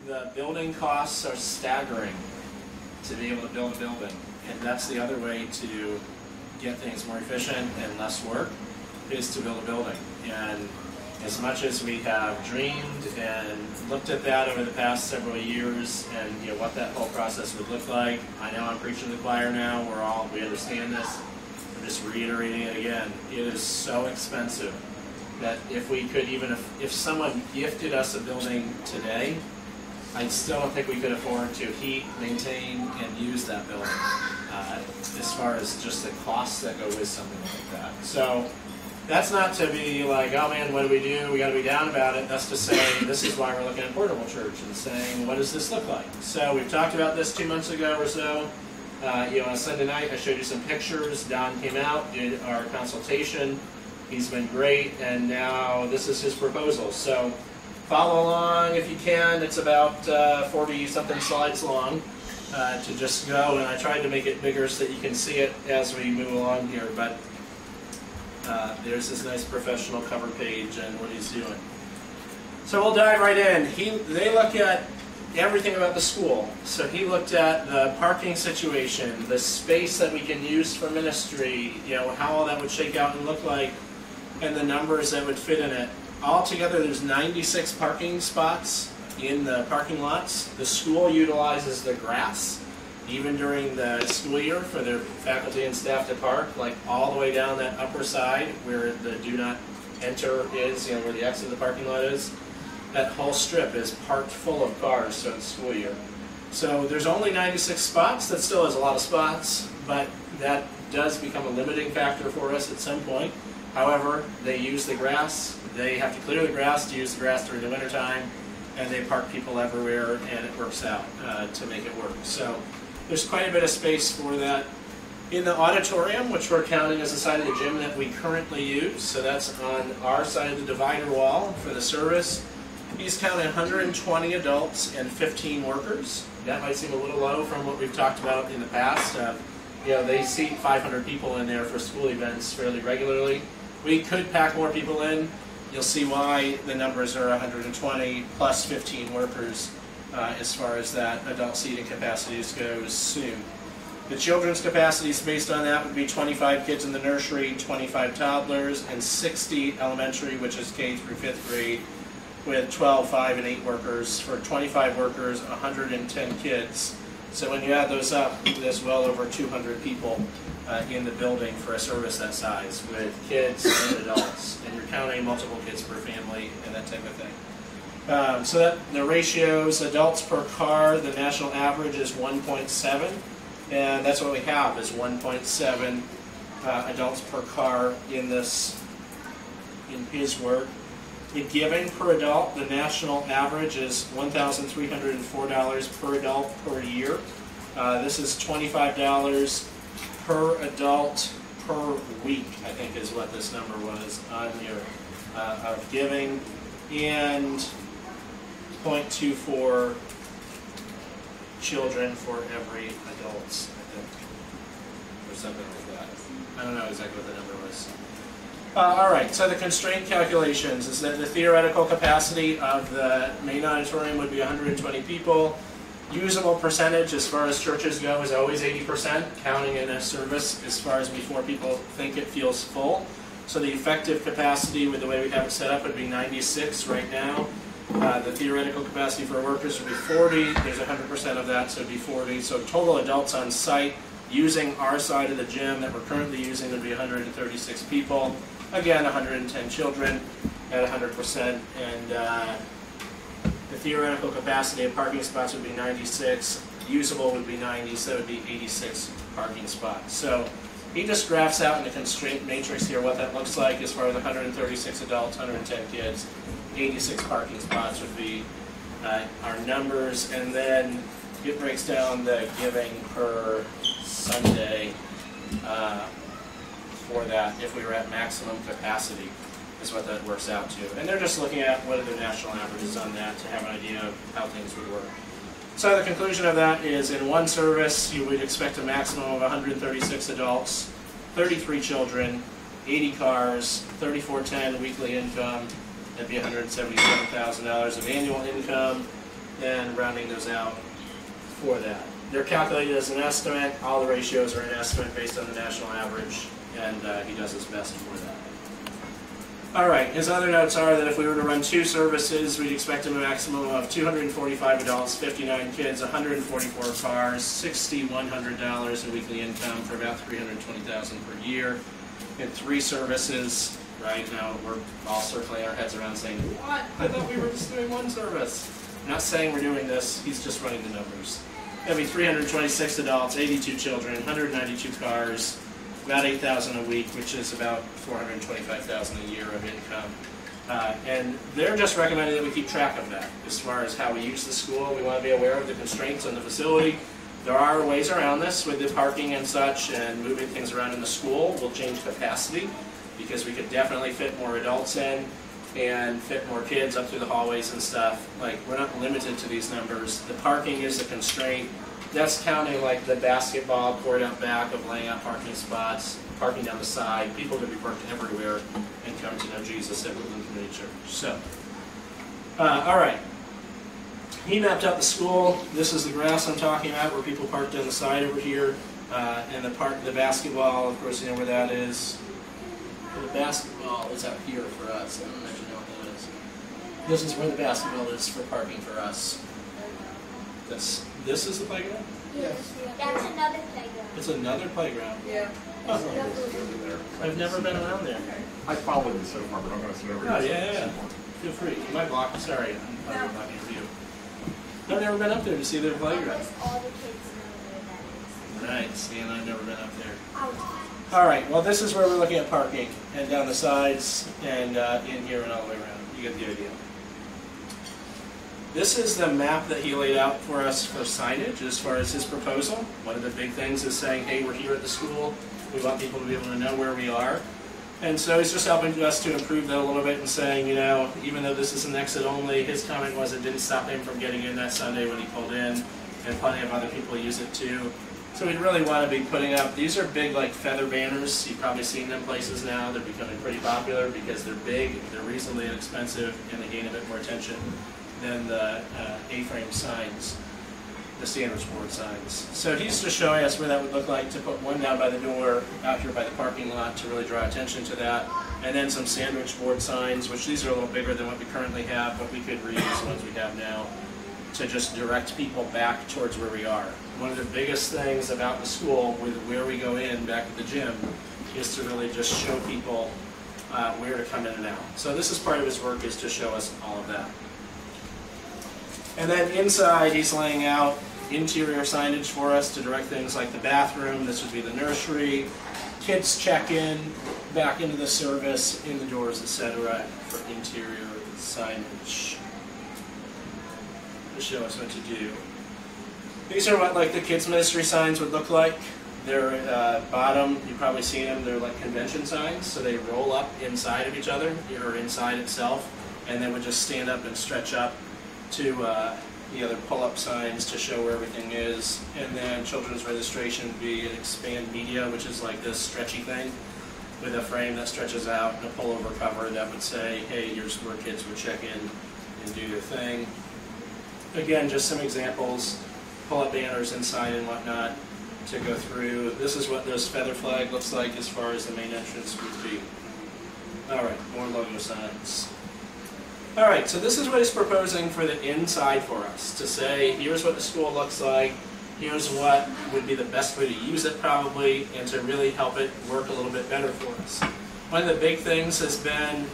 the building costs are staggering to be able to build a building. And that's the other way to get things more efficient and less work, is to build a building. And as much as we have dreamed and looked at that over the past several years and what that whole process would look like, I know I'm preaching to the choir now, we understand this. I'm just reiterating it again. It is so expensive that if we could if someone gifted us a building today, I still don't think we could afford to heat, maintain, and use that building as far as just the costs that go with something like that. So that's not to be like, oh man, what do? We got to be down about it. That's to say, this is why we're looking at Portable Church and saying, what does this look like? So we've talked about this 2 months ago or so. On Sunday night, I showed you some pictures. Don came out, did our consultation. He's been great, and now this is his proposal. So follow along if you can. It's about 40-something slides long to just go, and I tried to make it bigger so that you can see it as we move along here. But there's this nice professional cover page and what he's doing. So we'll dive right in. They look at everything about the school. So he looked at the parking situation, the space that we can use for ministry, how all that would shake out and look like, and the numbers that would fit in it. Altogether, there's 96 parking spots in the parking lots. The school utilizes the grass, even during the school year, for their faculty and staff to park, like all the way down that upper side where the do not enter is, where the exit of the parking lot is. That whole strip is parked full of cars throughout the school year. So there's only 96 spots. That still is a lot of spots, but that does become a limiting factor for us at some point. However, they use the grass. They have to clear the grass to use the grass during the wintertime, and they park people everywhere, and it works out to make it work. So there's quite a bit of space for that. In the auditorium, which we're counting as the side of the gym that we currently use, so that's on our side of the divider wall for the service, he's counting 120 adults and 15 workers. That might seem a little low from what we've talked about in the past. They seat 500 people in there for school events fairly regularly. We could pack more people in. You'll see why the numbers are 120 plus 15 workers as far as that adult seating capacities goes soon. The children's capacities based on that would be 25 kids in the nursery, 25 toddlers, and 60 elementary, which is K through 5th grade, with 12, 5, and 8 workers. For 25 workers, 110 kids. So when you add those up, there's well over 200 people in the building for a service that size, with kids and adults. And you're counting multiple kids per family and that type of thing. So that the ratios, adults per car, the national average is 1.7. And that's what we have, is 1.7 adults per car in his work. The giving per adult, the national average is $1,304 per adult per year. This is $25 per adult per week, I think is what this number was on here, of giving, and 0.24 children for every adults, I think, or something like that. I don't know exactly what the number was. All right, so the constraint calculations is that the theoretical capacity of the main auditorium would be 120 people. Usable percentage as far as churches go is always 80%, counting in a service as far as before people think it feels full. So the effective capacity with the way we have it set up would be 96 right now. The theoretical capacity for workers would be 40. There's 100% of that, so it would be 40. So total adults on site using our side of the gym that we're currently using would be 136 people. Again, 110 children at 100%, and the theoretical capacity of parking spots would be 96. Usable would be 90, so it would be 86 parking spots. So he just graphs out in the constraint matrix here what that looks like as far as 136 adults, 110 kids, 86 parking spots would be our numbers, and then it breaks down the giving per Sunday for that if we were at maximum capacity is what that works out to. And they're just looking at what are the national averages on that to have an idea of how things would work. So the conclusion of that is in one service you would expect a maximum of 136 adults, 33 children, 80 cars, $3,410 weekly income. That'd be $177,000 of annual income. and rounding those out for that. They're calculated as an estimate. All the ratios are an estimate based on the national average, and he does his best for that. All right, his other notes are that if we were to run 2 services, we'd expect a maximum of 245 adults, 59 kids, 144 cars, $6,100 in weekly income for about $320,000 per year. In 3 services, right now we're all circling our heads around saying, what? I thought we were just doing 1 service. I'm not saying we're doing this, he's just running the numbers. That'd be 326 adults, 82 children, 192 cars, about $8,000 a week, which is about $425,000 a year of income. And they're just recommending that we keep track of that as far as how we use the school. We want to be aware of the constraints on the facility. There are ways around this with the parking and such, and moving things around in the school will change capacity, because we could definitely fit more adults in and fit more kids up through the hallways and stuff. Like, we're not limited to these numbers. The parking is a constraint. That's counting like the basketball court out back of laying out parking spots, parking down the side. People could be parked everywhere and come to know Jesus at Woodland Community Church. So, all right. He mapped out the school. This is the grass I'm talking about, where people parked on the side over here. And the basketball, of course, you know where that is. The basketball is out here for us. I don't know if you know what that is. This is where the basketball is for parking for us. This is the playground? Yes. That's another playground. It's another playground. Yeah. I've never been around there. I followed it so far, but I'm going to sit over Oh, here. yeah. Feel free. You might block. Sorry, I'm probably blocking for you. I've never been up there to see their playground. Almost all the kids know where that is. Nice. And I've never been up there. Oh. All right. Well, this is where we're looking at parking, and down the sides, and in here and all the way around. You get the idea. This is the map that he laid out for us for signage as far as his proposal. One of the big things is saying, hey, we're here at the school. We want people to be able to know where we are. And so he's just helping us to improve that a little bit and saying, you know, even though this is an exit only, his comment was it didn't stop him from getting in that Sunday when he pulled in, and plenty of other people use it too. So we'd really want to be putting up, these are big like feather banners. You've probably seen them places now. They're becoming pretty popular because they're big, they're reasonably inexpensive, and they gain a bit more attention than the A-frame signs, the sandwich board signs. So he's just showing us where that would look like to put one down by the door, out here by the parking lot to really draw attention to that, and then some sandwich board signs, which these are a little bigger than what we currently have, but we could reuse the ones we have now to just direct people back towards where we are. One of the biggest things about the school with where we go in back at the gym is to really just show people where to come in and out. So this is part of his work, is to show us all of that. And then inside, he's laying out interior signage for us to direct things like the bathroom. This would be the nursery, kids check-in, back into the service, in the doors, etc. for interior signage to show us what to do. These are what like the kids ministry signs would look like. They're bottom, you've probably seen them, they're like convention signs, so they roll up inside of each other, or inside itself, and they would just stand up and stretch up to the other pull-up signs to show where everything is. And then children's registration would be an expand media, which is like this stretchy thing with a frame that stretches out, and a pull-over cover that would say, hey, here's where kids would check in and do their thing. Again, just some examples, pull-up banners inside and whatnot to go through. This is what this feather flag looks like as far as the main entrance would be. All right, more logo signs. All right, so this is what he's proposing for the inside for us, to say, here's what the school looks like, here's what would be the best way to use it probably, and to really help it work a little bit better for us. One of the big things has been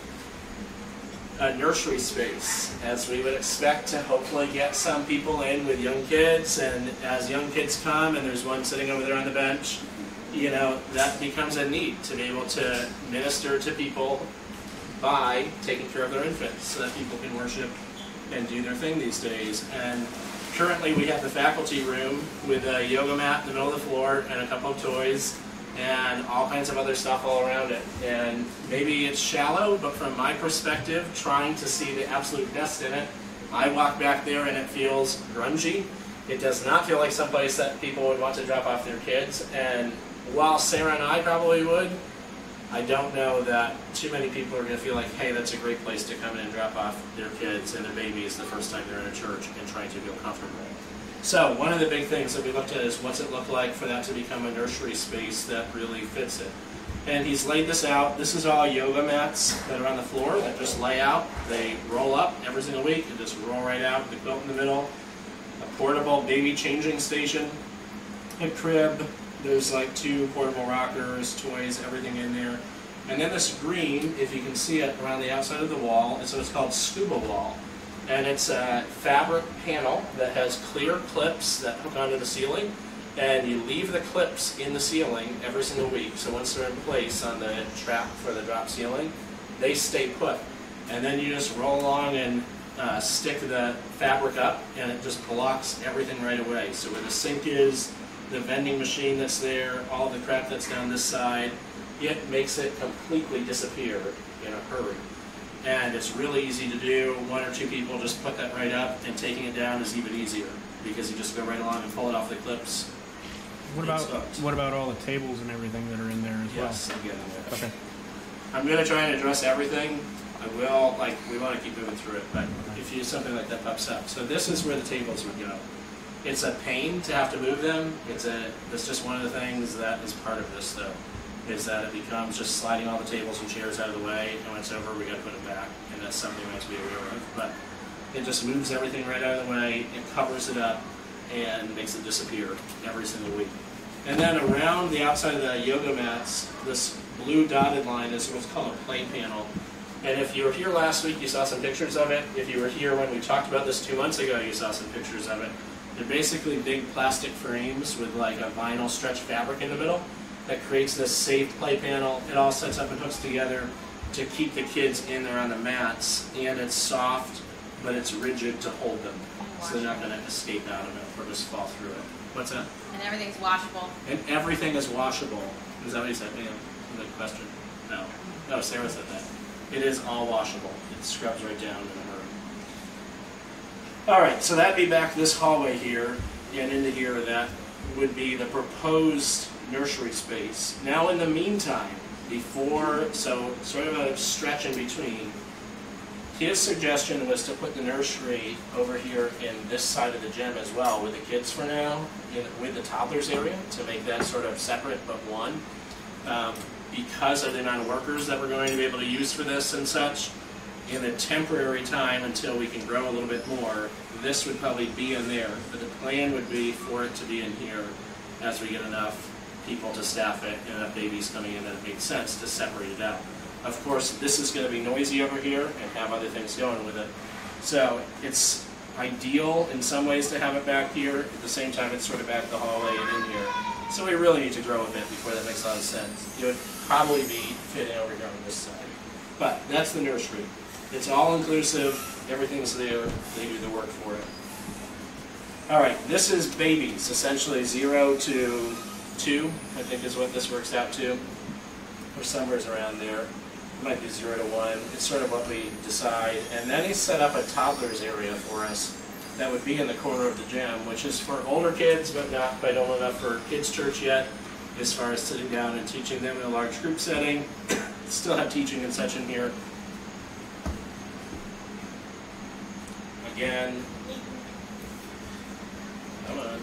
a nursery space, as we would expect to hopefully get some people in with young kids, and as young kids come, and there's one sitting over there on the bench, you know, that becomes a need to be able to minister to people by taking care of their infants so that people can worship and do their thing these days. And currently we have the faculty room with a yoga mat in the middle of the floor and a couple of toys and all kinds of other stuff all around it. And maybe it's shallow, but from my perspective, trying to see the absolute best in it, I walk back there and it feels grungy. It does not feel like someplace that people would want to drop off their kids. And while Sarah and I probably would, I don't know that too many people are going to feel like, hey, that's a great place to come in and drop off their kids and their babies the first time they're in a church and trying to feel comfortable. So one of the big things that we looked at is what's it look like for that to become a nursery space that really fits it. And he's laid this out. This is all yoga mats that are on the floor that just lay out. They roll up every single week and just roll right out. The quilt in the middle, a portable baby changing station, a crib. There's like 2 portable rockers, toys, everything in there. And then this green, if you can see it around the outside of the wall, is what's called Scuba Wall. And it's a fabric panel that has clear clips that hook onto the ceiling. And you leave the clips in the ceiling every single week. So once they're in place on the trap for the drop ceiling, they stay put. And then you just roll along and stick the fabric up, and it just blocks everything right away. So where the sink is, the vending machine that's there, all the crap that's down this side, it makes it completely disappear in a hurry. And it's really easy to do. 1 or 2 people just put that right up, and taking it down is even easier because you just go right along and pull it off the clips. What about all the tables and everything that are in there as well? Yes, I'm getting there. Okay. I'm going to try and address everything. I will, we want to keep moving through it, but if you something like that pops up. So this is where the tables would go. It's a pain to have to move them. That's just one of the things that is part of this, though, is that it becomes just sliding all the tables and chairs out of the way, and when it's over, we got to put them back, and that's something we have to be aware of. But it just moves everything right out of the way, it covers it up, and makes it disappear every single week. And then around the outside of the yoga mats, this blue dotted line is what's called a play panel. And if you were here last week, you saw some pictures of it. If you were here when we talked about this 2 months ago, you saw some pictures of it. They're basically big plastic frames with like a vinyl stretch fabric in the middle that creates this safe play panel. It all sets up and hooks together to keep the kids in there on the mats, and it's soft, but it's rigid to hold them. So they're not going to escape out of it or just fall through it. What's that? And everything's washable. And everything is washable. Is that what you said, ma'am? Good question. No. No, Sarah said that. It is all washable. It scrubs right down in a hurry. All right, so that'd be back this hallway here and into here. That would be the proposed nursery space. Now, in the meantime, so sort of a stretch in between, his suggestion was to put the nursery over here in this side of the gym as well with the kids for now, with the toddlers area, to make that sort of separate but one. Because of the amount of workers that we're going to be able to use for this and such, in a temporary time until we can grow a little bit more, this would probably be in there. But the plan would be for it to be in here as we get enough people to staff it and enough babies coming in that it makes sense to separate it out. Of course, this is going to be noisy over here and have other things going with it. So it's ideal in some ways to have it back here. At the same time, it's sort of back the hallway and in here. So we really need to grow a bit before that makes a lot of sense. It would probably be fitting over here on this side. But that's the nursery. It's all inclusive. Everything's there. They do the work for it. All right, this is babies, essentially 0 to 2, I think is what this works out to. Or somewhere around there. It might be 0 to 1. It's sort of what we decide. And then he set up a toddler's area for us that would be in the corner of the gym, which is for older kids, but not quite old enough for kids' church yet, as far as sitting down and teaching them in a large group setting. Still have teaching and such in here. Again, come on.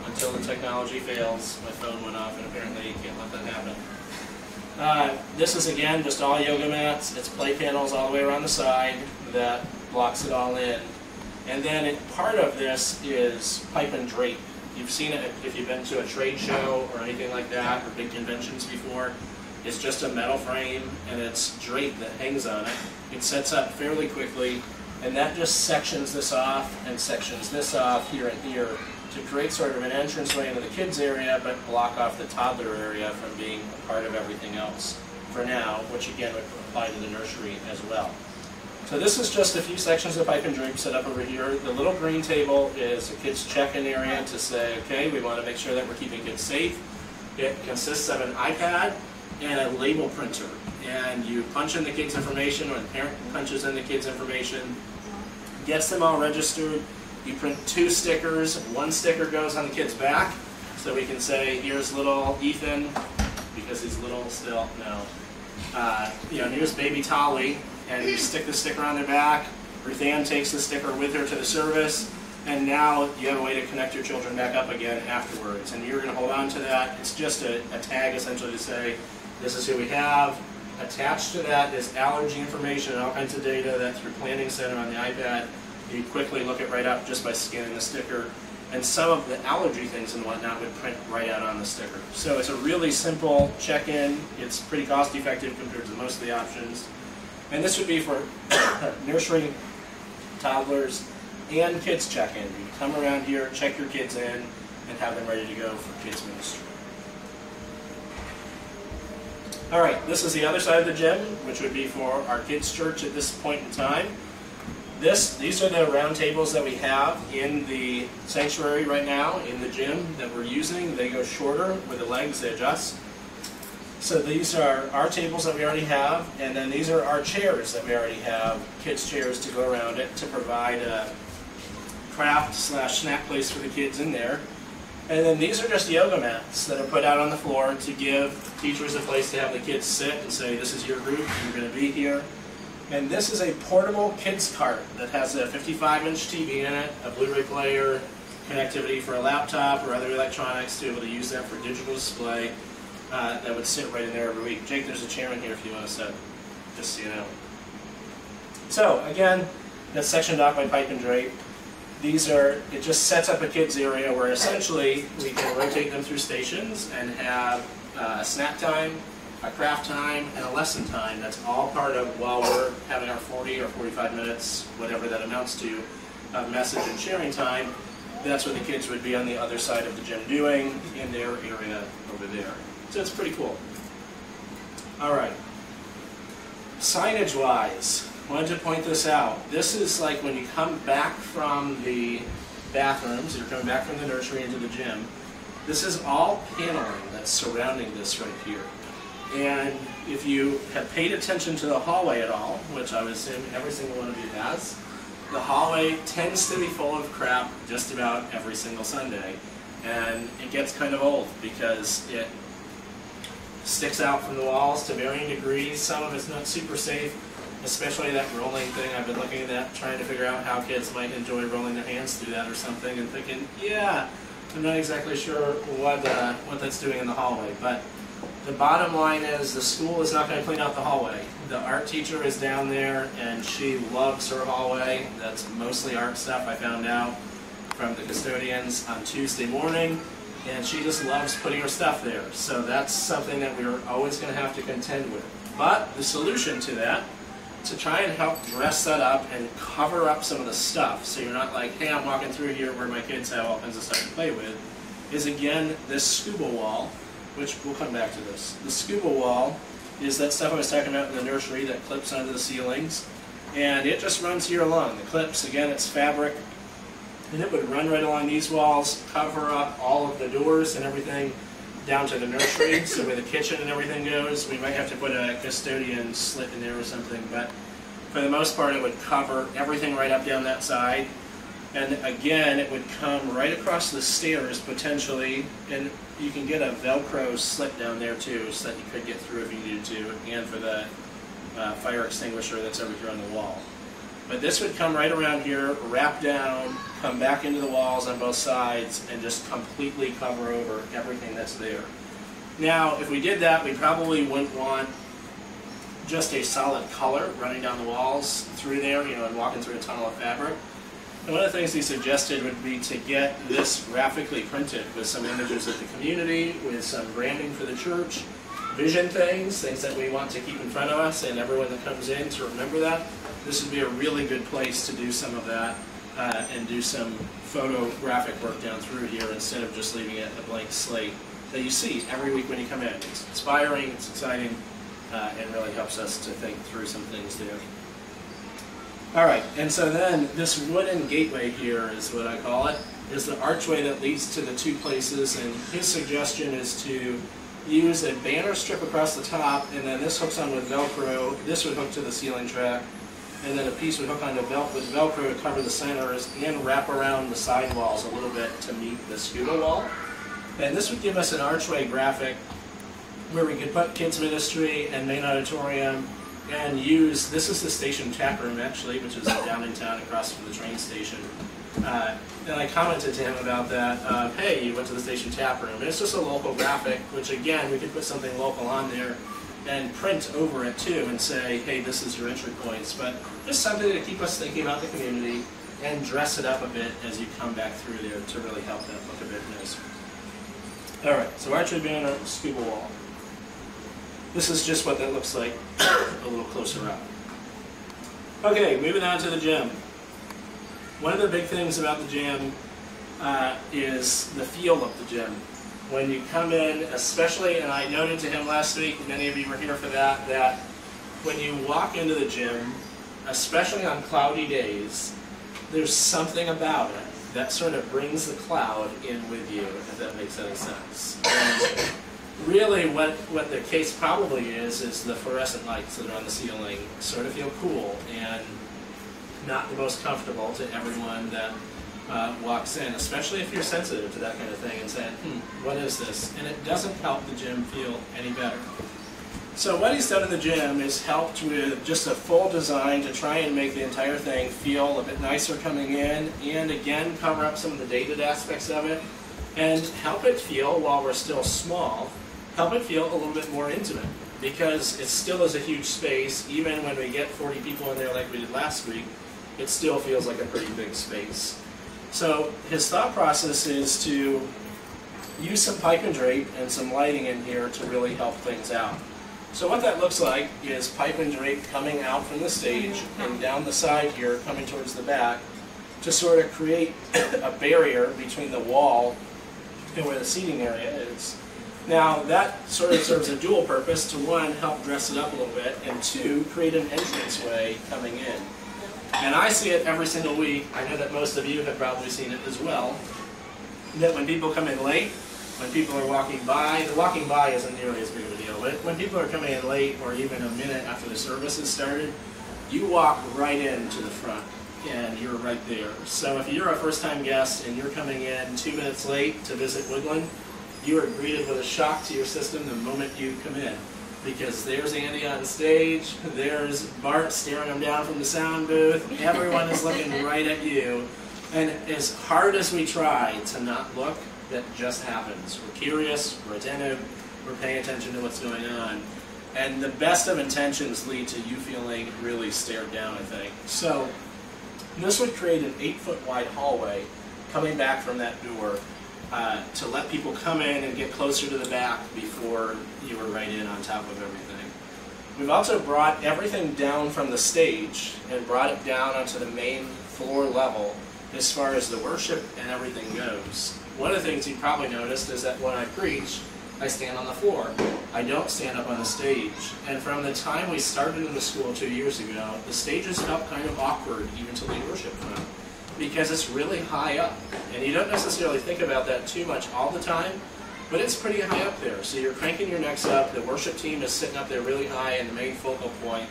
Until the technology fails. My phone went off, and apparently you can't let that happen. This is, again, just all yoga mats. It's play panels all the way around the side that blocks it all in. And then part of this is pipe and drape. You've seen it if you've been to a trade show or anything like that, or big conventions before. It's just a metal frame, and it's drape that hangs on it. It sets up fairly quickly, and that just sections this off and sections this off here and here to create sort of an entranceway into the kids area, but block off the toddler area from being a part of everything else for now, which again would apply to the nursery as well. So this is just a few sections of pipe and drape set up over here. The little green table is a kids check-in area to say, okay, we want to make sure that we're keeping kids safe. It consists of an iPad and a label printer. And you punch in the kids' information, or the parent punches in the kids' information, gets them all registered. You print 2 stickers. 1 sticker goes on the kid's back, so we can say, here's little Ethan, because he's little still. No. You know, here's baby Tolly, and you stick the sticker on their back. Ruth Ann takes the sticker with her to the service, and now you have a way to connect your children back up again afterwards. And you're going to hold on to that. It's just a tag essentially to say, this is who we have. Attached to that is allergy information and all kinds of data that through Planning Center on the iPad, you quickly look it right up just by scanning the sticker. And some of the allergy things and whatnot would print right out on the sticker. So it's a really simple check-in. It's pretty cost-effective compared to most of the options. And this would be for nursery, toddlers, and kids check-in. You can come around here, check your kids in, and have them ready to go for kids ministry. All right, this is the other side of the gym, which would be for our kids' church at this point in time. These are the round tables that we have in the sanctuary right now, in the gym that we're using. They go shorter with the legs, they adjust. So these are our tables that we already have, and then these are our chairs that we already have, kids' chairs to go around it to provide a craft/snack place for the kids in there. And then these are just yoga mats that are put out on the floor to give teachers a place to have the kids sit and say, this is your group, you're going to be here. And this is a portable kids cart that has a 55-inch TV in it, a Blu-ray player, connectivity for a laptop or other electronics to be able to use that for digital display. That would sit right in there every week. Jake, there's a chair in here if you want to sit, just so you know. So again, that's sectioned off by pipe and drape. It just sets up a kids area where essentially we can rotate them through stations and have a snack time, a craft time, and a lesson time. That's all part of while we're having our 40 or 45 minutes, whatever that amounts to, of message and sharing time. That's what the kids would be on the other side of the gym doing in their area over there. So it's pretty cool. All right. Signage-wise, wanted to point this out. This is like when you come back from the bathrooms, you're coming back from the nursery into the gym. This is all paneling that's surrounding this right here. And if you have paid attention to the hallway at all, which I would assume every single one of you has, the hallway tends to be full of crap just about every single Sunday. And it gets kind of old because it sticks out from the walls to varying degrees. Some of it's not super safe, especially that rolling thing. I've been looking at that, trying to figure out how kids might enjoy rolling their hands through that or something, and thinking, yeah, I'm not exactly sure what that's doing in the hallway. But the bottom line is the school is not going to clean out the hallway. The art teacher is down there, and she loves her hallway. That's mostly art stuff, I found out from the custodians on Tuesday morning. And she just loves putting her stuff there. So that's something that we're always going to have to contend with. But the solution to that, to try and help dress that up and cover up some of the stuff, so you're not like, hey, I'm walking through here where my kids have all kinds of stuff to play with, is again this scuba wall, which we'll come back to this. The scuba wall is that stuff I was talking about in the nursery that clips onto the ceilings. And it just runs here along. The clips, again, it's fabric. And it would run right along these walls, cover up all of the doors and everything down to the nursery. So where the kitchen and everything goes, we might have to put a custodian slit in there or something. But for the most part, it would cover everything right up down that side. And again, it would come right across the stairs potentially. And you can get a Velcro slit down there too, so that you could get through if you needed to. And for the fire extinguisher that's over here on the wall. But this would come right around here, wrap down, come back into the walls on both sides, and just completely cover over everything that's there. Now, if we did that, we probably wouldn't want just a solid color running down the walls through there, and walking through a tunnel of fabric. And one of the things he suggested would be to get this graphically printed with some images of the community, with some branding for the church, vision things that we want to keep in front of us, and everyone that comes in to remember that. This would be a really good place to do some of that and do some photographic work down through here instead of just leaving it a blank slate that you see every week when you come in. It's inspiring, it's exciting, and really helps us to think through some things there. All right, and so then this wooden gateway here is what I call it, is the archway that leads to the two places, and his suggestion is to use a banner strip across the top, and then this hooks on with Velcro. This would hook to the ceiling track, and then a piece would hook onto with Velcro to cover the centers and wrap around the side walls a little bit to meet the scuba wall. And this would give us an archway graphic where we could put kids ministry and main auditorium and use, this is the station tap room actually, which is down in town across from the train station. And I commented to him about that, hey, you went to the station tap room. And it's just a local graphic, which again, we could put something local on there and print over it too and say, hey, this is your entry points. But just something to keep us thinking about the community and dress it up a bit as you come back through there to really help that look a bit nicer. All right, so archery banner, scuba wall. This is just what that looks like a little closer up. Okay, moving on to the gym. One of the big things about the gym is the feel of the gym. When you come in, especially, and I noted to him last week, many of you were here for that, that when you walk into the gym, especially on cloudy days, there's something about it that sort of brings the cloud in with you, if that makes any sense. And really what the case probably is the fluorescent lights that are on the ceiling sort of feel cool and not the most comfortable to everyone that walks in, especially if you're sensitive to that kind of thing and saying, what is this? And it doesn't help the gym feel any better. So what he's done in the gym is helped with just a full design to try and make the entire thing feel a bit nicer coming in, and again cover up some of the dated aspects of it, and help it feel, while we're still small, help it feel a little bit more intimate, because it still is a huge space. Even when we get 40 people in there like we did last week, it still feels like a pretty big space. So his thought process is to use some pipe and drape and some lighting in here to really help things out. So what that looks like is pipe and drape coming out from the stage and down the side here, coming towards the back, to sort of create a barrier between the wall and where the seating area is. Now that sort of serves a dual purpose: to one, help dress it up a little bit, and two, create an entranceway coming in. And I see it every single week. I know that most of you have probably seen it as well, that when people come in late, when people are walking by, the walking by isn't nearly as big of a deal, but when people are coming in late or even a minute after the service has started, you walk right into the front and you're right there. So if you're a first-time guest and you're coming in 2 minutes late to visit Woodland, you are greeted with a shock to your system the moment you come in. Because there's Andy on stage, there's Bart staring him down from the sound booth, everyone is looking right at you. And as hard as we try to not look, that just happens. We're curious, we're attentive, we're paying attention to what's going on. And the best of intentions lead to you feeling really stared down, I think. So this would create an 8-foot wide hallway coming back from that door to let people come in and get closer to the back before you were right in on top of everything. We've also brought everything down from the stage and brought it down onto the main floor level as far as the worship and everything goes. One of the things you probably noticed is that when I preach, I stand on the floor. I don't stand up on the stage. And from the time we started in the school 2 years ago, the stages felt kind of awkward even to lead worship from, because it's really high up. And you don't necessarily think about that too much all the time, but it's pretty high up there. So you're cranking your necks up, the worship team is sitting up there really high in the main focal point,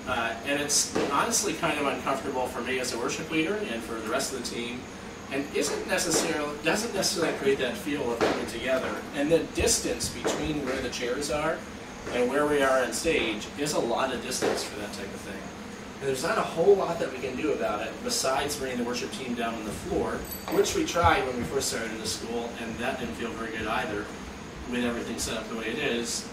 and it's honestly kind of uncomfortable for me as a worship leader and for the rest of the team, and doesn't necessarily create that feel of coming together. And the distance between where the chairs are and where we are on stage is a lot of distance for that type of thing. And there's not a whole lot that we can do about it besides bringing the worship team down on the floor, which we tried when we first started in the school, and that didn't feel very good either with everything set up the way it is,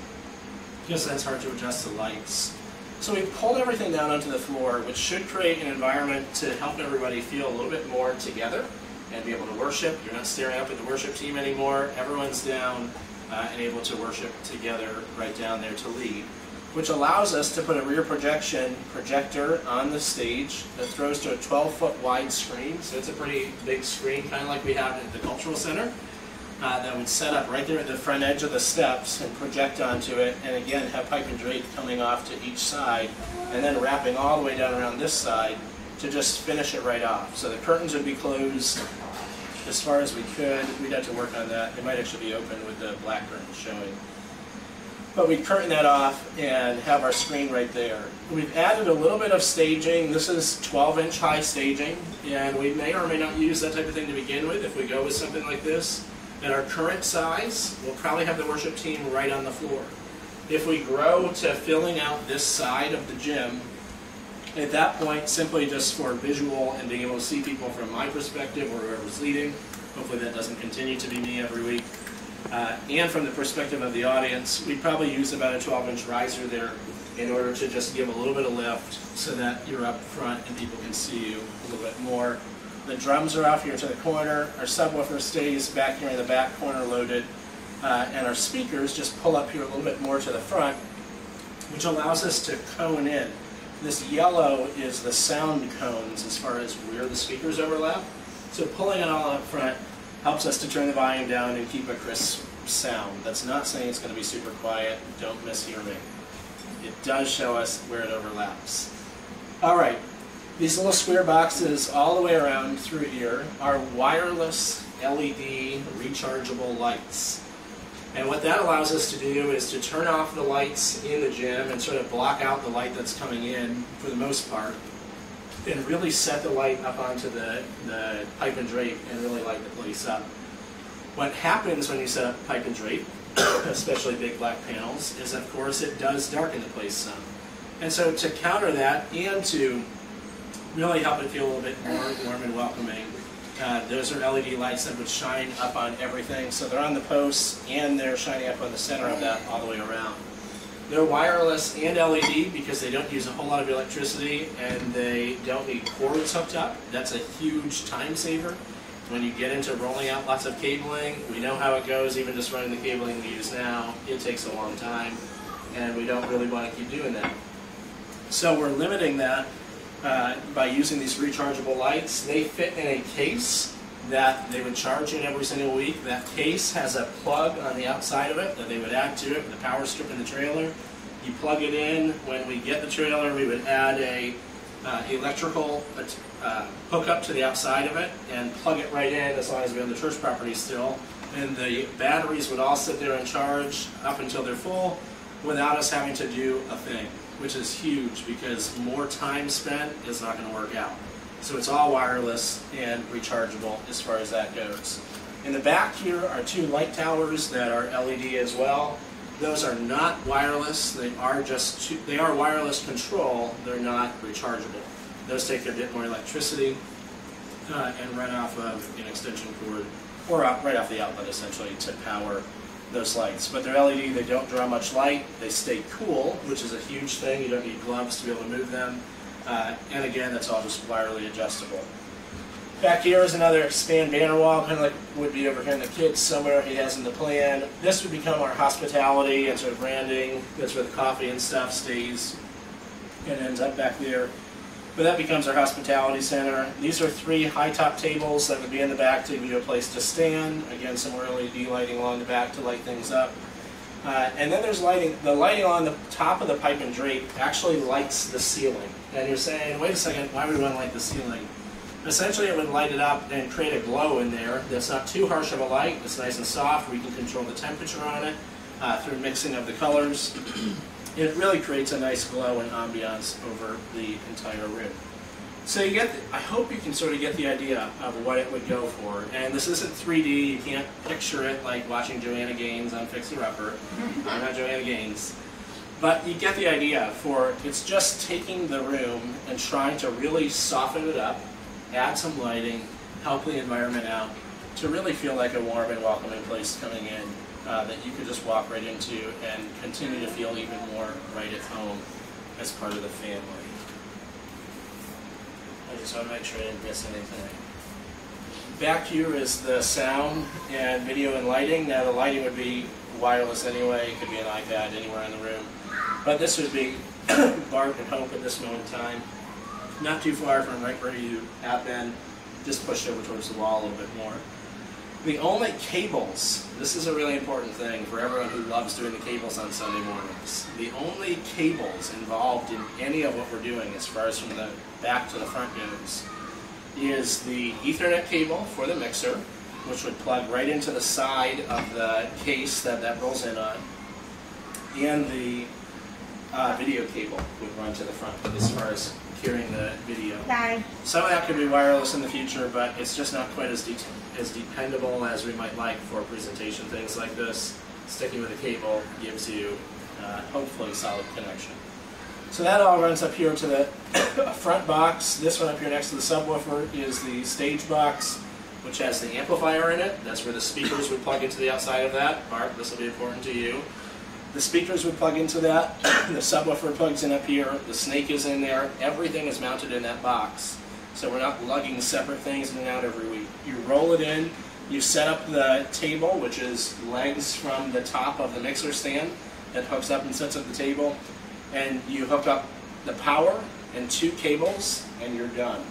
because then it's hard to adjust the lights. So we pulled everything down onto the floor, which should create an environment to help everybody feel a little bit more together and be able to worship. You're not staring up at the worship team anymore. Everyone's down and able to worship together right down there to lead, which allows us to put a rear projector on the stage that throws to a 12-foot wide screen. So it's a pretty big screen, kind of like we have at the Cultural Center, that would set up right there at the front edge of the steps and project onto it, and again have pipe and drape coming off to each side, and then wrapping all the way down around this side to just finish it right off. So the curtains would be closed as far as we could. We'd have to work on that. They might actually be open with the black curtains showing. But we'd curtain that off and have our screen right there. We've added a little bit of staging. This is 12-inch high staging, and we may or may not use that type of thing to begin with if we go with something like this. At our current size, we'll probably have the worship team right on the floor. If we grow to filling out this side of the gym, at that point, simply just for visual and being able to see people from my perspective or whoever's leading, hopefully that doesn't continue to be me every week, and from the perspective of the audience, we probably use about a 12-inch riser there in order to just give a little bit of lift so that you're up front and people can see you a little bit more. The drums are off here to the corner, our subwoofer stays back here in the back corner loaded, and our speakers just pull up here a little bit more to the front, which allows us to cone in. This yellow is the sound cones as far as where the speakers overlap. So pulling it all up front helps us to turn the volume down and keep a crisp sound. That's not saying it's going to be super quiet. Don't mishear me. It does show us where it overlaps. All right, these little square boxes all the way around through here are wireless LED rechargeable lights. And what that allows us to do is to turn off the lights in the gym and sort of block out the light that's coming in for the most part, and really set the light up onto the pipe and drape and really light the place up. What happens when you set up pipe and drape, especially big black panels, is of course it does darken the place some. And so to counter that and to really help it feel a little bit more warm and welcoming, those are LED lights that would shine up on everything. So they're on the posts and they're shining up on the center of that all the way around. They're wireless and LED because they don't use a whole lot of electricity and they don't need cords hooked up. That's a huge time saver. When you get into rolling out lots of cabling, we know how it goes, even just running the cabling we use now. It takes a long time and we don't really want to keep doing that. So we're limiting that by using these rechargeable lights. They fit in a case that they would charge in every single week. That case has a plug on the outside of it that they would add to it with the power strip in the trailer. You plug it in. When we get the trailer, we would add a electrical hookup to the outside of it and plug it right in as long as we're on the church property still. And the batteries would all sit there and charge up until they're full without us having to do a thing, which is huge because more time spent is not going to work out. So it's all wireless and rechargeable as far as that goes. In the back here are two light towers that are LED as well. Those are not wireless. They are wireless control. They're not rechargeable. Those take a bit more electricity and run off of an extension cord or right off the outlet essentially to power those lights. But they're LED. They don't draw much light. They stay cool, which is a huge thing. You don't need gloves to be able to move them. And again, that's all just wirely adjustable. Back here is another expand banner wall, kind of like would be over here in the kids somewhere he has in the plan. This would become our hospitality and sort of branding. That's where the coffee and stuff stays and ends up back there. But that becomes our hospitality center. These are 3 high-top tables that would be in the back to give you a place to stand. Again, some more LED lighting along the back to light things up. And then there's lighting. The lighting on the top of the pipe and drape actually lights the ceiling. And you're saying, wait a second, why would we want to light the ceiling? Essentially, it would light it up and create a glow in there that's not too harsh of a light. It's nice and soft. We can control the temperature on it through mixing of the colors. It really creates a nice glow and ambiance over the entire room. So you get, I hope you can sort of get the idea of what it would go for. And this isn't 3D. You can't picture it like watching Joanna Gaines on Fixer Upper. I'm not Joanna Gaines. But you get the idea for it's just taking the room and trying to really soften it up, add some lighting, help the environment out, to really feel like a warm and welcoming place coming in that you could just walk right into and continue to feel even more right at home as part of the family. I just want to make sure I didn't miss anything. Back here is the sound and video and lighting. Now the lighting would be wireless anyway. It could be an iPad anywhere in the room. But this would be Bart and Hope at this moment in time. Not too far from right where you have been, just pushed over towards the wall a little bit more. The only cables, this is a really important thing for everyone who loves doing the cables on Sunday mornings. The only cables involved in any of what we're doing as far as from the back to the front goes is the Ethernet cable for the mixer, which would plug right into the side of the case that rolls in on, and the video cable would run to the front as far as carrying the video. Bye. Some of that could be wireless in the future, but it's just not quite as dependable as we might like for presentation things like this. Sticking with a cable gives you hopefully solid connection. So that all runs up here to the front box. This one up here next to the subwoofer is the stage box, which has the amplifier in it. That's where the speakers would plug into the outside of that. Mark, this will be important to you. The speakers would plug into that. The subwoofer plugs in up here. The snake is in there. Everything is mounted in that box. So we're not lugging separate things in and out every week. You roll it in. You set up the table, which is legs from the top of the mixer stand that hooks up and sets up the table. And you hook up the power and 2 cables, and you're done.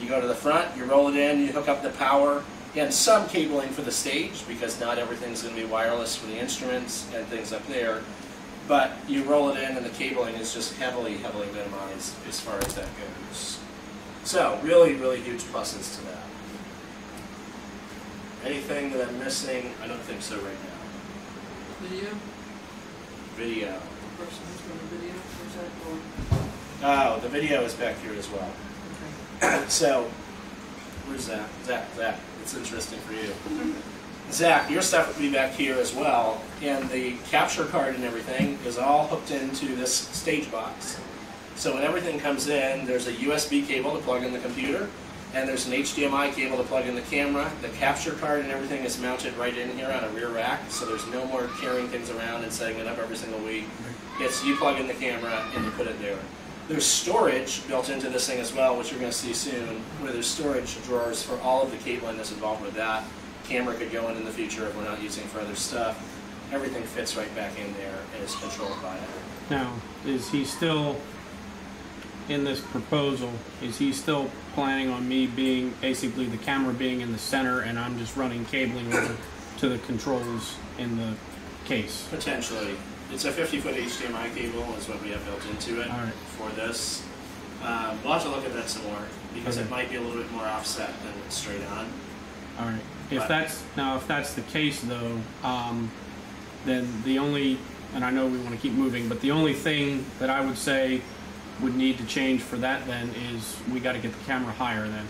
You go to the front, you roll it in, you hook up the power, and some cabling for the stage, because not everything's going to be wireless for the instruments and things up there. But you roll it in, and the cabling is just heavily, heavily minimized as far as that goes. So, really, really huge pluses to that. Anything that I'm missing? I don't think so right now. Video? Video. The person who's doing the video, where's that going? Oh, the video is back here as well. Okay. So, where's Zach? Zach, it's interesting for you. Zach, your stuff would be back here as well, and the capture card and everything is all hooked into this stage box. So when everything comes in, there's a USB cable to plug in the computer, and there's an HDMI cable to plug in the camera. The capture card and everything is mounted right in here on a rear rack, so there's no more carrying things around and setting it up every single week. It's you plug in the camera and you put it there. There's storage built into this thing as well, which you're going to see soon, where there's storage drawers for all of the cabling that's involved with that. Camera could go in the future if we're not using for other stuff. Everything fits right back in there and is controlled by it. Now, is he still, in this proposal, is he still planning on me being, basically the camera being in the center and I'm just running cabling over to the controls in the case? Potentially. It's a 50-foot HDMI cable is what we have built into it All right. for this. We'll have to look at that some more because Okay. it might be a little bit more offset than straight on. All right. If But- that's the case though, then the only, and I know we want to keep moving, but the only thing that I would say would need to change for that then is we got to get the camera higher then,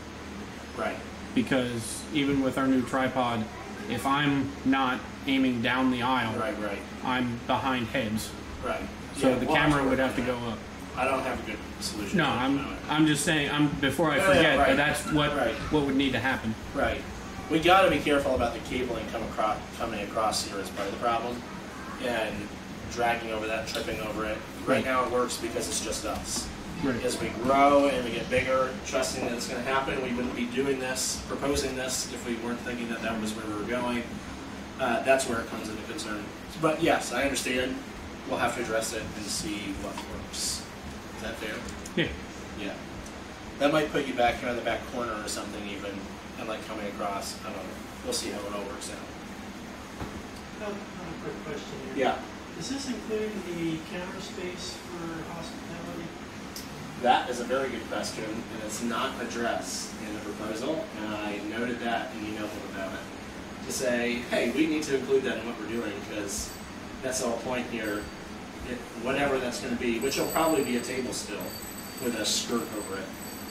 Right. because even with our new tripod, if I'm not aiming down the aisle, Right. I'm behind heads, Right. so Yeah, the we'll camera to would work have to on go up. that. I don't have a good solution. No, to it at the moment. I'm just saying. Before I Yeah, forget, right. that's what Right. what would need to happen. Right. We got to be careful about the cabling coming across here as part of the problem, and dragging over that, tripping over it. Right Right. now it works because it's just us. Right. As we grow and we get bigger, trusting that it's going to happen, we wouldn't be doing this, proposing this, if we weren't thinking that that was where we were going. That's where it comes into concern. But yes, I understand. We'll have to address it and see what works. Is that fair? Yeah. Yeah. That might put you back here on the back corner or something even, and like coming across. I don't know. We'll see how it all works out. Another quick question here. Yeah. Does this include the camera space for hospitality? That is a very good question, and it's not addressed in the proposal, and I noted that and emailed them about it. To say, hey, we need to include that in what we're doing, because that's the whole point here. Whatever that's going to be, which will probably be a table still, with a skirt over it.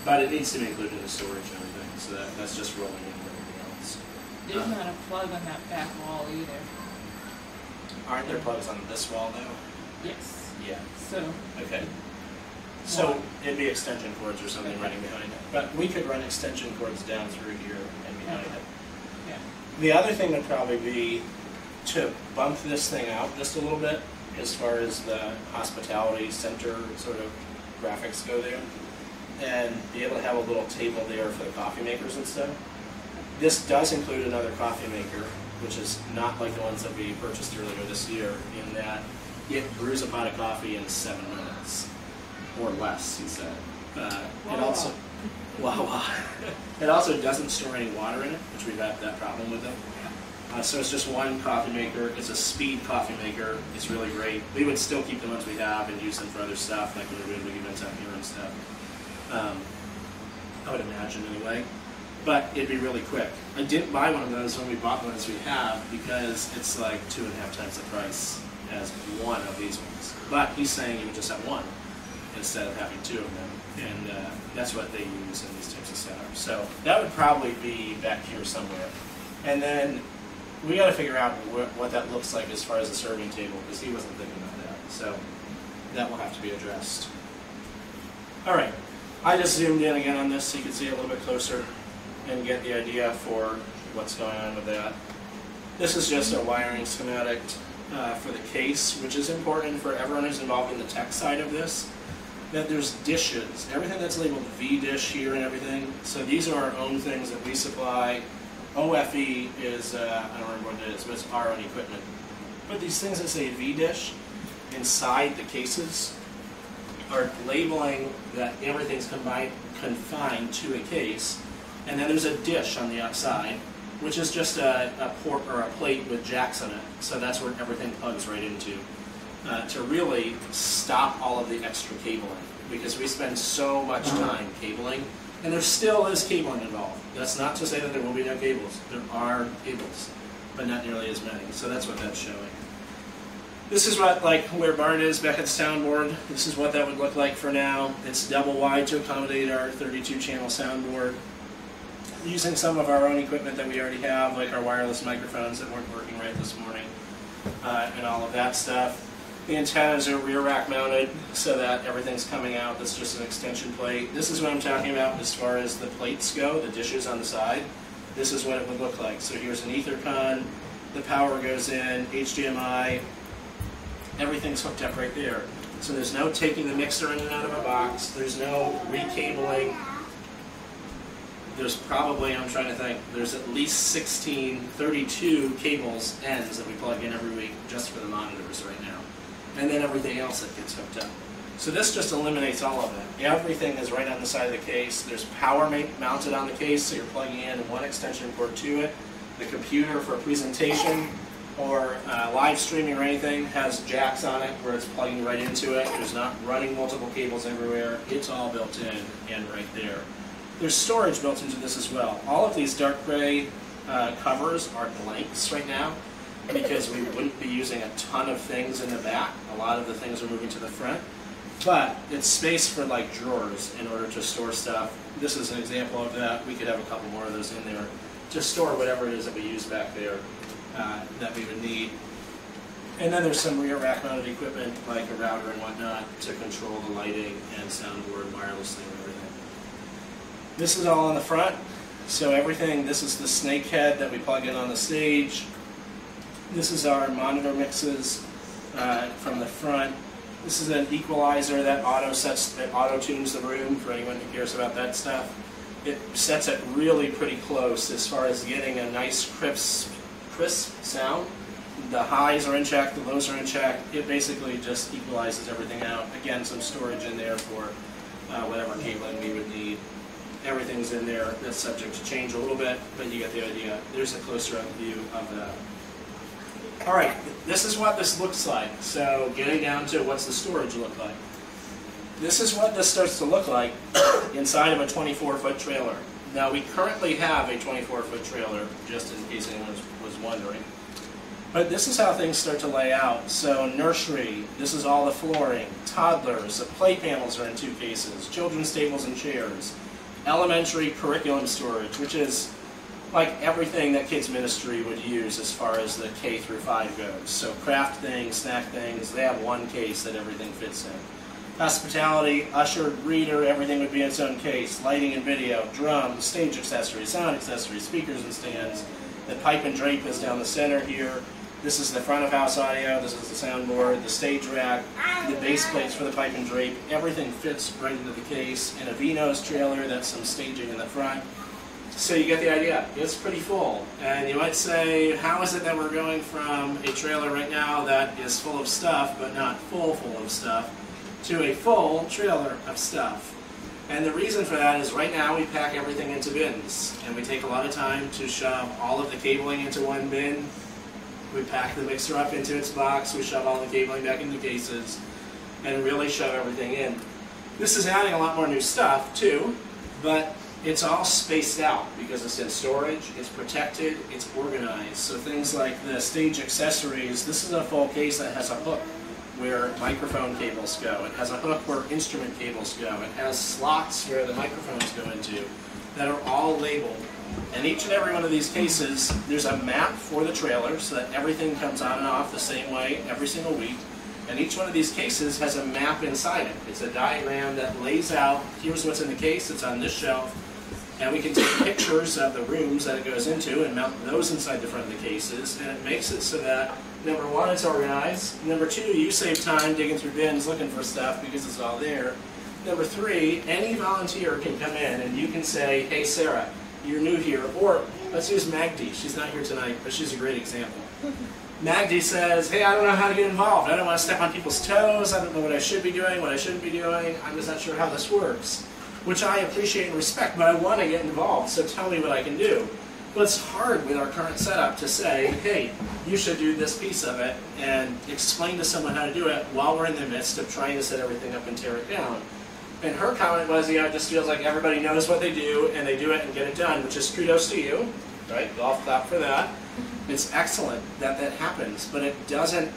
But it needs to be included in the storage and everything, so that's just rolling in with everything else. There's not a plug on that back wall either. Aren't there plugs on this wall though? Yes. Yeah. So, Okay. So it'd be extension cords or something running behind it. But we could run extension cords down through here and behind it. yeah. The other thing would probably be to bump this thing out just a little bit as far as the hospitality center sort of graphics go there, and be able to have a little table there for the coffee makers and stuff. This does include another coffee maker, which is not like the ones that we purchased earlier this year, in that it brews a pot of coffee in 7 minutes. Or less, he said. It also, it also doesn't store any water in it, which we've had that problem with them. So it's just one coffee maker. It's a speed coffee maker. It's really great. We would still keep the ones we have and use them for other stuff, like when we're doing big events out here and stuff. I would imagine anyway. But it'd be really quick. I didn't buy one of those when we bought the ones we have because it's like 2.5 times the price as one of these ones. But he's saying you would just have one instead of having 2 of them, and that's what they use in these types of setups. So that would probably be back here somewhere. And then we got to figure out what that looks like as far as the serving table, because he wasn't thinking about that. So that will have to be addressed. All right, I just zoomed in again on this so you can see it a little bit closer and get the idea for what's going on with that. This is just a wiring schematic for the case, which is important for everyone who's involved in the tech side of this, that there's dishes, everything that's labeled V-dish here and everything. So these are our own things that we supply. OFE is, I don't remember what it is, but it's our own equipment. But these things that say V-dish inside the cases are labeling that everything's confined to a case. And then there's a dish on the outside, which is just a port or a plate with jacks on it. So that's where everything plugs right into. To really stop all of the extra cabling, because we spend so much time cabling, and there still is cabling involved. That's not to say that there will be no cables. There are cables, but not nearly as many. So that's what that's showing. This is what, like, where Bart is back at the soundboard. This is what that would look like for now. It's double wide to accommodate our 32-channel soundboard. Using some of our own equipment that we already have, like our wireless microphones that weren't working right this morning, and all of that stuff. The antennas are rear rack mounted so that everything's coming out. That's just an extension plate. This is what I'm talking about as far as the plates go, the dishes on the side. This is what it would look like. So here's an EtherCon, the power goes in, HDMI, everything's hooked up right there. So there's no taking the mixer in and out of a box, there's no recabling. There's probably, I'm trying to think, there's at least 32 cables, ends that we plug in every week just for the monitors right now. And then everything else that gets hooked up. So this just eliminates all of it. Everything is right on the side of the case. There's power mounted on the case, so you're plugging in one extension cord to it. The computer for presentation or live streaming or anything has jacks on it where it's plugging right into it. There's not running multiple cables everywhere. It's all built in and right there. There's storage built into this as well. All of these dark gray covers are blanks right now because we wouldn't be using a ton of things in the back. A lot of the things are moving to the front. But it's space for like drawers in order to store stuff. This is an example of that. We could have a couple more of those in there to store whatever it is that we use back there that we would need. And then there's some rear rack mounted equipment like a router and whatnot to control the lighting and soundboard wirelessly and everything. This is all on the front, so everything, this is the snake head that we plug in on the stage. This is our monitor mixes from the front. This is an equalizer that auto-tunes the room for anyone who cares about that stuff. It sets it really pretty close as far as getting a nice crisp sound. The highs are in check, the lows are in check. It basically just equalizes everything out. Again, some storage in there for whatever cabling we would need. Everything's in there. That's subject to change a little bit, but you get the idea. There's a closer up view of that. All right, this is what this looks like. So getting down to what's the storage look like. This is what this starts to look like inside of a 24-foot trailer. Now we currently have a 24-foot trailer, just in case anyone was wondering. But this is how things start to lay out. So nursery, this is all the flooring. Toddlers, the play panels are in 2 cases. Children's tables and chairs. Elementary curriculum storage, which is like everything that kids ministry would use as far as the K through 5 goes. So craft things, snack things, they have one case that everything fits in. Hospitality, usher, reader, everything would be in its own case. Lighting and video, drums, stage accessories, sound accessories, speakers and stands. The pipe and drape is down the center here. This is the front of house audio, this is the soundboard, the stage rack, the base plates for the pipe and drape. Everything fits right into the case. In a V-nose trailer, that's some staging in the front. So you get the idea. It's pretty full. And you might say, how is it that we're going from a trailer right now that is full of stuff, but not full of stuff, to a full trailer of stuff? And the reason for that is right now we pack everything into bins. And we take a lot of time to shove all of the cabling into one bin. We pack the mixer up into its box, we shove all the cabling back into cases, and really shove everything in. This is adding a lot more new stuff too, but it's all spaced out because it's in storage, it's protected, it's organized. So things like the stage accessories, this is a full case that has a hook where microphone cables go. It has a hook where instrument cables go. It has slots where the microphones go into that are all labeled And each and every one of these cases, there's a map for the trailer so that everything comes on and off the same way every single week. And each one of these cases has a map inside it. It's a diagram that lays out, here's what's in the case, it's on this shelf. And we can take pictures of the rooms that it goes into and mount those inside the front of the cases. And it makes it so that, number one, it's organized. Number two, you save time digging through bins looking for stuff because it's all there. Number three, any volunteer can come in and you can say, hey Sarah, you're new here. Or let's use Magdi. She's not here tonight, but she's a great example. Magdi says, hey, I don't know how to get involved. I don't want to step on people's toes. I don't know what I should be doing, what I shouldn't be doing. I'm just not sure how this works, which I appreciate and respect, but I want to get involved, so tell me what I can do. But it's hard with our current setup to say, hey, you should do this piece of it, and explain to someone how to do it while we're in the midst of trying to set everything up and tear it down. And her comment was, yeah, it just feels like everybody knows what they do, and they do it and get it done, which is kudos to you, right? Golf clap for that. It's excellent that that happens, but it doesn't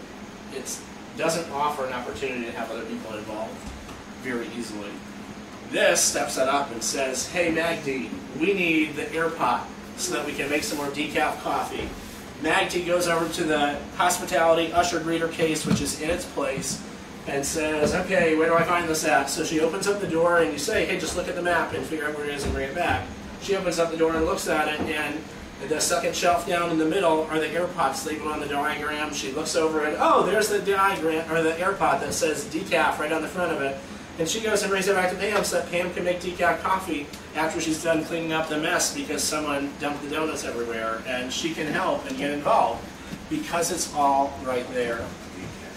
offer an opportunity to have other people involved very easily. This steps that up and says, hey Magdi, we need the air pot so that we can make some more decaf coffee. Magdi goes over to the hospitality usher greeter case, which is in its place, and says, okay, where do I find this at? So she opens up the door and you say, hey, just look at the map and figure out where it is and bring it back. She opens up the door and looks at it, and the second shelf down in the middle are the air pots labeled on the diagram. She looks over it, oh, there's the diagram, or the air pot that says decaf right on the front of it. And she goes and brings it back to Pam so that Pam can make decaf coffee after she's done cleaning up the mess because someone dumped the donuts everywhere. And she can help and get involved because it's all right there.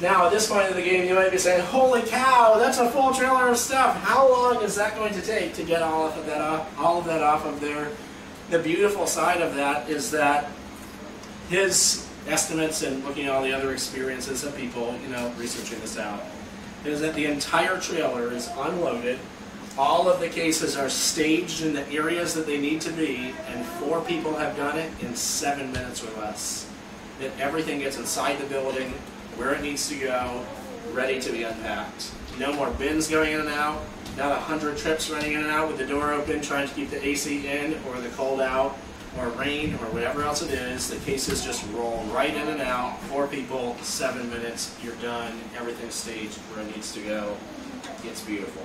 Now, at this point of the game, you might be saying, holy cow, that's a full trailer of stuff. How long is that going to take to get all of that off of there? The beautiful side of that is that his estimates and looking at all the other experiences of people, researching this out, is that the entire trailer is unloaded. All of the cases are staged in the areas that they need to be, and 4 people have done it in 7 minutes or less. That everything gets inside the building, where it needs to go, ready to be unpacked. No more bins going in and out, not 100 trips running in and out with the door open, trying to keep the AC in, or the cold out, or rain, or whatever else it is. The cases just roll right in and out. 4 people, 7 minutes, you're done. Everything's staged where it needs to go. It's beautiful.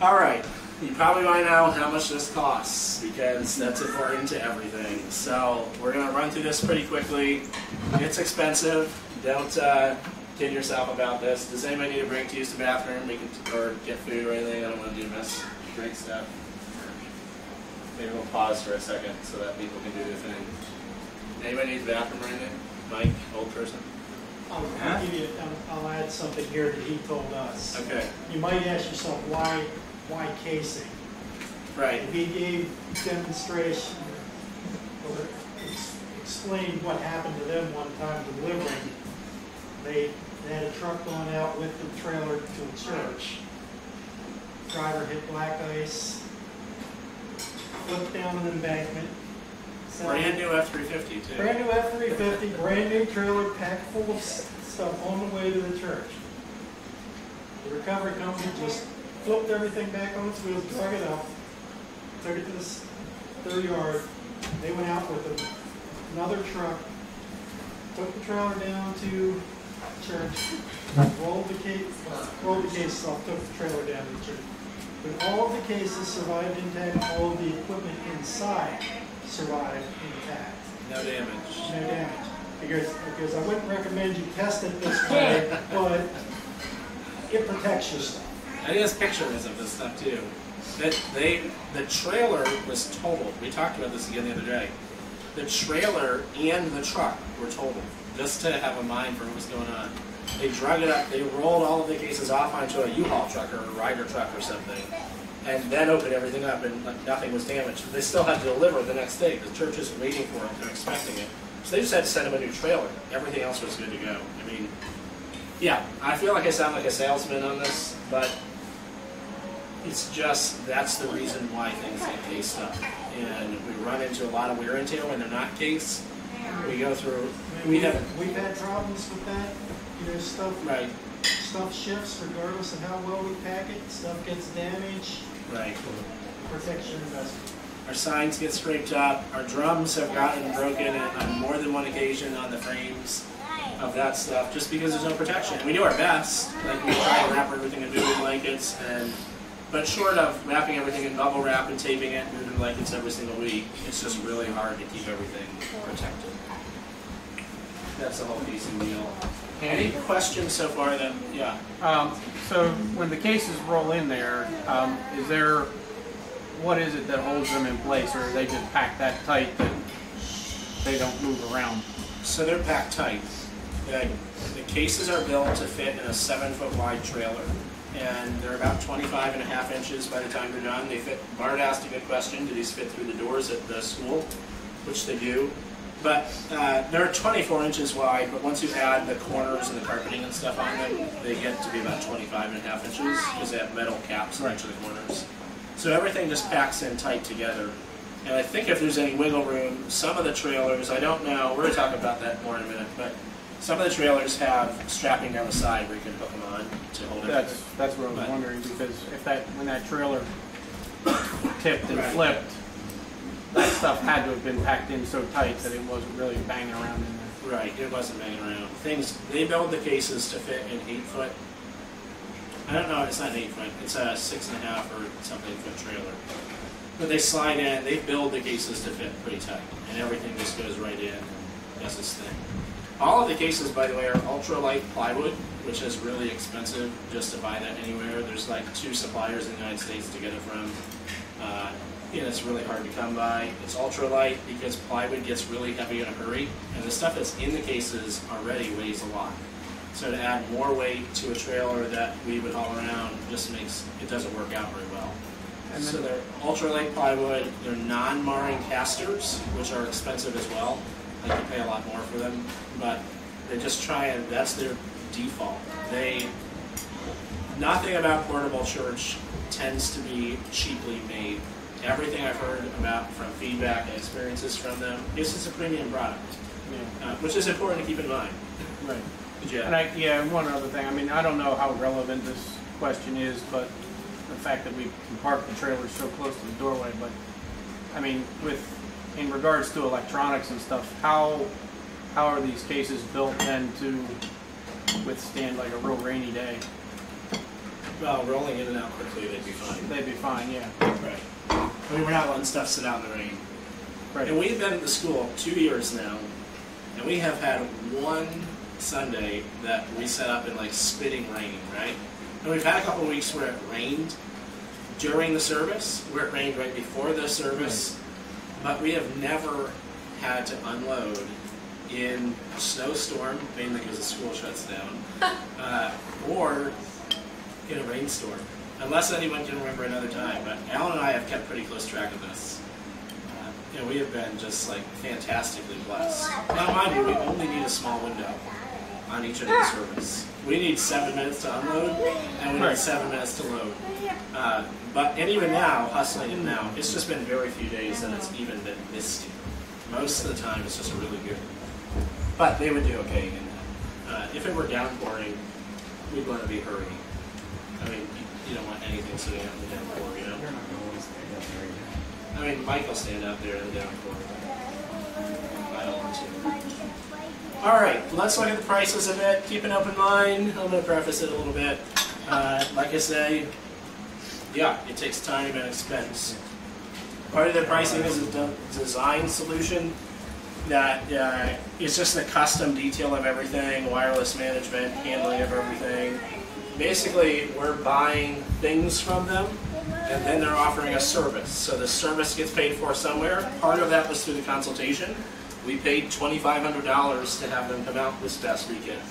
All right, you probably want to know how much this costs because that's important to everything. So we're going to run through this pretty quickly. It's expensive. Don't kid yourself about this. Does anybody need a break to use the bathroom? Or get food or anything? I don't want to do this great stuff. Maybe we'll pause for a second so that people can do their thing. Anybody need the bathroom or anything? Mike, old person? I'll add something here that he told us. Okay. You might ask yourself, why casing? Right. He gave demonstration, or explained what happened to them one time delivering. They had a truck going out with the trailer to a church. Driver hit black ice, flipped down an embankment. Brand new F-350 too. Brand new F-350, brand new trailer packed full of stuff on the way to the church. The recovery company just flipped everything back on its wheels, dug it up, took it to the yard. They went out with another truck, took the trailer down to church, rolled the case off, took the trailer down to the church. But all of the cases survived intact, all of the equipment inside survived intact. No damage. No damage. Because I wouldn't recommend you test it this way, but it protects your stuff. I guess pictures of this stuff too. The trailer was totaled. We talked about this again the other day. The trailer and the truck were totaled, just to have a mind for what was going on. They drug it up, they rolled all of the cases off onto a U-Haul truck or a Ryder truck or something, and then opened everything up and nothing was damaged. They still had to deliver the next day. The church is waiting for it, they're expecting it. So they just had to send them a new trailer. Everything else was good to go. I mean, yeah, I feel like I sound like a salesman on this, but it's just, that's the reason why things get cased up. And we run into a lot of wear and tear when they're not cased. We go through, we've had problems with that. Stuff right. Stuff shifts regardless of how well we pack it. Stuff gets damaged. Right. Protects your investment. Our signs get scraped up. Our drums have gotten broken on more than one occasion on the frames of that stuff, just because there's no protection. We do our best. Like, we try to wrap everything in moving blankets, but short of wrapping everything in bubble wrap and taping it in moving blankets every single week, it's just really hard to keep everything protected. That's the whole piecing deal. Any questions so far then? Yeah. So when the cases roll in there, what is it that holds them in place, or are they just packed that tight that they don't move around? So they're packed tight. The cases are built to fit in a 7-foot wide trailer, and they're about 25.5 inches by the time they're done. They fit. Bart asked a good question: do these fit through the doors at the school? Which they do. But they're 24 inches wide, but once you add the corners and the carpeting and stuff on them, they get to be about 25.5 inches because they have metal caps on each of the corners. So everything just packs in tight together. And I think if there's any wiggle room, some of the trailers, I don't know, we're going to talk about that more in a minute, but some of the trailers have strapping down the side where you can hook them on to hold it. That's what I was wondering, because when that trailer tipped and flipped, that stuff had to have been packed in so tight that it wasn't really banging around in there. Right, it wasn't banging around. They build the cases to fit an 8-foot. I don't know, it's not an 8-foot. It's a 6.5 or something foot trailer. But they slide in. They build the cases to fit pretty tight, and everything just goes right in and does this thing. All of the cases, by the way, are ultralight plywood, which is really expensive just to buy that anywhere. There's like 2 suppliers in the United States to get it from. It's really hard to come by. It's ultralight because plywood gets really heavy in a hurry, and the stuff that's in the cases already weighs a lot. So to add more weight to a trailer that we would haul around just it doesn't work out very well. And so they're ultralight plywood. They're non-marring casters, which are expensive as well. Like, you pay a lot more for them, but they just that's their default. Nothing about portable church tends to be cheaply made. Everything I've heard about from feedback and experiences from them is it's a premium product, which is important to keep in mind. Right. Yeah. And one other thing. I mean, I don't know how relevant this question is, but the fact that we can park the trailers so close to the doorway. But I mean, in regards to electronics and stuff, how are these cases built then to withstand like a real rainy day? Well, rolling in and out quickly, they'd be fine. They'd be fine, yeah. Right. I mean, we're not letting stuff sit out in the rain. Right. And we've been at the school 2 years now, and we have had one Sunday that we set up in like spitting rain, right? And we've had a couple of weeks where it rained during the service, where it rained right before the service, but we have never had to unload in a snowstorm, mainly because the school shuts down, or in a rainstorm. Unless anyone can remember another time, but Alan and I have kept pretty close track of this. We have been just like fantastically blessed. Now mind you, we only need a small window on each end of the service. We need 7 minutes to unload, and we need 7 minutes to load. And even now, hustling it now, it's just been very few days that it's even been misty. Most of the time it's just really good. But they would do okay in that. If it were downpouring, we'd want to be hurrying. I mean, you don't want anything sitting out in the downpour, you know? You're not going to want to stand up there again. I mean, Mike will stand out there in the downpour. I don't want to. All right, let's look at the prices a bit. Keep an open mind. I'm going to preface it a little bit. Like I say, yeah, it takes time and expense. Part of the pricing is a design solution that is just a custom detail of everything, wireless management, handling of everything. Basically, we're buying things from them, and then they're offering a service. So the service gets paid for somewhere. Part of that was through the consultation. We paid $2,500 to have them come out this past weekend.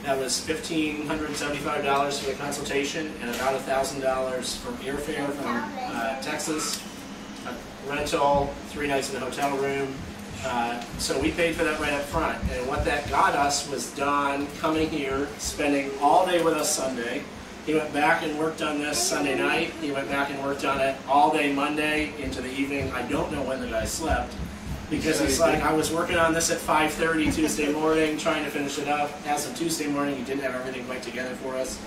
That was $1,575 for the consultation and about $1,000 from airfare from Texas, a rental, 3 nights in a hotel room. So we paid for that right up front. And what that got us was Don coming here, spending all day with us Sunday. He went back and worked on this Sunday night. He went back and worked on it all day Monday into the evening. I don't know when the guy slept, because he's like, I was working on this at 5:30 Tuesday morning, trying to finish it up. As of Tuesday morning, he didn't have everything quite together for us.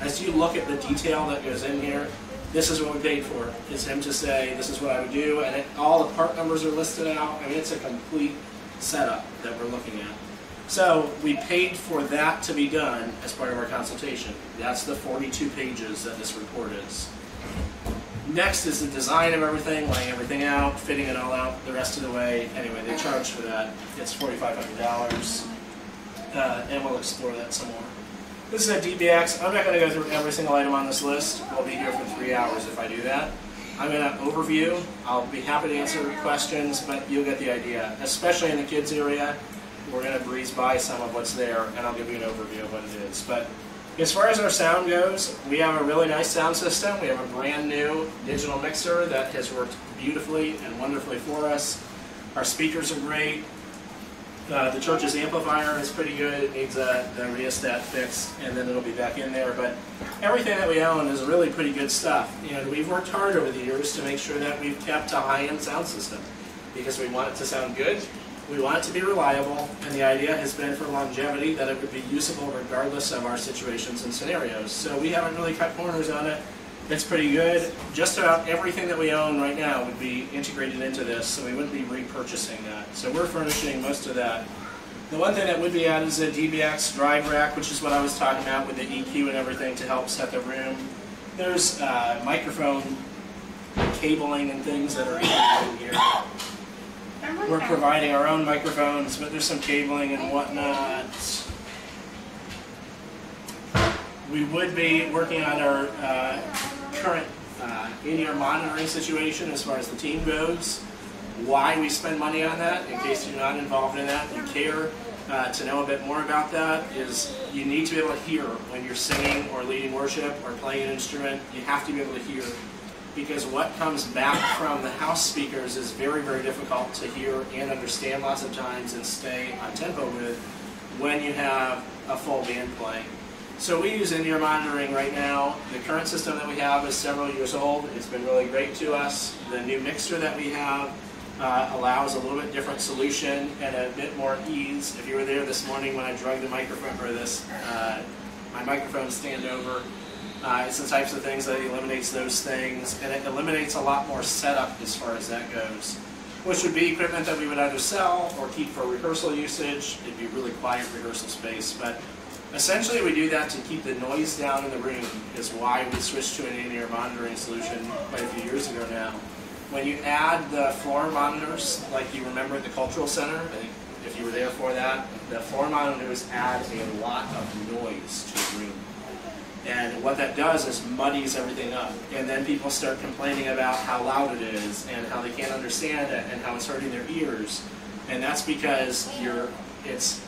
As you look at the detail that goes in here, this is what we paid for, is him to say, this is what I would do, and all the part numbers are listed out. I mean, it's a complete setup that we're looking at. So we paid for that to be done as part of our consultation. That's the 42 pages that this report is. Next is the design of everything, laying everything out, fitting it all out the rest of the way. Anyway, they charge for that. It's $4,500, and we'll explore that some more. This is a DBX. I'm not going to go through every single item on this list. We'll be here for 3 hours if I do that. I'm going to overview. I'll be happy to answer questions, but you'll get the idea. Especially in the kids area, we're going to breeze by some of what's there, and I'll give you an overview of what it is. But as far as our sound goes, we have a really nice sound system. We have a brand new digital mixer that has worked beautifully and wonderfully for us. Our speakers are great. The church's amplifier is pretty good. It needs the rheostat fix, and then it'll be back in there. But everything that we own is really pretty good stuff. And we've worked hard over the years to make sure that we've kept a high-end sound system because we want it to sound good. We want it to be reliable, and the idea has been for longevity that it would be usable regardless of our situations and scenarios. So we haven't really cut corners on it. It's pretty good. Just about everything that we own right now would be integrated into this, so we wouldn't be repurchasing that. So we're furnishing most of that. The one thing that would be added is a DBX drive rack, which is what I was talking about with the EQ and everything to help set the room. There's microphone cabling and things that are in here. We're providing our own microphones, but there's some cabling and whatnot. We would be working on our current in-ear monitoring situation as far as the team goes. Why we spend money on that, in case you're not involved in that, you care to know a bit more about that, is you need to be able to hear when you're singing or leading worship or playing an instrument. You have to be able to hear, because what comes back from the house speakers is very, very difficult to hear and understand lots of times and stay on tempo with when you have a full band playing. So we use in-ear monitoring right now. The current system that we have is several years old. It's been really great to us. The new mixer that we have allows a little bit different solution and a bit more ease. If you were there this morning when I drug the microphone, or my microphone stand over, it's the types of things that eliminates those things, and it eliminates a lot more setup as far as that goes, which would be equipment that we would either sell or keep for rehearsal usage. It'd be really quiet rehearsal space, but essentially we do that to keep the noise down in the room, is why we switched to an in-ear monitoring solution quite a few years ago now. When you add the floor monitors, like you remember at the Cultural Center, I think if you were there for that, the floor monitors add a lot of noise to the room. And what that does is muddies everything up. And then people start complaining about how loud it is and how they can't understand it and how it's hurting their ears. And that's because it's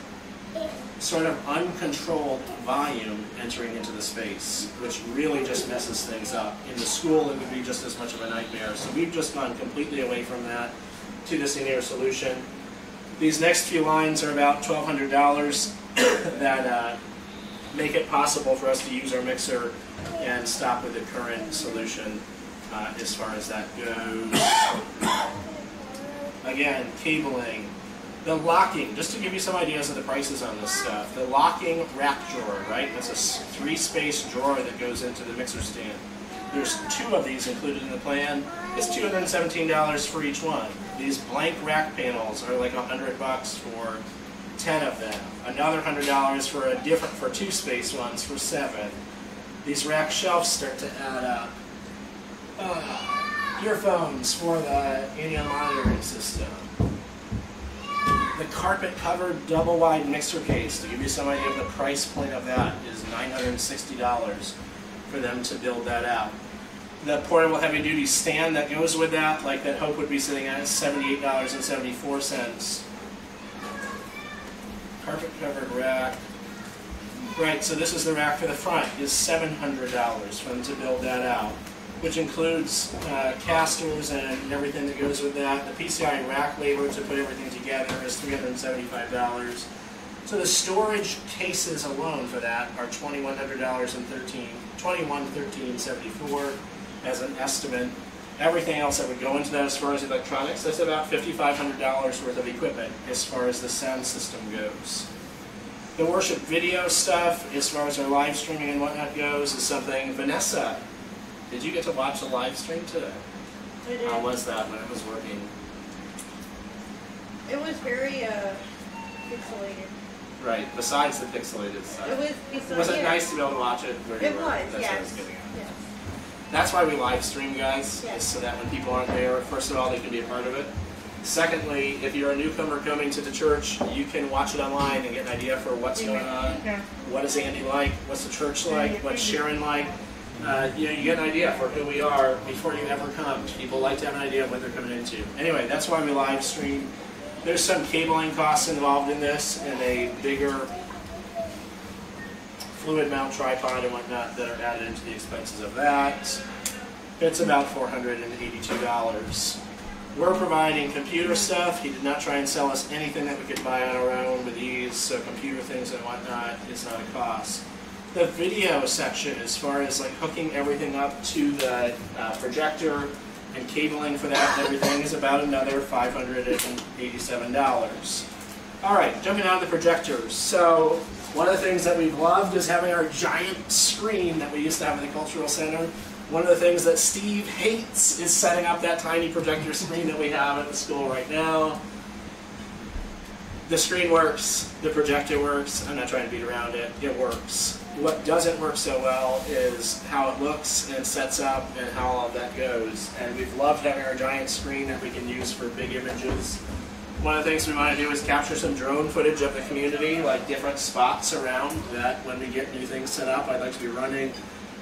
sort of uncontrolled volume entering into the space, which really just messes things up. In the school, it would be just as much of a nightmare. So we've just gone completely away from that to this in-ear solution. These next few lines are about $1,200 that make it possible for us to use our mixer and stop with the current solution as far as that goes. Again, cabling. The locking, just to give you some ideas of the prices on this stuff, the locking rack drawer, right? That's a 3-space drawer that goes into the mixer stand. There's 2 of these included in the plan. It's $217 for each one. These blank rack panels are like $100 for 10 of them. Another $100 for 2-space ones for 7. These rack shelves start to add up. Earphones for the in-ear monitoring system. The carpet-covered double-wide mixer case, to give you some idea of the price point of that, is $960 for them to build that out. The portable heavy-duty stand that goes with that, like that Hope would be sitting at, is $78.74. Carpet-covered rack. Right, so this is the rack for the front, is $700 for them to build that out, which includes casters and everything that goes with that. The PCI rack labor to put everything together is $375. So the storage cases alone for that are $2,113.74 as an estimate. Everything else that would go into that as far as electronics, that's about $5,500 worth of equipment as far as the sound system goes. The worship video stuff, as far as our live streaming and whatnot goes, is something Vanessa Did you get to watch the live stream today? I did. How was that when it was working? It was very pixelated. Right, besides the pixelated stuff. It was pixelated. Was it nice to be able to watch it where you It were? was, That's what I was yes. getting at. Yes. That's why we live stream, guys, Yes. is so that when people aren't there, first of all, they can be a part of it. Secondly, if you're a newcomer coming to the church, you can watch it online and get an idea for what's going on. Yeah. What is Andy like? What's the church like? What's Sharon like? You get an idea for who we are before you ever come. People like to have an idea of what they're coming into. Anyway, that's why we live stream. There's some cabling costs involved in this and a bigger fluid mount tripod and whatnot that are added into the expenses of that. It's about $482. We're providing computer stuff. He did not try and sell us anything that we could buy on our own with these, so computer things and whatnot is not a cost. The video section, as far as like hooking everything up to the projector and cabling for that and everything, is about another $587. All right, jumping on to the projectors. So one of the things that we've loved is having our giant screen that we used to have in the Cultural Center. One of the things that Steve hates is setting up that tiny projector screen that we have at the school right now. The screen works, the projector works. I'm not trying to beat around it. It works. What doesn't work so well is how it looks and sets up and how all of that goes. And we've loved having our giant screen that we can use for big images. One of the things we want to do is capture some drone footage of the community, like different spots around that when we get new things set up, I'd like to be running,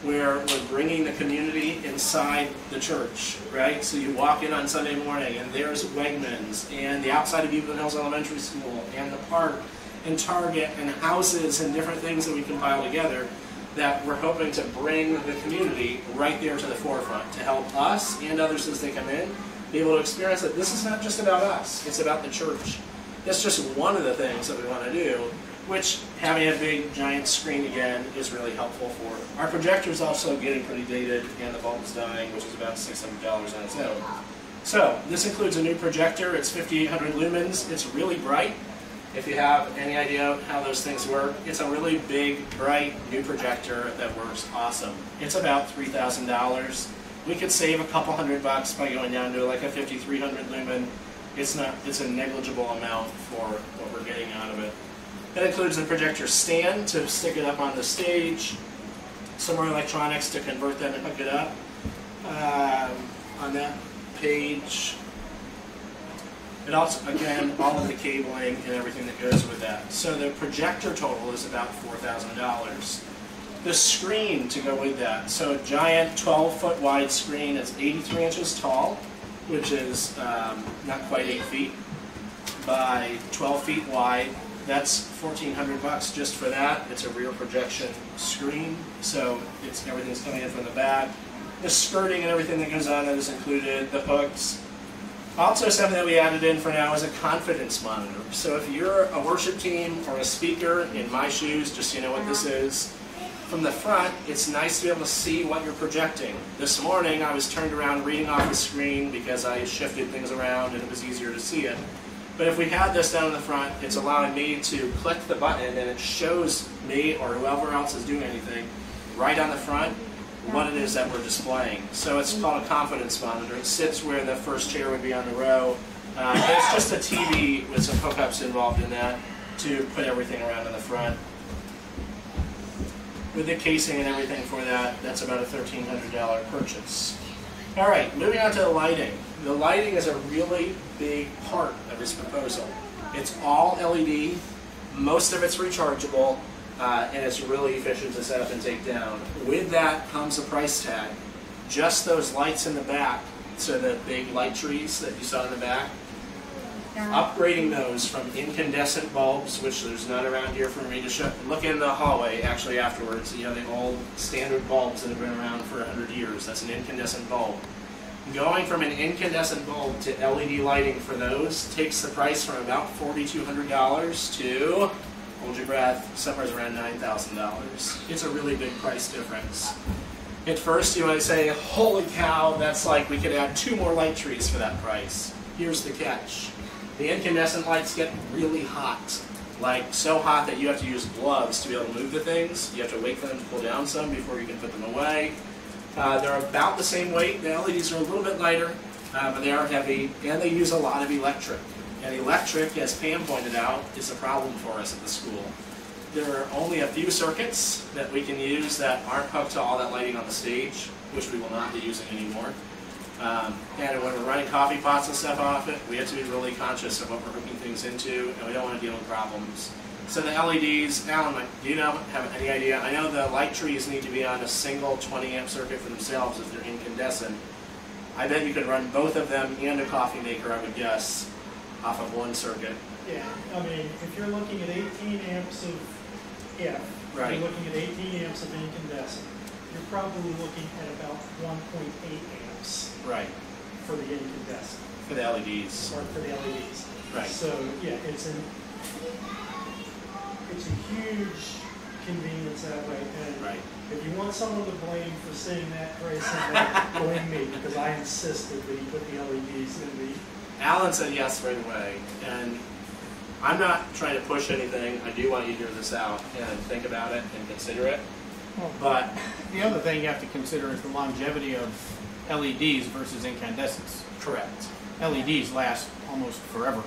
where we're bringing the community inside the church, right? So you walk in on Sunday morning and there's Wegmans and the outside of Euclid Hills Elementary School and the park and Target and houses and different things that we compile together that we're hoping to bring the community right there to the forefront to help us and others as they come in be able to experience that this is not just about us, it's about the church. That's just one of the things that we want to do, which having a big giant screen again is really helpful for. Our projector is also getting pretty dated and the bulb's dying, which is about $600 on its own. So this includes a new projector. It's 5800 lumens. It's really bright. If you have any idea how those things work, it's a really big, bright new projector that works awesome. It's about $3,000. We could save a couple $100 by going down to like a 5300 lumen. It's a negligible amount for what we're getting out of it. That includes the projector stand to stick it up on the stage, some more electronics to convert that and hook it up. On that page, and also, again, all of the cabling and everything that goes with that. So the projector total is about $4,000. The screen to go with that, so a giant 12-foot wide screen is 83 inches tall, which is not quite 8 feet, by 12 feet wide. That's $1,400 just for that. It's a rear projection screen, so everything's coming in from the back. The skirting and everything that goes on that is included, the hooks. Also something that we added in for now is a confidence monitor. So if you're a worship team or a speaker in my shoes, just so you know what this is, from the front, it's nice to be able to see what you're projecting. This morning I was turned around reading off the screen because I shifted things around and it was easier to see it. But if we had this down in the front, it's allowing me to click the button and it shows me or whoever else is doing anything right on the front what it is that we're displaying. So it's called a confidence monitor. It sits where the first chair would be on the row. It's just a TV with some hookups involved in that to put everything around in the front. With the casing and everything for that, that's about a $1,300 purchase. All right, moving on to the lighting. The lighting is a really big part of this proposal. It's all LED, most of it's rechargeable, and it's really efficient to set up and take down. With that comes a price tag. Just those lights in the back, so the big light trees that you saw in the back, upgrading those from incandescent bulbs, which there's none around here for me to show. Look in the hallway actually afterwards. You know, the old standard bulbs that have been around for 100 years. That's an incandescent bulb. Going from an incandescent bulb to LED lighting for those takes the price from about $4,200 to, hold your breath, somewhere around $9,000. It's a really big price difference. At first you might say, holy cow, that's like we could add 2 more light trees for that price. Here's the catch. The incandescent lights get really hot. Like so hot that you have to use gloves to be able to move the things. You have to wait for them to cool down some before you can put them away. They're about the same weight. The LEDs are a little bit lighter, but they are heavy, and they use a lot of electric. And electric, as Pam pointed out, is a problem for us at the school. There are only a few circuits that we can use that aren't hooked to all that lighting on the stage, which we will not be using anymore. And when we're running coffee pots and stuff off it, we have to be really conscious of what we're hooking things into, and we don't want to deal with problems. So the LEDs, Alan, do you have any idea? I know the light trees need to be on a single 20 amp circuit for themselves if they're incandescent. I bet you could run both of them and a coffee maker, I would guess, off of one circuit. Yeah, I mean, if you're looking at 18 amps of F, Right. you're looking at 18 amps of incandescent, you're probably looking at about 1.8 amps Right, for the incandescent, for the LEDs. or for the LEDs. Right. So, yeah, it's a huge convenience that way. And Right. if you want someone to blame for seeing that pricing, blame me, because I insisted that he put the LEDs in the... Alan said yes right away, and I'm not trying to push anything. I do want you to hear this out and think about it and consider it. But The other thing you have to consider is the longevity of LEDs versus incandescents. correct. LEDs last almost forever.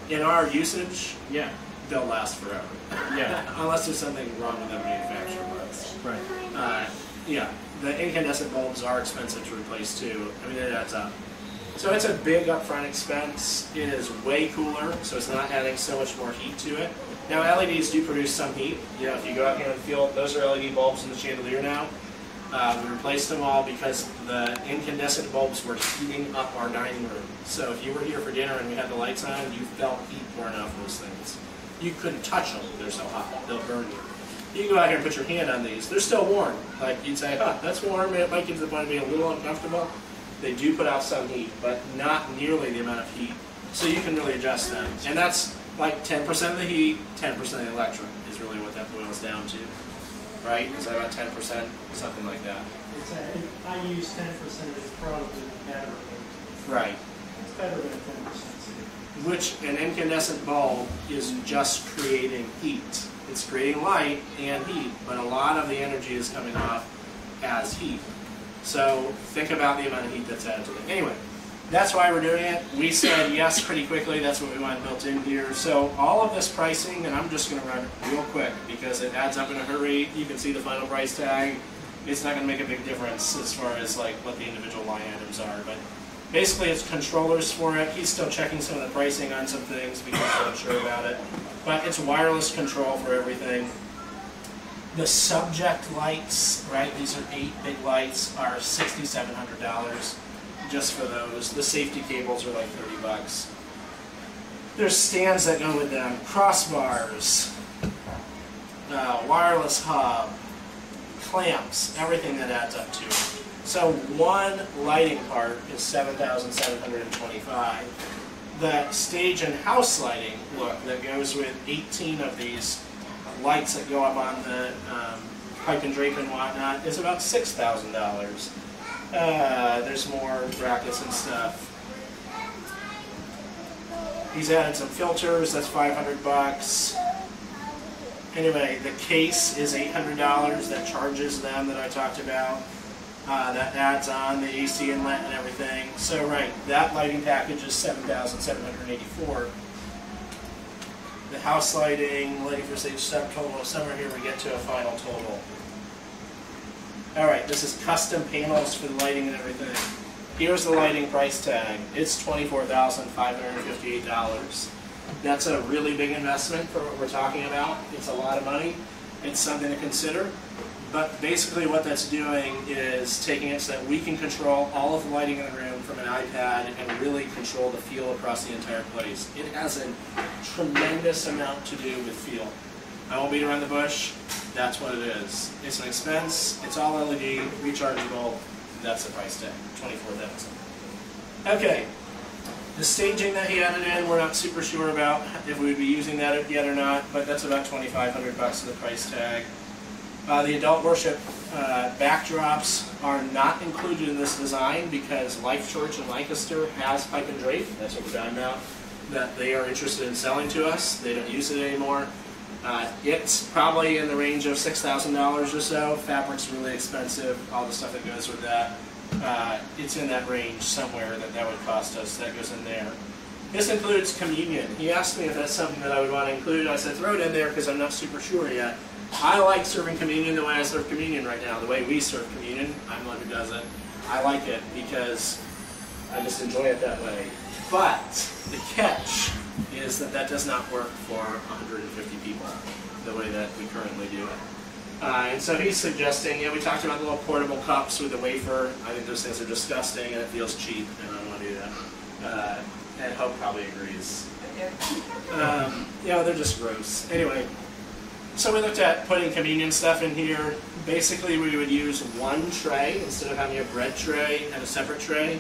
In our usage, Yeah. they'll last forever. Yeah. Unless there's something wrong with them manufacturer-wise. Right. Yeah, the incandescent bulbs are expensive to replace too. I mean, it adds up. So it's a big upfront expense. It is way cooler, so it's not adding so much more heat to it. Now, LEDs do produce some heat. You know, if you go out here in the field, those are LED bulbs in the chandelier now. We replaced them all because the incandescent bulbs were heating up our dining room. So if you were here for dinner and we had the lights on, you felt heat pouring off those things. You couldn't touch them, they're so hot, they'll burn you. You can go out here and put your hand on these, they're still warm. Like you'd say, huh, that's warm, it might get to the point of being a little uncomfortable. They do put out some heat, but not nearly the amount of heat. So you can really adjust them. And that's like 10% of the heat, 10% of the electric is really what that boils down to. Right? Is that about 10%? Something like that. I use 10%, it's probably better. Right. It's better than 10%. Which an incandescent bulb is just creating heat. It's creating light and heat, but a lot of the energy is coming off as heat. So think about the amount of heat that's added to it. Anyway, that's why we're doing it. We said yes pretty quickly. That's what we want built in here. So all of this pricing, and I'm just going to run real quick because it adds up in a hurry. You can see the final price tag. It's not going to make a big difference as far as like what the individual line items are, but basically it's controllers for it. He's still checking some of the pricing on some things because he's not sure about it. But it's wireless control for everything. The subject lights, right, these are 8 big lights, are $6,700 just for those. The safety cables are like $30. There's stands that go with them, crossbars, wireless hub, clamps, everything that adds up to it. So one lighting part is $7,725. The stage and house lighting look that goes with 18 of these lights that go up on the pipe and drape and whatnot is about $6,000. There's more brackets and stuff. He's added some filters, that's $500. Anyway, the case is $800 that charges them that I talked about. That adds on the AC inlet and everything. So right, that lighting package is $7,784. The house lighting, lighting for stage subtotal, somewhere here we get to a final total. Alright, this is custom panels for the lighting and everything. Here's the lighting price tag. It's $24,558. That's a really big investment for what we're talking about. It's a lot of money. It's something to consider. But basically what that's doing is taking it so that we can control all of the lighting in the room from an iPad and really control the feel across the entire place. It has a tremendous amount to do with feel. I won't beat around the bush. That's what it is. It's an expense. It's all LED, rechargeable. That's the price tag, $24,000. Okay. The staging that he added in, we're not super sure about if we would be using that yet or not, but that's about $2,500 of the price tag. The adult worship backdrops are not included in this design because Life Church in Lancaster has pipe and drape. That's what we're talking about. That they are interested in selling to us. They don't use it anymore. It's probably in the range of $6,000 or so. Fabric's really expensive, all the stuff that goes with that. It's in that range somewhere that would cost us. That goes in there. This includes communion. He asked me if that's something that I would want to include. I said throw it in there because I'm not super sure yet. I like serving communion the way I serve communion right now, the way we serve communion. I'm the one who does it. I like it because I just enjoy it that way. But the catch is that does not work for 150 people the way that we currently do it. And so he's suggesting, we talked about the little portable cups with the wafer. I think those things are disgusting and it feels cheap, and I don't want to do that. And Hope probably agrees. They're just gross. Anyway, so we looked at putting communion stuff in here. Basically, we would use one tray instead of having a bread tray and a separate tray.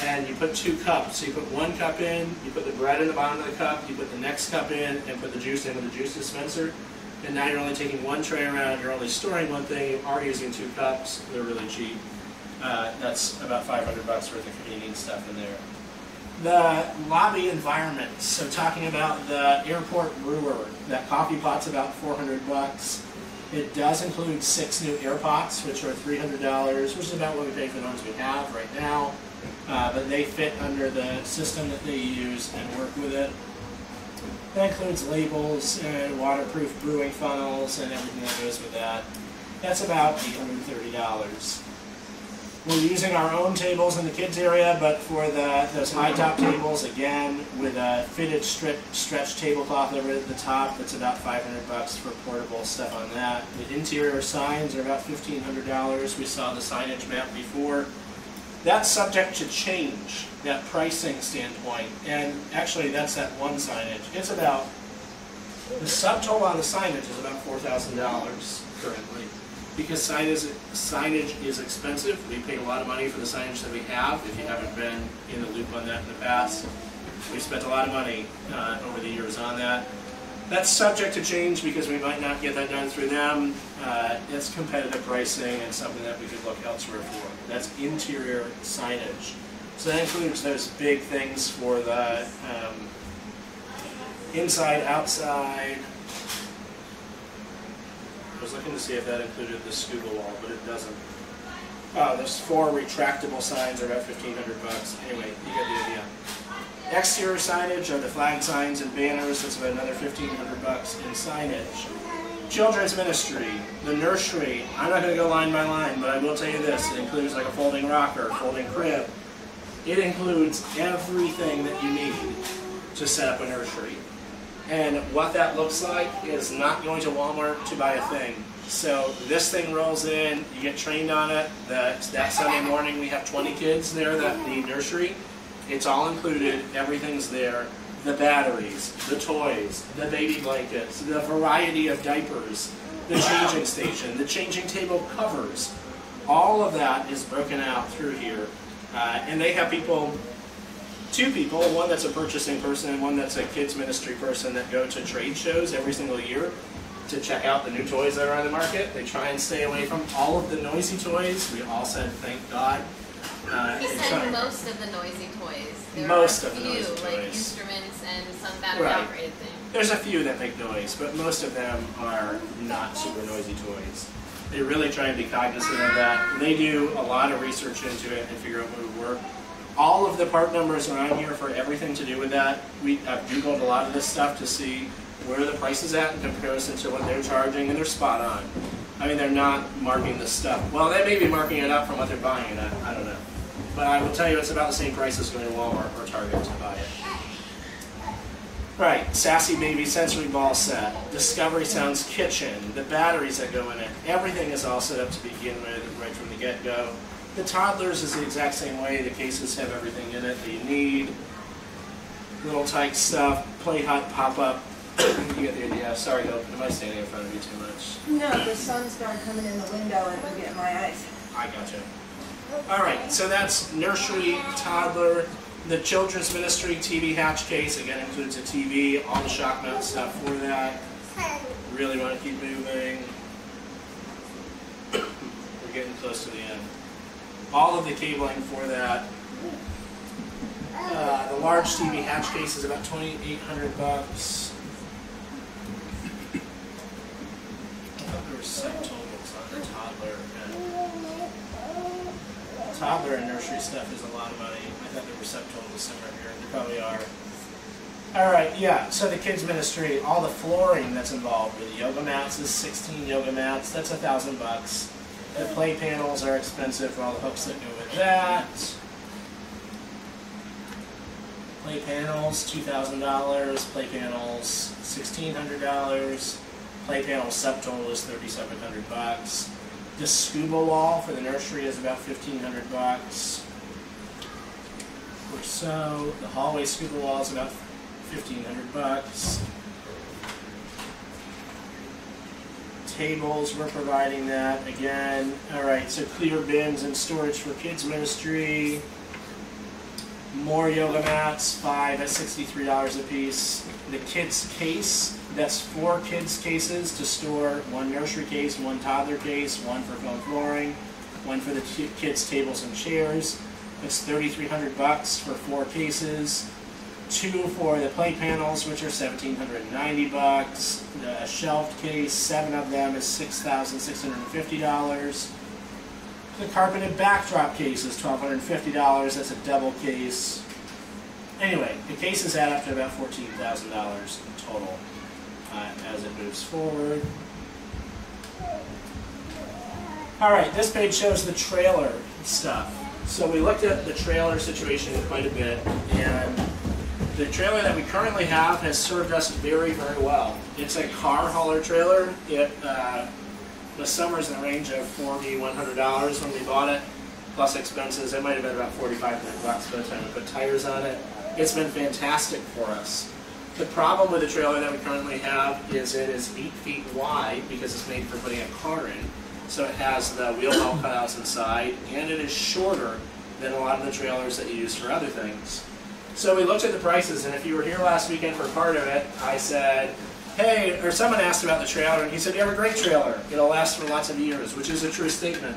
And you put 2 cups. So you put 1 cup in, you put the bread in the bottom of the cup, you put the next cup in, and put the juice in with the juice dispenser. And now you're only taking 1 tray around, you're only storing 1 thing, you are using 2 cups. They're really cheap. That's about $500 worth of convenience stuff in there. The lobby environment, so talking about the airport brewer, that coffee pot's about $400. It does include 6 new air pots, which are $300, which is about what we pay for the ones we have right now. But they fit under the system that they use and work with it. That includes labels and waterproof brewing funnels and everything that goes with that. That's about $830. We're using our own tables in the kids area, but for those high top tables, again, with a fitted stretch tablecloth over the top, that's about $500 for portable stuff on that. The interior signs are about $1,500. We saw the signage map before. That's subject to change, that pricing standpoint, and actually that's that one signage. It's about, the subtotal on the signage is about $4,000 currently. Because signage is expensive. We pay a lot of money for the signage that we have. If you haven't been in the loop on that in the past, we've spent a lot of money over the years on that. That's subject to change because we might not get that done through them. It's competitive pricing and something that we could look elsewhere for. That's interior signage. So that includes those big things for the inside, outside. I was looking to see if that included the scuba wall, but it doesn't. Oh, those 4 retractable signs are about $1,500. Anyway, you get the idea. Exterior signage are the flag signs and banners. That's about another $1,500 in signage. Children's ministry, the nursery. I'm not going to go line by line, but I will tell you this. It includes like a folding rocker, folding crib. It includes everything that you need to set up a nursery. And what that looks like is not going to Walmart to buy a thing. So this thing rolls in, you get trained on it. That Sunday morning we have 20 kids there that need nursery. It's all included, everything's there. The batteries, the toys, the baby blankets, the variety of diapers, the changing station, the changing table covers. All of that is broken out through here. And they have people, 2 people, one that's a purchasing person and one that's a kids ministry person that go to trade shows every single year to check out the new toys that are on the market. They try and stay away from all of the noisy toys. We all said, thank God. He said most of the noisy toys. There Most are of a the few, noisy like toys. instruments and some battery Right. operated things. There's a few that make noise, but most of them are not super noisy toys. They really try and be cognizant of that. They do a lot of research into it and figure out what would work. All of the part numbers are on here for everything to do with that. I've Googled a lot of this stuff to see where the price is at in comparison to what they're charging, and they're spot on. I mean, they're not marking this stuff. Well, they may be marking it up from what they're buying it at. I don't know. But I will tell you it's about the same price as going to Walmart or Target to buy it. Right, Sassy Baby Sensory Ball Set, Discovery Sounds Kitchen, the batteries that go in it. Everything is all set up to begin with right from the get-go. The toddlers is the exact same way. The cases have everything in it that you need. Little tight stuff, Play Hot pop-up. You get the idea. Sorry, Hope, am I standing in front of you too much? No, the sun started coming in the window and it was getting my eyes. I gotcha. All right, so that's nursery, toddler, the children's ministry TV hatch case. Again, includes a TV, all the shock mount stuff for that. Really want to keep moving. We're getting close to the end. All of the cabling for that. The large TV hatch case is about $2,800. toddler and nursery stuff is a lot of money. I thought there were subtotals somewhere here. There probably are. All right, yeah, so the kids ministry, all the flooring that's involved with the yoga mats is 16 yoga mats. That's $1,000. The play panels are expensive for all the hooks that go with that. Play panels, $2,000. Play panels, $1,600. Play panel subtotal is $3,700. The scuba wall for the nursery is about $1,500 or so. The hallway scuba wall is about $1,500. Tables, we're providing that again. All right, so clear bins and storage for kids ministry. More yoga mats, 5 at $63 a piece. The kids case, that's 4 kids cases to store 1 nursery case, 1 toddler case, 1 for foam flooring, 1 for the kids tables and chairs. It's $3,300 for 4 cases. 2 for the play panels, which are $1,790. The shelved case, 7 of them, is $6,650. The carpeted backdrop case is $1,250. That's a double case. Anyway, the cases add up to about $14,000 in total as it moves forward. All right, this page shows the trailer stuff. So we looked at the trailer situation quite a bit, and the trailer that we currently have has served us very, very well. It's a car hauler trailer. The summer's in the range of $4,100 when we bought it, plus expenses. It might have been about $4,500 by the time we put tires on it. It's been fantastic for us. The problem with the trailer that we currently have is it is 8 feet wide because it's made for putting a car in. So it has the wheel well cutouts inside, and it is shorter than a lot of the trailers that you use for other things. So we looked at the prices, and if you were here last weekend for part of it, I said, hey, or someone asked about the trailer, and he said, you have a great trailer. It'll last for lots of years, which is a true statement.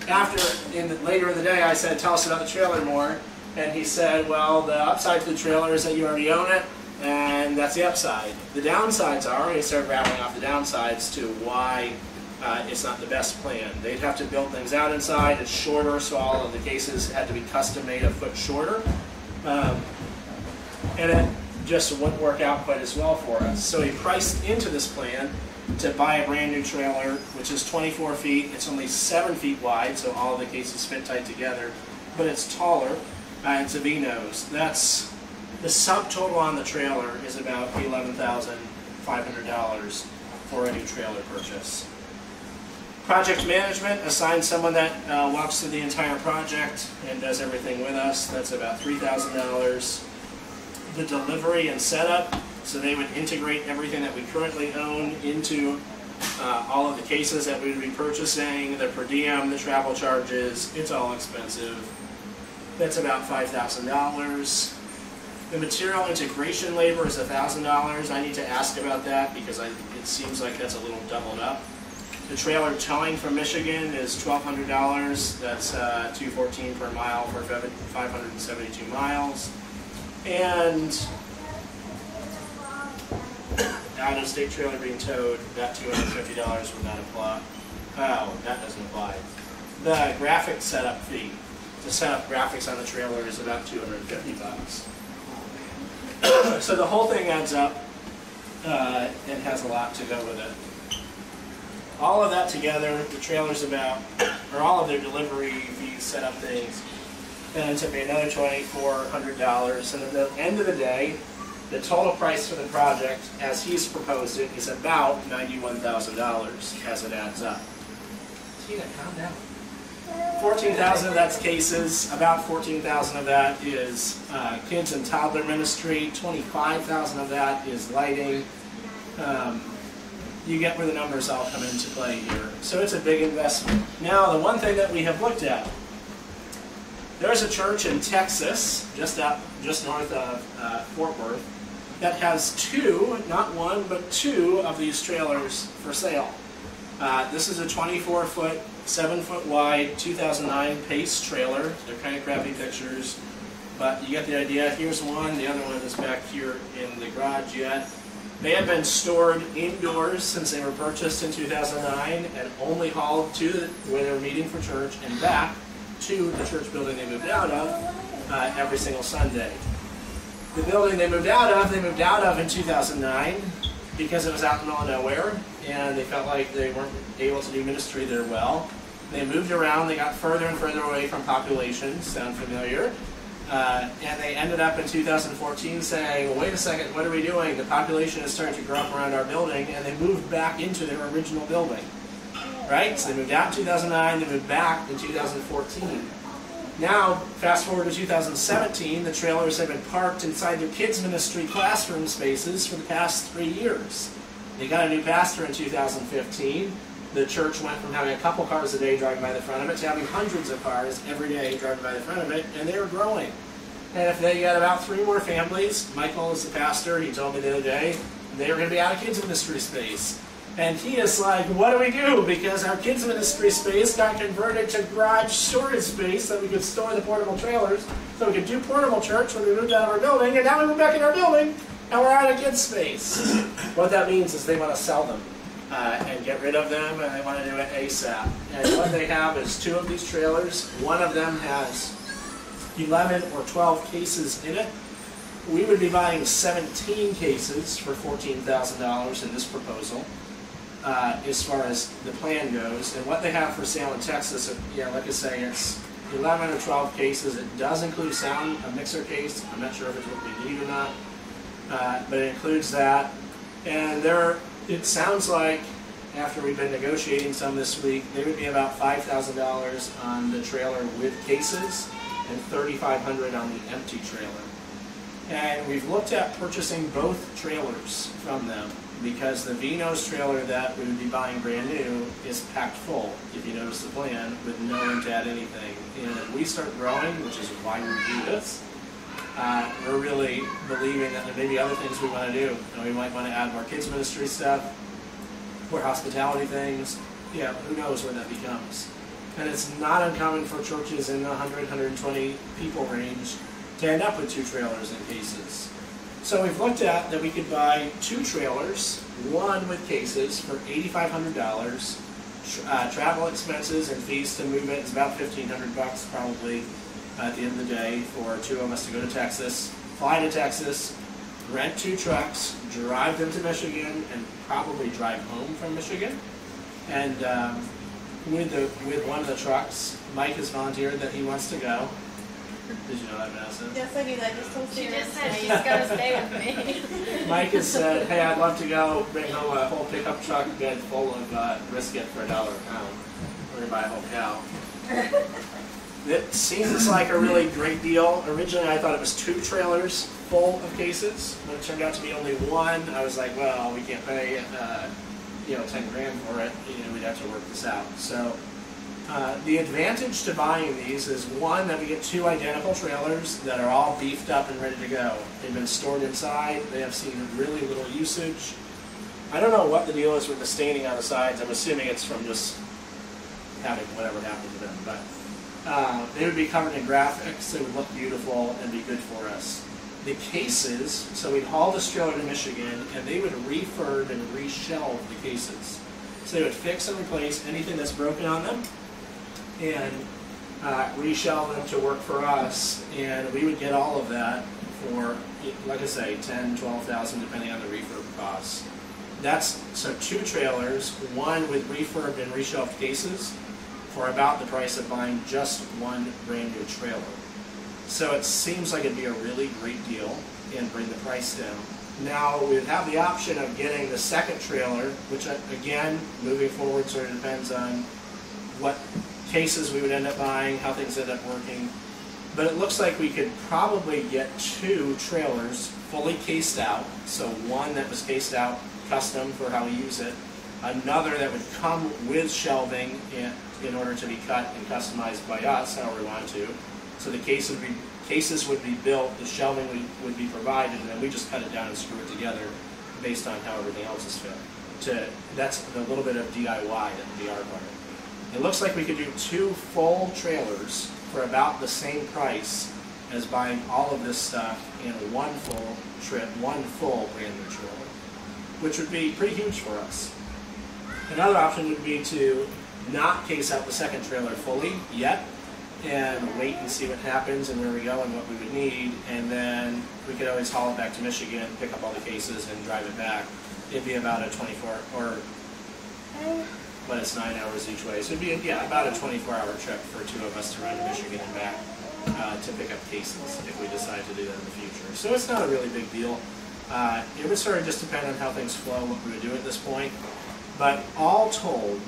Later in the day, I said, tell us about the trailer more. And he said, well, the upside to the trailer is that you already own it, and that's the upside. The downsides are, he started rattling off the downsides to why it's not the best plan. They'd have to build things out inside. It's shorter, so all of the cases had to be custom made a foot shorter. And it just wouldn't work out quite as well for us. So he priced into this plan to buy a brand new trailer, which is 24 feet. It's only 7 feet wide, so all of the cases fit tight together, but it's taller. It's a V-nose. That's the subtotal on the trailer is about $11,500 for a new trailer purchase. Project management, assign someone that walks through the entire project and does everything with us. That's about $3,000. The delivery and setup, so they would integrate everything that we currently own into all of the cases that we would be purchasing, the per diem, the travel charges. It's all expensive. That's about $5,000. The material integration labor is $1,000. I need to ask about that because it seems like that's a little doubled up. The trailer towing from Michigan is $1,200. That's $214 per mile for 572 miles. And out-of-state trailer being towed, that $250 would not apply. Oh, that doesn't apply. The graphic setup fee to set up graphics on the trailer is about $250. So the whole thing adds up and has a lot to go with it. All of that together, the trailer's about, or all of their delivery fees, setup things, and it took me another $2,400. And at the end of the day, the total price for the project, as he's proposed it, is about $91,000 as it adds up. Tina, calm down. 14,000 of that's cases, about 14,000 of that is kids and toddler ministry, 25,000 of that is lighting. You get where the numbers all come into play here. So it's a big investment. Now, the one thing that we have looked at, there's a church in Texas, just north of Fort Worth, that has 2, not 1, but 2 of these trailers for sale. This is a 24-foot, 7-foot wide, 2009 Pace trailer. They're kind of crappy pictures, but you get the idea. Here's one. The other one is back here in the garage yet. They have been stored indoors since they were purchased in 2009 and only hauled to where they were meeting for church and back to the church building they moved out of every single Sunday. The building they moved out of in 2009 because it was out in the middle of nowhere, and they felt like they weren't able to do ministry there well. They moved around, they got further and further away from population, sound familiar? And they ended up in 2014 saying, well, wait a second, what are we doing? The population is starting to grow up around our building, and they moved back into their original building. Right? So they moved out in 2009, they moved back in 2014. Now, fast forward to 2017, the trailers have been parked inside their kids' ministry classroom spaces for the past 3 years. They got a new pastor in 2015. The church went from having a couple cars a day driving by the front of it to having hundreds of cars every day driving by the front of it, and they were growing. And if they got about 3 more families, Michael is the pastor, he told me the other day, they were going to be out of kids' ministry space. And he is like, what do we do? Because our kids' ministry space got converted to garage storage space so we could store the portable trailers, so we could do portable church when we moved out of our building, and now we moved back in our building, and we're out of kids' space. What that means is they want to sell them and get rid of them, and they want to do it ASAP. And what they have is 2 of these trailers. One of them has 11 or 12 cases in it. We would be buying 17 cases for $14,000 in this proposal. As far as the plan goes, and what they have for sale in Texas, like I say, it's 11 or 12 cases. It does include a mixer case. I'm not sure if it's what we need or not, but it includes that. And it sounds like, after we've been negotiating some this week, they would be about $5,000 on the trailer with cases and $3,500 on the empty trailer. And we've looked at purchasing both trailers from them, because the Vinos trailer that we would be buying brand new is packed full, if you notice the plan, with no room to add anything. And if we start growing, which is why we do this, we're really believing that there may be other things we want to do. And we might want to add more kids ministry stuff, more hospitality things. Yeah, who knows when that becomes. And it's not uncommon for churches in the 100, 120 people range to end up with 2 trailers and cases. So we've looked at that we could buy 2 trailers, one with cases, for $8,500. Travel expenses and fees to move it is about $1,500 probably at the end of the day for 2 of us to go to Texas, fly to Texas, rent 2 trucks, drive them to Michigan, and probably drive home from Michigan. And with one of the trucks, Mike has volunteered that he wants to go. Did you know that, Vanessa? Yes, I did. I just told She Sarah. just said she's going to stay with me. Mike has said, hey, I'd love to go bring home a whole pickup truck bed full of brisket for $1 a pound. We're going to buy a whole cow. It seems like a really great deal. Originally, I thought it was 2 trailers full of cases. When it turned out to be only 1, I was like, well, we can't pay, $10 grand for it. We'd have to work this out. So the advantage to buying these is, one, that we get 2 identical trailers that are all beefed up and ready to go. They've been stored inside. They have seen really little usage. I don't know what the deal is with the staining on the sides. I'm assuming it's from just having whatever happened to them. But they would be covered in graphics. They would look beautiful and be good for us. The cases, so we'd haul this trailer to Michigan, and they would refurb and reshelve the cases. So they would fix and replace anything that's broken on them, and reshelve them to work for us, and we would get all of that for, like I say, $10,000, $12,000, depending on the refurb costs. So 2 trailers, one with refurbed and reshelved cases, for about the price of buying just 1 brand new trailer. So it seems like it'd be a really great deal and bring the price down. Now, we'd have the option of getting the second trailer, which again, moving forward, sort of depends on what cases we would end up buying, how things end up working. But it looks like we could probably get 2 trailers fully cased out. So one that was cased out custom for how we use it, another that would come with shelving in order to be cut and customized by us, however we want to. So the cases would be built, the shelving would be provided, and then we just cut it down and screw it together based on how everything else is fit. That's a little bit of DIY that would be our part. It looks like we could do 2 full trailers for about the same price as buying all of this stuff in one full trip, one full brand new trailer, which would be pretty huge for us. Another option would be to not case out the second trailer fully yet, and wait and see what happens and where we go and what we would need, and then we could always haul it back to Michigan, pick up all the cases, and drive it back. It'd be about a 24, but it's 9 hours each way, so it'd be about a 24-hour trip for two of us to run to Michigan and back to pick up cases if we decide to do that in the future. So it's not a really big deal. It would sort of just depend on how things flow, what we would do at this point. But all told,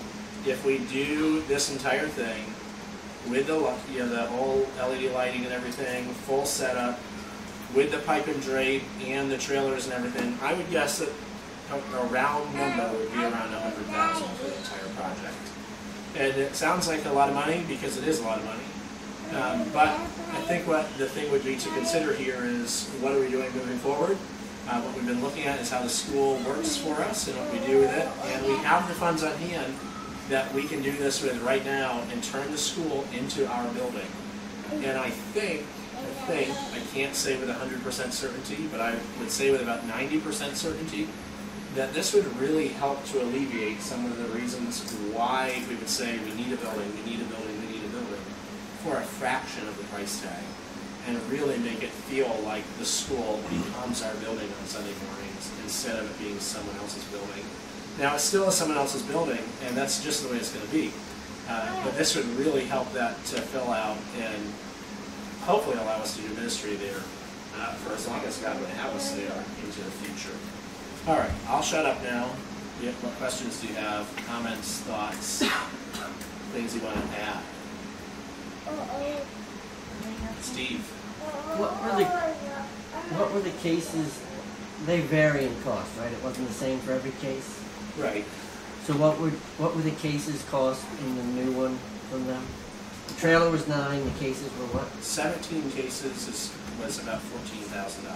if we do this entire thing with the the whole LED lighting and everything, full setup, with the pipe and drape and the trailers and everything, I would guess that a round number would be around $100,000 for the entire project. And it sounds like a lot of money because it is a lot of money. But I think what the thing would be to consider here is what are we doing moving forward? What we've been looking at is how the school works for us and what we do with it. And we have the funds on hand that we can do this with right now and turn the school into our building. And I can't say with 100% certainty, but I would say with about 90% certainty that this would really help to alleviate some of the reasons why we would say we need a building, we need a building, we need a building for a fraction of the price tag, and really make it feel like the school becomes our building on Sunday mornings instead of it being someone else's building. Now, it still is someone else's building, and that's just the way it's going to be. But this would really help that to fill out and hopefully allow us to do ministry there for as long as God would have us there into the future. All right, I'll shut up now. What questions do you have? Comments, thoughts, things you want to add? Steve. What were the cases? They vary in cost, right? It wasn't the same for every case. Right. So what were the cases cost in the new one from them? The trailer was 9. The cases were what? 17 cases was about $14,000.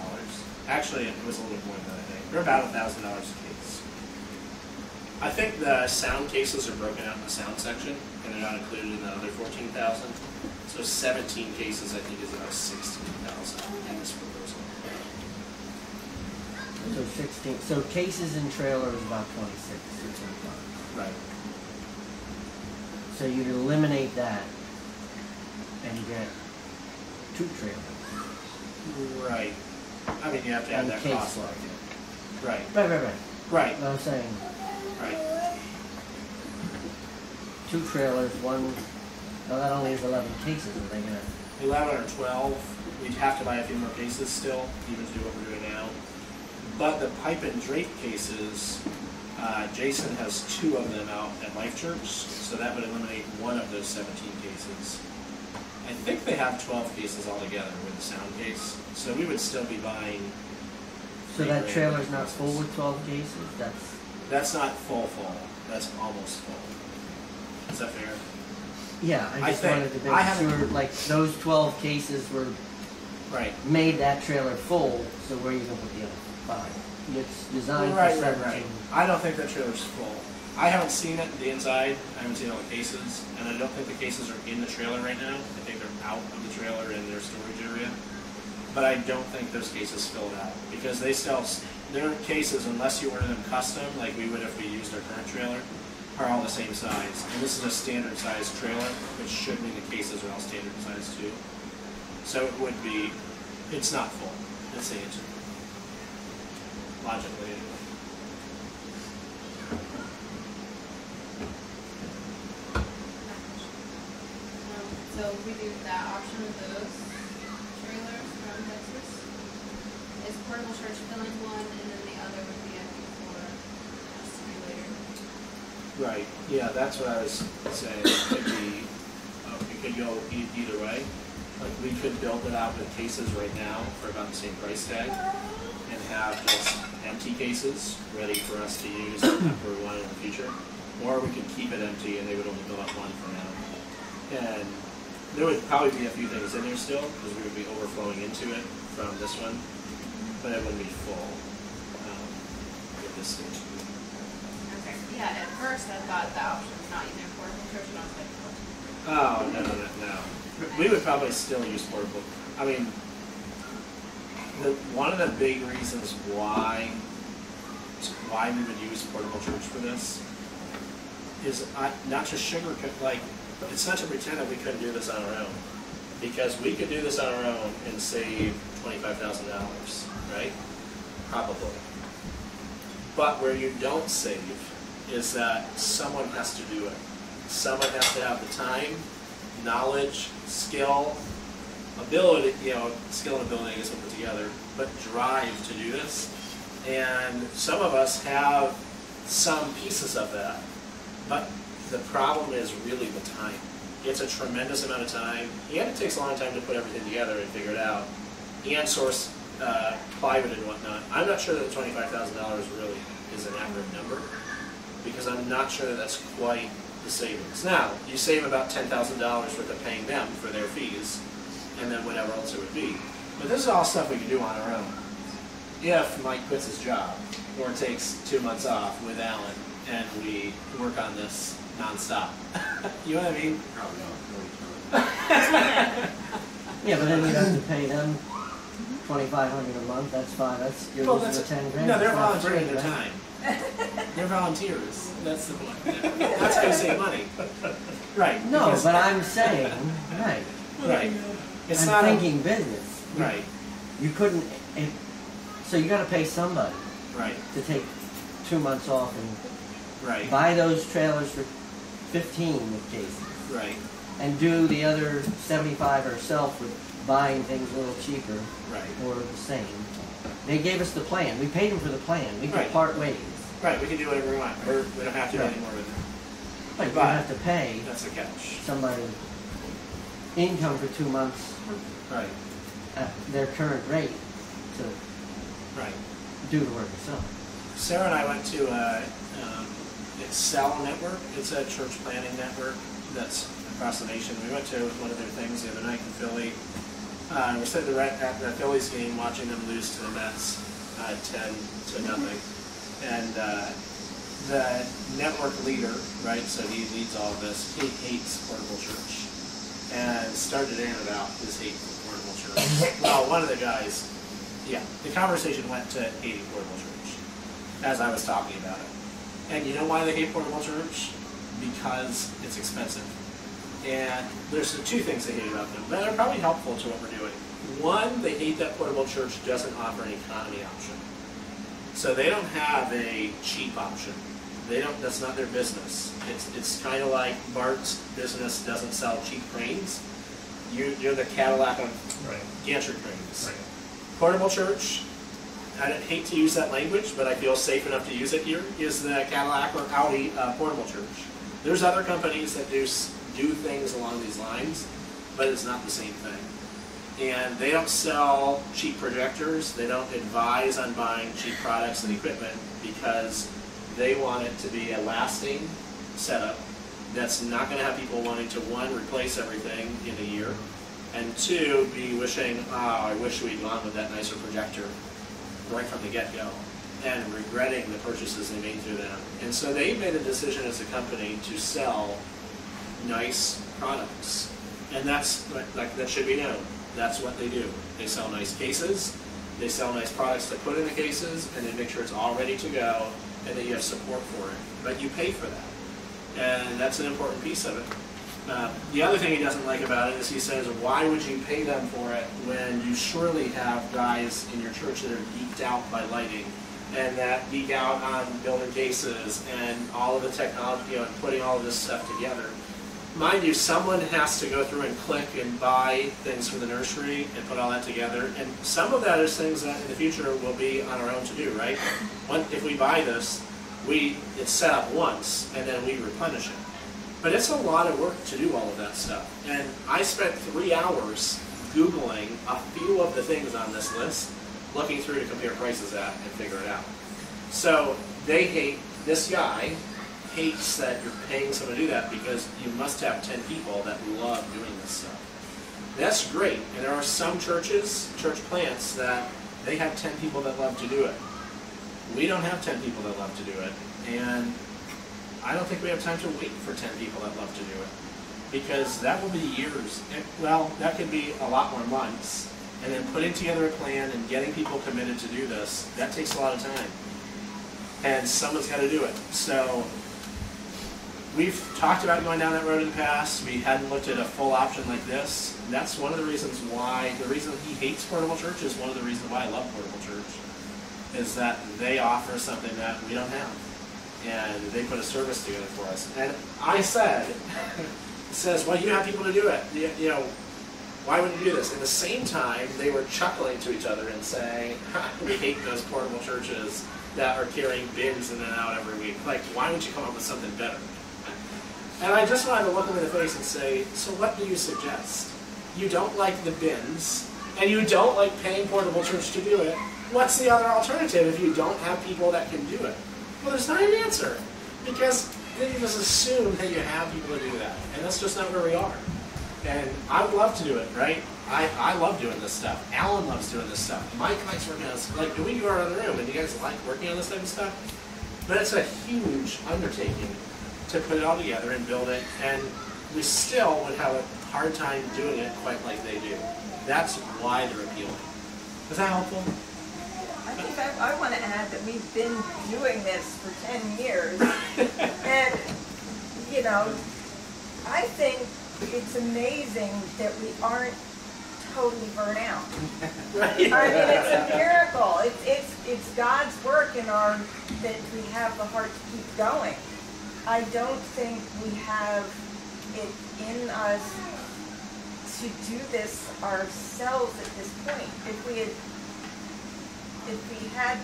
Actually, it was a little more than that, I think. They're about $1,000 a case. I think the sound cases are broken out in the sound section, and they're not included in the other $14,000. So 17 cases, I think, is about $16,000 in this proposal. So 16. So cases and trailer is about 26. Right. So you'd eliminate that and get 2 trailers. Right. I mean, you have to add And that case cost. load. Right. Right. Right. What I'm saying, Right. 2 trailers, one. Well, that only is 11 cases. Are they gonna? 11 or 12. We'd have to buy a few more cases still, even to do what we're doing now. But the pipe and drape cases, Jason has 2 of them out at Life Church, so that would eliminate one of those 17 cases. I think they have 12 cases altogether with the sound case, so we would still be buying. So that $3,000 trailer's not cases. full with 12 cases. That's not full. That's almost full. Is that fair? Yeah. I just wanted to I make haven't- sure, like those 12 cases were Right. made that trailer full. So where are you gonna put the other 5? It's designed Right. for 17. I don't think that trailer's full. I haven't seen it, the inside. I haven't seen all the cases, and I don't think the cases are in the trailer right now. I think they're out of the trailer in their storage area. But I don't think those cases filled out because they still, their cases, unless you order them custom, like we would if we used our current trailer, are all the same size. And this is a standard size trailer, which should mean the cases are all standard size too. So it would be, it's not full. That's the answer. Logically, anyway. So we do that option of those trailers from Texas. Is Portable Church filling one, and then the other would be empty for us to do later. Right, yeah, that's what I was saying. It could go either way. Like, we could build it out with cases right now for about the same price tag and have just empty cases ready for us to use for one in the future. Or we could keep it empty and they would only fill up one for now. And there would probably be a few things in there still because we would be overflowing into it from this one, but it wouldn't be full with this stage. Okay. Yeah, at first I thought the option was not using Portable Church, and I was like, what? Oh, no. We would probably still use portable. I mean, one of the big reasons why we would use Portable Church for this is not to sugarcoat, like, it's not to pretend that we couldn't do this on our own. Because we could do this on our own and save $25,000, right? Probably. But where you don't save is that someone has to do it. Someone has to have the time, knowledge, skill, ability, skill and ability is put together, but drive to do this. And some of us have some pieces of that, but the problem is really the time. It's a tremendous amount of time, and it takes a long time to put everything together and figure it out, and source plywood and whatnot. I'm not sure that $25,000 really is an accurate number, because I'm not sure that that's quite the savings. Now, you save about $10,000 worth of paying them for their fees, and then whatever else it would be. But this is all stuff we can do on our own. If Mike quits his job, or takes 2 months off with Alan, and we work on this nonstop. You know what I mean? Probably not. Yeah, but then you'd have to pay them $2,500 a month. That's fine. That's you're Well, losing the 10 grand. no, they're It's not volunteering free, their right? time. They're volunteers. That's the point. That's going to save money. Right. No, because- but I'm saying, right. Right. It's I'm not thinking business. right. You couldn't. So you got to pay somebody Right. to take 2 months off and Right. buy those trailers for 15 with cases, Right. and do the other 75 herself with buying things a little cheaper Right. or the same. They gave us the plan. We paid them for the plan. We could Right. part ways. Right. We can do whatever we want. We don't have to do Right. anymore with it. But you But- have to pay That's the catch. somebody income for 2 months Right. at their current rate to Right. do the work yourself. Sarah and I went to Excel Network. It's a church planning network that's across the nation. We went to one of their things the other night in Philly. We sat at the Phillies game watching them lose to the Mets 10-0. And the network leader, right, so he leads all of this, he hates Portable Church. And started in about his hate for Portable Church. Well, one of the guys, the conversation went to hating Portable Church as I was talking about it. And you know why they hate Portable Church? Because it's expensive. And there's two things they hate about them that are probably helpful to what we're doing. One, they hate that Portable Church doesn't offer an economy option. So they don't have a cheap option. That's not their business. It's kind of like Bart's business doesn't sell cheap cranes. You're the Cadillac of gantry cranes. Right. Portable Church, I hate to use that language, but I feel safe enough to use it here, is the Cadillac or Audi Portable Church. There's other companies that do things along these lines, but it's not the same thing. And they don't sell cheap projectors. They don't advise on buying cheap products and equipment because they want it to be a lasting setup that's not going to have people wanting to, one, replace everything in a year, and two, be wishing, I wish we'd gone with that nicer projector right from the get-go, and regretting the purchases they made through them. And so they made a decision as a company to sell nice products. And that's, that should be known. That's what they do. They sell nice cases, they sell nice products to put in the cases, and they make sure it's all ready to go, and that you have support for it. But you pay for that. And that's an important piece of it. The other thing he doesn't like about it is he says, why would you pay them for it when you surely have guys in your church that are geeked out by lighting and that geek out on building cases and all of the technology, and putting all of this stuff together. Mind you, someone has to go through and click and buy things from the nursery and put all that together. And some of that is things that in the future will be on our own to do, right? If we buy this, it's set up once and then we replenish it. But it's a lot of work to do all of that stuff. And I spent 3 hours Googling a few of the things on this list, looking through to compare prices at and figure it out. So this guy hates that you're paying someone to do that because you must have 10 people that love doing this stuff. That's great. And there are some churches, church plants, that they have 10 people that love to do it. We don't have 10 people that love to do it. And I don't think we have time to wait for 10 people that love to do it, because that will be years. Well, that could be a lot more months. And then putting together a plan and getting people committed to do this, that takes a lot of time. And someone's got to do it. So we've talked about going down that road in the past. We hadn't looked at a full option like this. And that's one of the reasons why, the reason he hates Portable Church is one of the reasons why I love Portable Church, is that they offer something that we don't have. And they put a service together for us. And I said, it says, well, you have people to do it. You know, why would you do this? At the same time, they were chuckling to each other and saying, we hate those portable churches that are carrying bins in and out every week. Like, why don't you come up with something better? And I just wanted to look them in the face and say, so what do you suggest? You don't like the bins, and you don't like paying Portable Church to do it. What's the other alternative if you don't have people that can do it? Well, there's not an answer, because then you just assume that you have people to do that, and that's just not where we are. And I would love to do it, right? I love doing this stuff. Alan loves doing this stuff. Mike likes working on this. Like, we go around the room, and you guys like working on this type of stuff. But it's a huge undertaking to put it all together and build it, and we still would have a hard time doing it quite like they do. That's why they're appealing. Is that helpful? I think I want to add that we've been doing this for 10 years. And, you know, I think it's amazing that we aren't totally burnt out. Right. I mean, it's a miracle. It's God's work in our, that we have the heart to keep going. I don't think we have it in us to do this ourselves at this point. If we had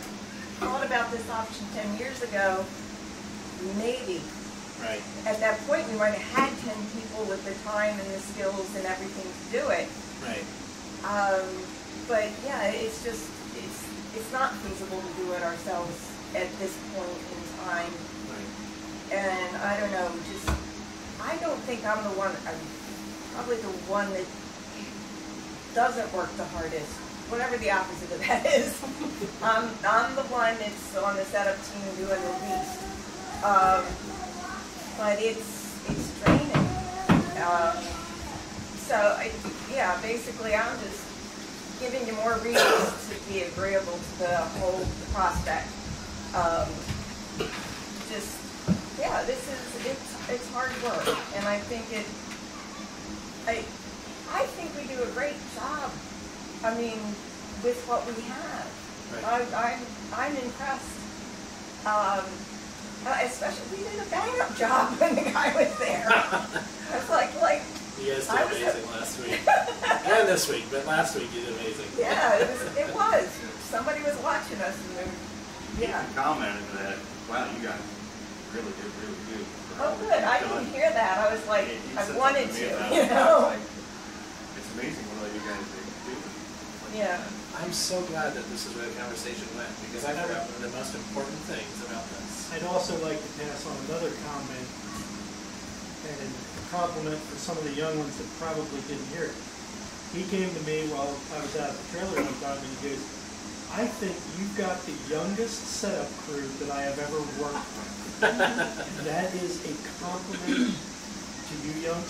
thought about this option 10 years ago, maybe. Right. At that point, we might have had 10 people with the time and the skills and everything to do it. Right. But yeah, it's just, it's not feasible to do it ourselves at this point in time. Right. And I don't know, just, I don't think I'm the one, I'm probably the one that doesn't work the hardest, whatever the opposite of that is. I'm the one that's on the setup team doing the least. But it's draining. Yeah, basically I'm just giving you more reasons to be agreeable to the whole prospect. Yeah, it's hard work, and I think I think we do a great job. I mean, with what we have. Right. I'm impressed. Especially we did a bang-up job when the guy was there. I was like. You guys did amazing last week. And this week, but last week you did amazing. Yeah, it was. Somebody was watching us, and yeah. You commented that, wow, you guys really good. Oh, good. I didn't hear that. I was like, I wanted to, you It's know. It's amazing what all you guys do. Yeah. I'm so glad that this is where the conversation went, because I found out one of the most important things about this. I'd also like to pass on another comment and a compliment for some of the young ones that probably didn't hear it. He came to me while I was out at the trailer one time and he goes, I think you've got the youngest setup crew that I have ever worked with. And that is a compliment to you young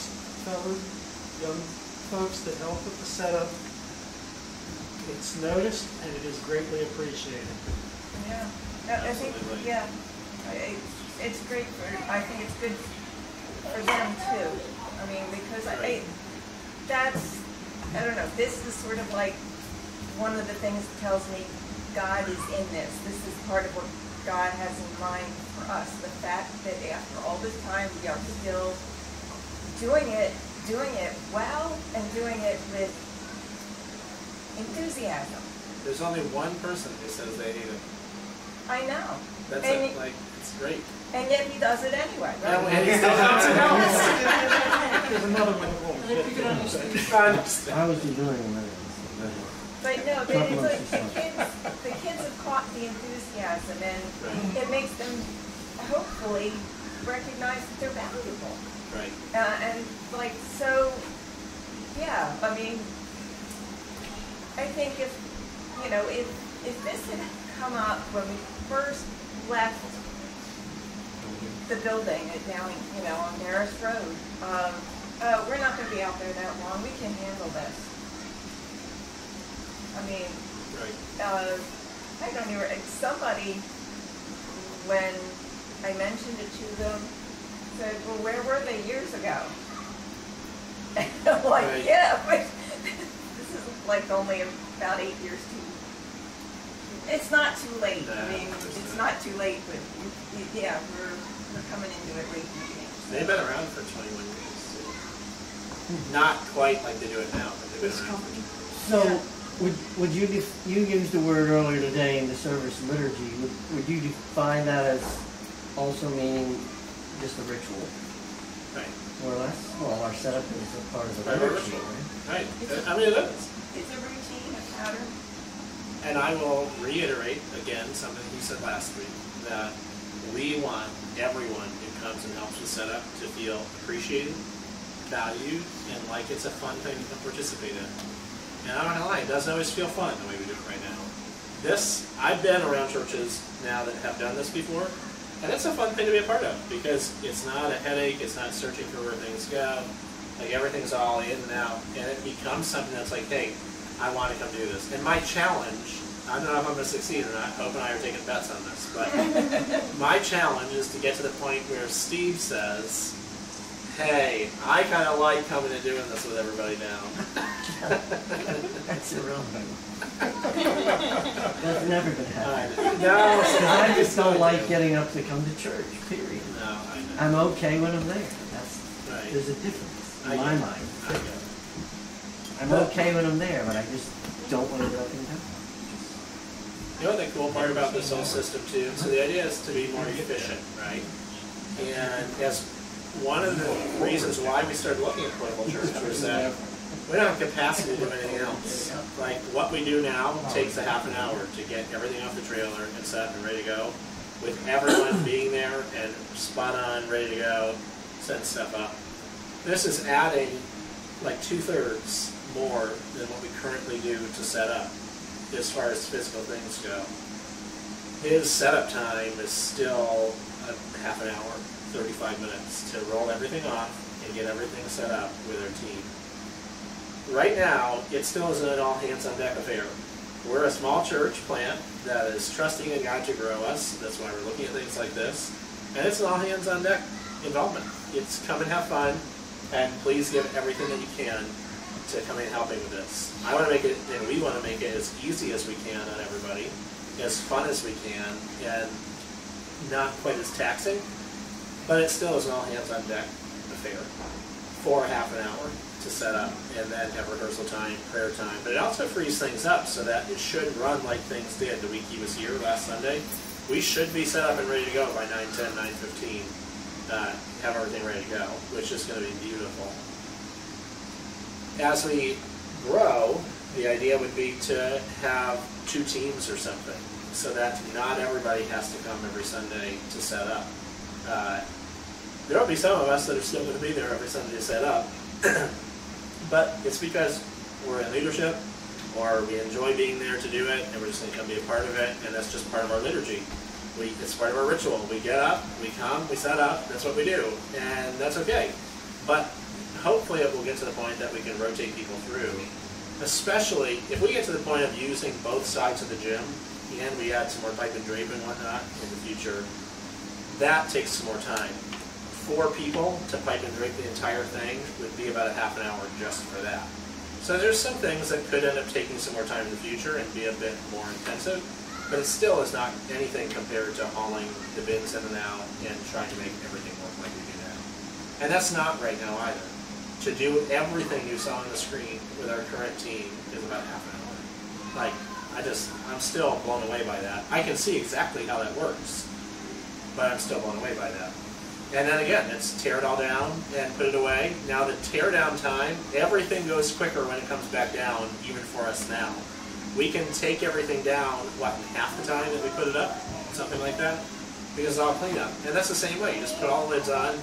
folks that help with the setup. It's noticed and it is greatly appreciated. Yeah. I think, yeah. It's great I think it's good for them too. I mean, because I don't know, this is sort of like one of the things that tells me God is in this. This is part of what God has in mind for us. The fact that after all this time we are still doing it well and doing it with enthusiasm. There's only one person who says they hate it. I know. That's it's great. And yet he does it anyway, right? And he still comes and helps. There's another one that won't fit. I understand. I was doing it. But no, but it's like the kids have caught the enthusiasm, and it makes them hopefully recognize that they're valuable. Right. And like, so, yeah, I mean, I think if this had come up when we first left the building down, on Darris Road, we're not going to be out there that long. We can handle this. I mean, I don't even, somebody, when I mentioned it to them, said, well, where were they years ago? I'm like, Right. yeah, but this is like only about 8 years too. It's not too late. I mean, it's not too late, but yeah, we're coming into it late in the game. They've been around for 21 years. Not quite like they do it now, but they've been around. So, would you you used the word earlier today in the service liturgy? Would you define that as also meaning just a ritual, Right. more or less? Well, our setup is a part of the Part of our liturgy, ritual. right? Right. I mean, it is. It's a routine, a pattern. And I will reiterate again something he said last week, that we want everyone who comes and helps us set up to feel appreciated, valued, and like it's a fun thing to participate in. And I'm not gonna lie, it doesn't always feel fun the way we do it right now. I've been around churches now that have done this before, and it's a fun thing to be a part of because it's not a headache, it's not searching for where things go, like everything's all in and out, and it becomes something that's like, hey, I want to come do this. And my challenge, I don't know if I'm going to succeed or not, Hope and I are taking bets on this, but my challenge is to get to the point where Steve says, hey, I kind of like coming and doing this with everybody now. That's irrelevant. That's never going to happen. No, Because I just don't like getting up to come to church, period. No, I know. I'm okay when I'm there. Right. There's a difference I in get my it. mind. I get it. I'm okay when I'm there, but I just don't want to get up and down. You know what the cool part about this whole system too? So the idea is to be more efficient, right? And as one of the reasons why we started looking at portable church was that we don't have capacity to do anything else. Like what we do now takes a half an hour to get everything off the trailer and set and ready to go, with everyone being there and spot on, ready to go, setting stuff up. This is adding like 2/3 more than what we currently do to set up as far as physical things go. His setup time is still a half an hour, 35 minutes to roll everything off and get everything set up with our team. Right now, it still isn't an all-hands-on-deck affair. We're a small church plant that is trusting in God to grow us. That's why we're looking at things like this. And it's an all-hands-on-deck involvement. It's come and have fun, and please give everything that you can to come in helping with this. I want to make it, and we want to make it as easy as we can on everybody, as fun as we can, and not quite as taxing, but it still is an all-hands-on-deck affair for half an hour to set up, and then have rehearsal time, prayer time. But it also frees things up so that it should run like things did the week he was here last Sunday. We should be set up and ready to go by 9:10, 9:15, have everything ready to go, which is going to be beautiful. As we grow, the idea would be to have 2 teams or something, so that not everybody has to come every Sunday to set up. There will be some of us that are still going to be there every Sunday to set up, but it's because we're in leadership, or we enjoy being there to do it, and we're just going to come be a part of it, and that's just part of our liturgy. It's part of our ritual. We get up, we come, we set up, that's what we do, and that's okay. But hopefully it will get to the point that we can rotate people through, especially if we get to the point of using both sides of the gym, and we add some more pipe and drape and whatnot in the future. That takes some more time. 4 people to pipe and drape the entire thing would be about a half an hour just for that. So there's some things that could end up taking some more time in the future and be a bit more intensive, but it still is not anything compared to hauling the bins in and out and trying to make everything work like we do now. And that's not right now either. To do everything you saw on the screen with our current team is about half an hour. Like, I'm still blown away by that. I can see exactly how that works, but I'm still blown away by that. And then again, it's tear it all down and put it away. Now the tear down time, everything goes quicker when it comes back down, even for us now. We can take everything down, what, in half the time that we put it up? Something like that? Because it's all clean up. And that's the same way, you just put all the lids on.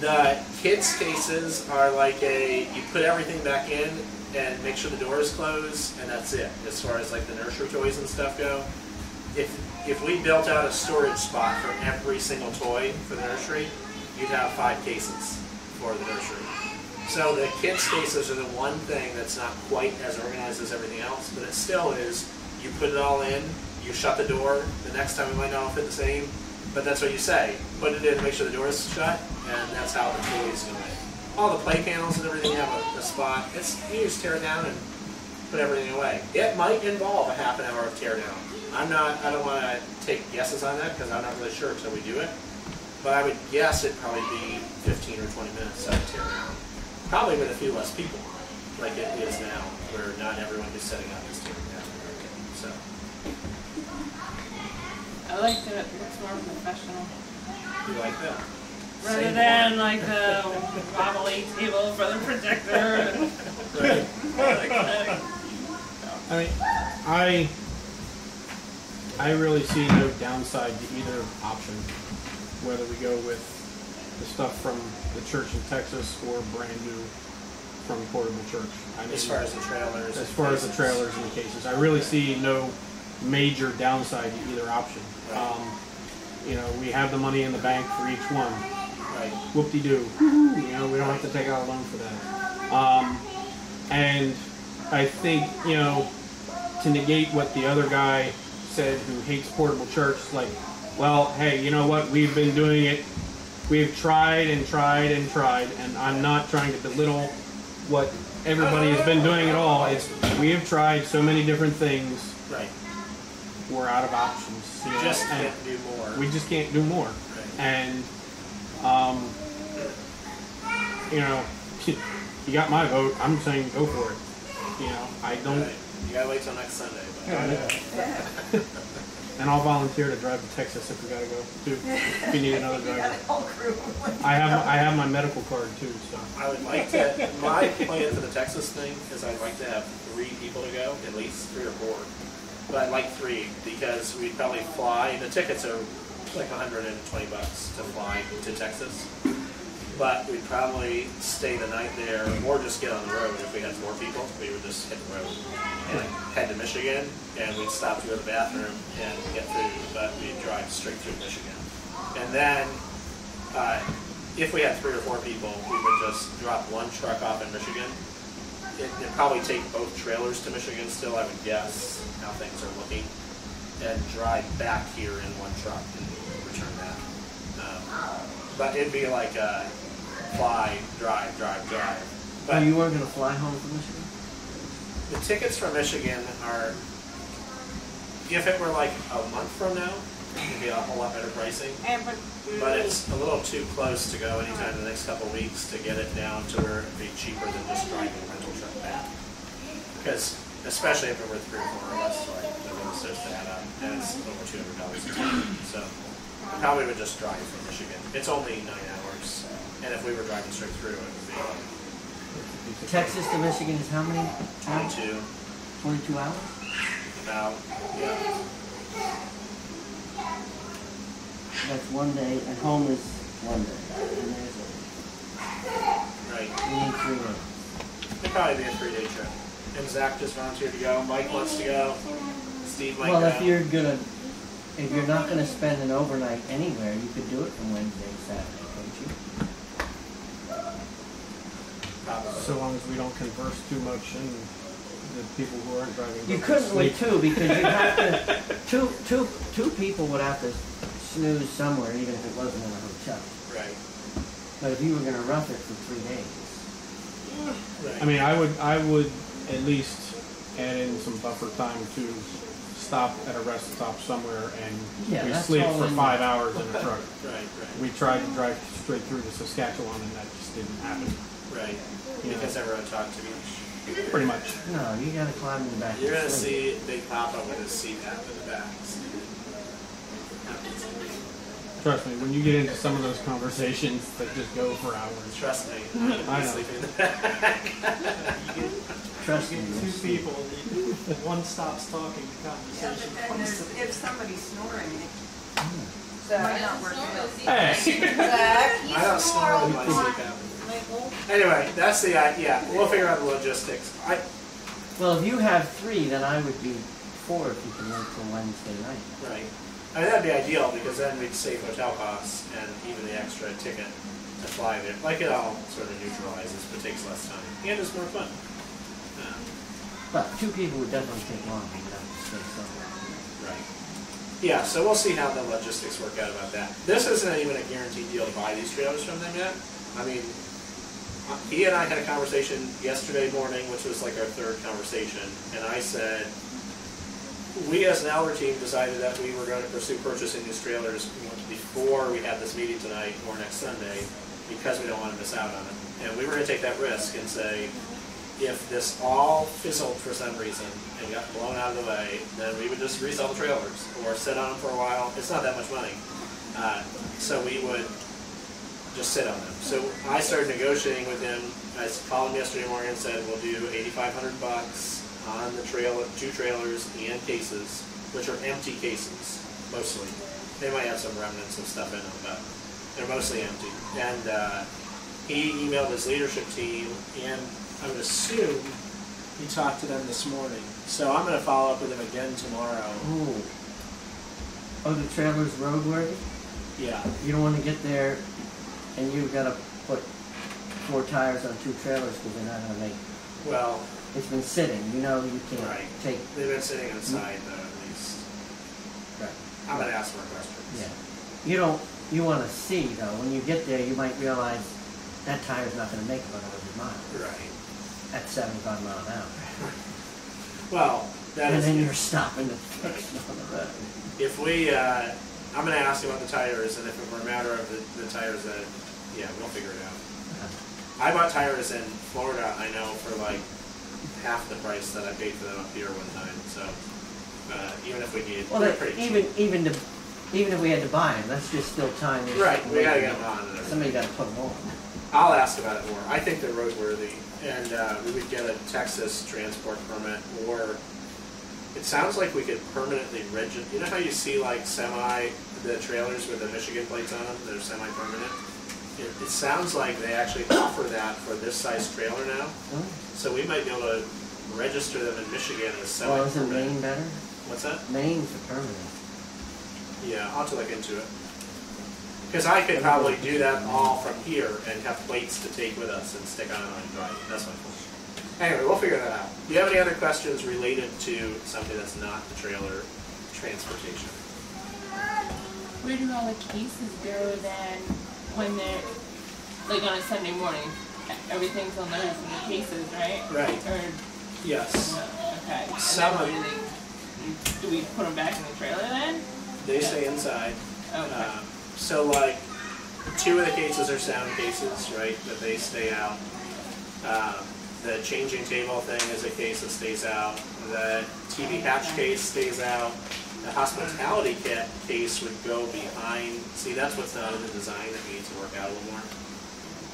The kids' cases are like you put everything back in and make sure the door is closed, and that's it, as far as like the nursery toys and stuff go. If we built out a storage spot for every single toy for the nursery, you'd have 5 cases for the nursery. So the kids' cases are the one thing that's not quite as organized as everything else, but it still is, you put it all in, you shut the door, the next time it might not all fit the same, But that's what you say. Put it in, make sure the door is shut, and that's how the toys go in. All the play panels and everything have a spot. You just tear it down and put everything away. It might involve a half an hour of tear down. I don't want to take guesses on that because I'm not really sure until we do it. But I would guess it'd probably be 15 or 20 minutes of tear down. Probably with a few less people, like it is now, where not everyone who's setting up is tearing down. So. I like that it looks more professional. You like that? Rather Same than board. like the wobbly table for the projector. Right. I mean, I really see no downside to either option, whether we go with the stuff from the church in Texas or brand new from Portable Church. I mean, As far as the trailers. as far as the trailers and the cases, I really see no major downside to either option. Right. You know, we have the money in the bank for each one. Right. Whoop-de-doo. You know, we don't have to take out a loan for that. And I think, you know, to negate what the other guy said who hates Portable Church, like, well, hey, you know what? We've been doing it. We've tried and tried and tried, and I'm not trying to belittle what everybody has been doing at all. It's we have tried so many different things. Right. We're out of options. You know, Just and can't do more. we just can't do more. Right. And you know, you got my vote. I'm saying go for it. You know, I don't. Right. You gotta wait till next Sunday. But. And I'll volunteer to drive to Texas if we gotta go too. If you need another driver. I have my medical card too. So I would like to. My plan for the Texas thing is I'd like to have 3 people to go, at least 3 or 4. But I'd like 3 because we'd probably fly. The tickets are like $120 to fly to Texas. But we'd probably stay the night there, or just get on the road. If we had 4 people, we would just hit the road and head to Michigan, and we'd stop to go to the bathroom and get food, but we'd drive straight through Michigan. And then, if we had 3 or 4 people, we would just drop 1 truck off in Michigan. It'd probably take both trailers to Michigan still, I would guess, how things are looking, and drive back here in 1 truck and return that. But it'd be like a fly, drive. But You weren't going to fly home from Michigan? the tickets for Michigan are, if it were like a month from now, it'd be a whole lot better pricing. But it's a little too close to go anytime in the next couple of weeks to get it down to where it'd be cheaper than just driving a rental truck back. Because, especially if it were 3 or 4 of us, like the road starts to add up, and it's over $200 a ticket. So I probably would just drive from Michigan. It's only 9 hours, and if we were driving straight through, it would be Texas to Michigan is how many? 22, 22 hours? about, yeah. That's 1 day, and home is 1 day. And there's Right. we need 3 days. It'd probably be a 3-day trip. And Zach just volunteered to go. Mike wants to go. Steve might Well, go. if you're not gonna spend an overnight anywhere, you could do it from Wednesday to Saturday, couldn't you? Probably. so long as we don't converse too much and the people who aren't driving. You go to couldn't sleep. with 2 because you'd have to, two people would have to snooze somewhere even if it wasn't in a hotel. Right. But if you were gonna rough it for 3 days, Right. I mean, I would at least add in some buffer time to stop at a rest stop somewhere and Yeah, we that's sleep all for in 5 there. hours in a truck. Right. We tried to drive straight through to Saskatchewan and that just didn't happen. Right. Yeah. Because everyone talked to me. Pretty much. no, you gotta climb in the back. You're and gonna sleep. see Big Papa with his CPAP in the back. Trust me, when you get into some of those conversations that just go for hours. Trust me. I know. Sleeping in the back. Trust me. Get 2 people, one stops talking, the Yeah, conversation. but then there's, if somebody's snoring, it Might might not not work. Hey! I don't snore with my CPAP. Anyway, that's the yeah. We'll figure out the logistics. Well, if you have 3, then I would do 4 if you can wait till Wednesday night. Right. I mean, that'd be ideal because then we'd save hotel costs and even the extra ticket to fly there. Like it all sort of neutralizes, but takes less time. And it's more fun. But 2 people would definitely take longer, you'd have to stay somewhere. Right. Yeah, so we'll see how the logistics work out about that. This isn't even a guaranteed deal to buy these trailers from them yet. I mean, he and I had a conversation yesterday morning, which was like our third conversation, and I said, we as an Elder team decided that we were going to pursue purchasing these trailers before we had this meeting tonight or next Sunday, because we don't want to miss out on it. And we were going to take that risk and say, if this all fizzled for some reason and got blown out of the way, then we would just resell the trailers or sit on them for a while. It's not that much money. So we would just sit on them. So I started negotiating with him. I called him yesterday morning and said, we'll do $8,500 on the trailer, 2 trailers and cases, which are empty cases, mostly. They might have some remnants of stuff in them, but they're mostly empty. And he emailed his leadership team, and I would assume he talked to them this morning. So I'm going to follow up with him again tomorrow. Ooh. Oh, the trailer's roadworthy? Yeah. You don't want to get there and you've got to put 4 tires on 2 trailers because they're not going to make. Well, it's been sitting. You know you can't right. take. They've been sitting inside though, at least. Right. I'm going to ask more questions. Yeah. You don't. You want to see though. When you get there, you might realize that tire's not going to make 100 miles. Right. At 75 miles an hour. Well, that and is. then you're stopping to fix it on the road. If we, I'm going to ask you about the tires, and if it were a matter of the tires, that, yeah, we'll figure it out. I bought tires in Florida, I know, for like half the price that I paid for them up here one time. So even if we needed, well, even if we had to buy them, that's just still time. Right, we got to get them on. And somebody got to put them on. I'll ask about it more. I think they're roadworthy, and we would get a Texas transport permit, or it sounds like we could permanently register. You know how you see like the trailers with the Michigan plates on them, they're semi-permanent? It sounds like they actually offer that for this size trailer now. Oh. So we might be able to register them in Michigan as semi-permanent. semi-permanent. Well, isn't Maine better? What's that? Maine's a permanent. Yeah, I'll have to look into it. Because I could probably do that all from here and have plates to take with us and stick on it and drive. That's my point. Anyway, we'll figure that out. Do you have any other questions related to something that's not the trailer transportation? Where do all the cases go then when they're, like on a Sunday morning? Everything's on those in the cases, right? Right. Or, yes. No, okay. Some of do we put them back in the trailer then? They stay inside. Okay. So like 2 of the cases are sound cases, right, that they stay out. The changing table thing is a case that stays out. The TV hatch case stays out. The hospitality kit case would go behind. See, that's what's not in the design that needs to work out a little more.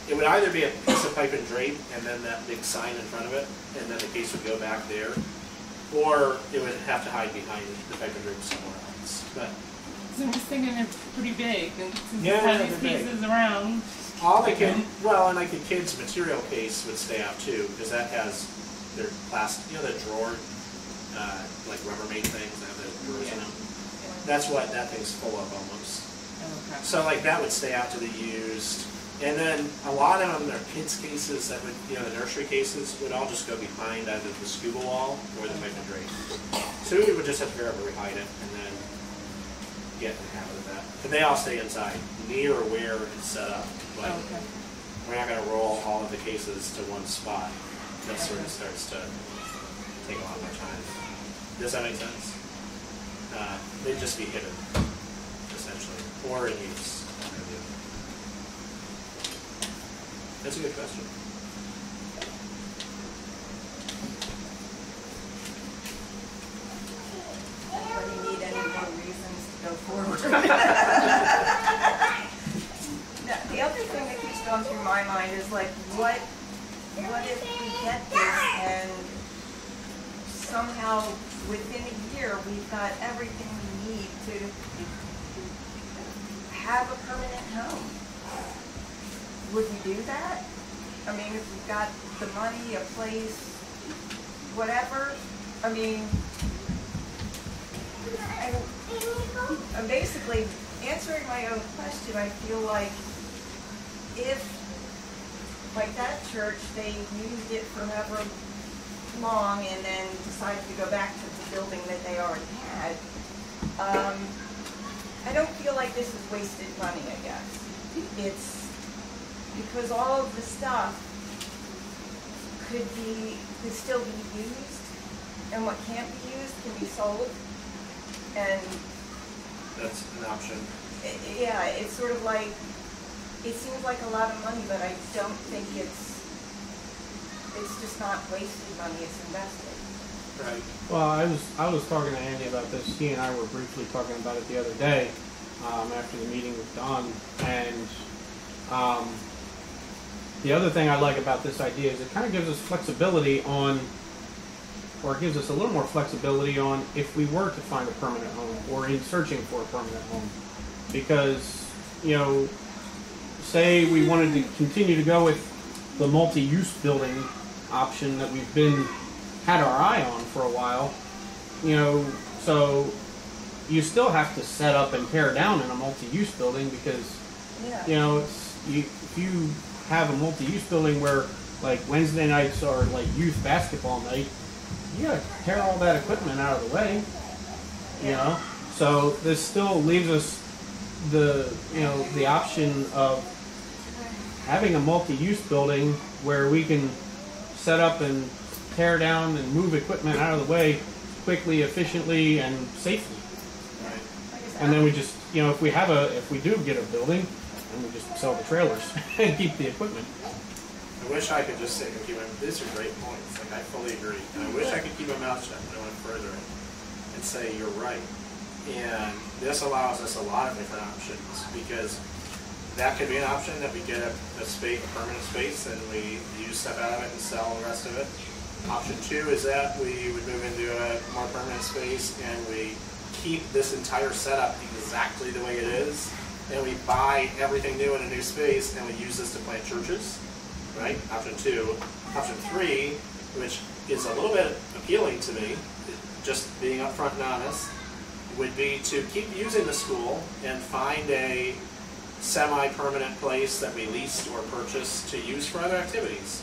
It would either be a piece of pipe and drape and then that big sign in front of it, and then the case would go back there. Or it would have to hide behind the pipe and drape somewhere else. But so I'm just thinking they're pretty big, and since yeah, it has these pieces around. All the and like the kids' material case would stay out too, because that has their plastic, you know, the drawer, like Rubbermaid things that have the drawers in them. That's what that thing's full of almost. Okay. So like that would stay out to be used. And then a lot of them, their kids' cases that would, you know, the nursery cases would all just go behind either the scuba wall or the pipe and drape. So we would just have to figure out where we hide it and then get in the habit of that. But they all stay inside, near where it's set up. But we're not going to roll all of the cases to one spot. That sort of starts to take a lot more time. Does that make sense? They'd just be hidden, essentially, or in use. That's a good question. Anybody need any more reasons to go forward? The other thing that keeps going through my mind is like, what if we get this and somehow within a year we've got everything we need to have a permanent home? Would we do that? I mean, if we've got the money, a place, whatever, I mean, I'm basically answering my own question. I feel like if, like that church, they used it for however long and then decided to go back to the building that they already had, I don't feel like this is wasted money, I guess. It's because all of the stuff could still be used, and what can't be used can be sold. And That's an option. yeah, it's sort of like, it seems like a lot of money, but I don't think it's just not wasted money, it's invested. Right. Well, I was talking to Andy about this. He and I were briefly talking about it the other day after the meeting was done. And the other thing I like about this idea is it kind of gives us flexibility on, or it gives us a little more flexibility on if we were to find a permanent home or in searching for a permanent home. Because, you know, say we wanted to continue to go with the multi-use building option that we've had our eye on for a while, you know, so you still have to set up and tear down in a multi-use building because, you know, if you have a multi-use building where like Wednesday nights are like youth basketball night, you gotta tear all that equipment out of the way, you know. So this still leaves us the option of having a multi-use building where we can set up and tear down and move equipment out of the way quickly, efficiently, and safely. Right. And then we just, you know, if we do get a building, then we just sell the trailers and keep the equipment. I wish I could just say, okay, these are great points. Like, I fully agree. And I wish I could keep my mouth shut and went further and say, you're right. And this allows us a lot of different options because that could be an option that we get a space, a permanent space, and we use stuff out of it and sell the rest of it. Option 2 is that we would move into a more permanent space and we keep this entire setup exactly the way it is, and we buy everything new in a new space and we use this to plant churches, right? Option 2. Option 3, which is a little bit appealing to me, just being upfront and honest, would be to keep using the school and find a semi-permanent place that we leased or purchased to use for other activities.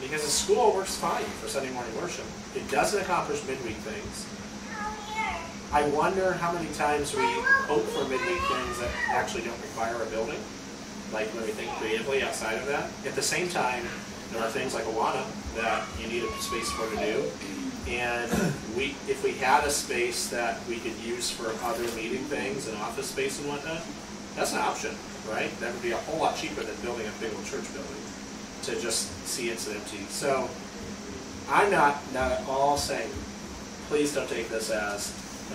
Because the school works fine for Sunday morning worship. It doesn't accomplish midweek things. I wonder how many times we hope for midweek things that actually don't require a building, like when we think creatively outside of that. At the same time, there are things like Awana that you need a space for to do. And if we had a space that we could use for other meeting things and office space and whatnot, that's an option, right? That would be a whole lot cheaper than building a big old church building to just see it's empty. So I'm not at all saying, please don't take this as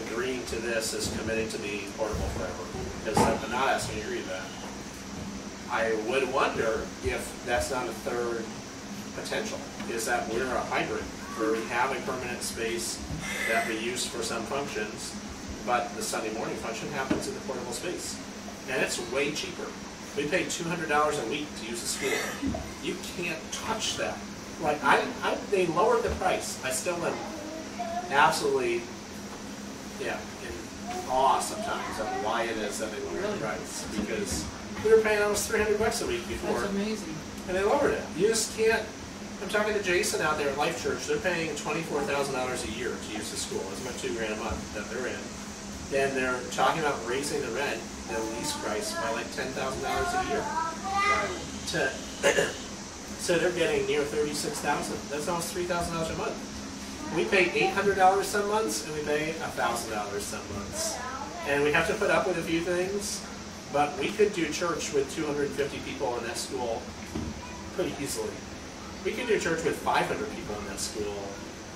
agreeing to this as committing to being portable forever, because I'm not asking you to agree to that. I would wonder if that's not a third potential, is that we're a hybrid, where we have a permanent space that we use for some functions, but the Sunday morning function happens in the portable space. And it's way cheaper. We pay $200 a week to use the school. You can't touch that. Like, they lowered the price. I still am absolutely, in awe sometimes of why it is that they lowered the price. Because we were paying almost $300 a week before. That's amazing. And they lowered it. You just can't. I'm talking to Jason out there at Life Church. They're paying $24,000 a year to use the school. It's about $2,000 a month that they're in. And they're talking about raising the rent, the lease price, by like $10,000 a year. So they're getting near $36,000. That's almost $3,000 a month. We pay $800 some months, and we pay $1,000 some months. And we have to put up with a few things, but we could do church with 250 people in that school pretty easily. We could do church with 500 people in that school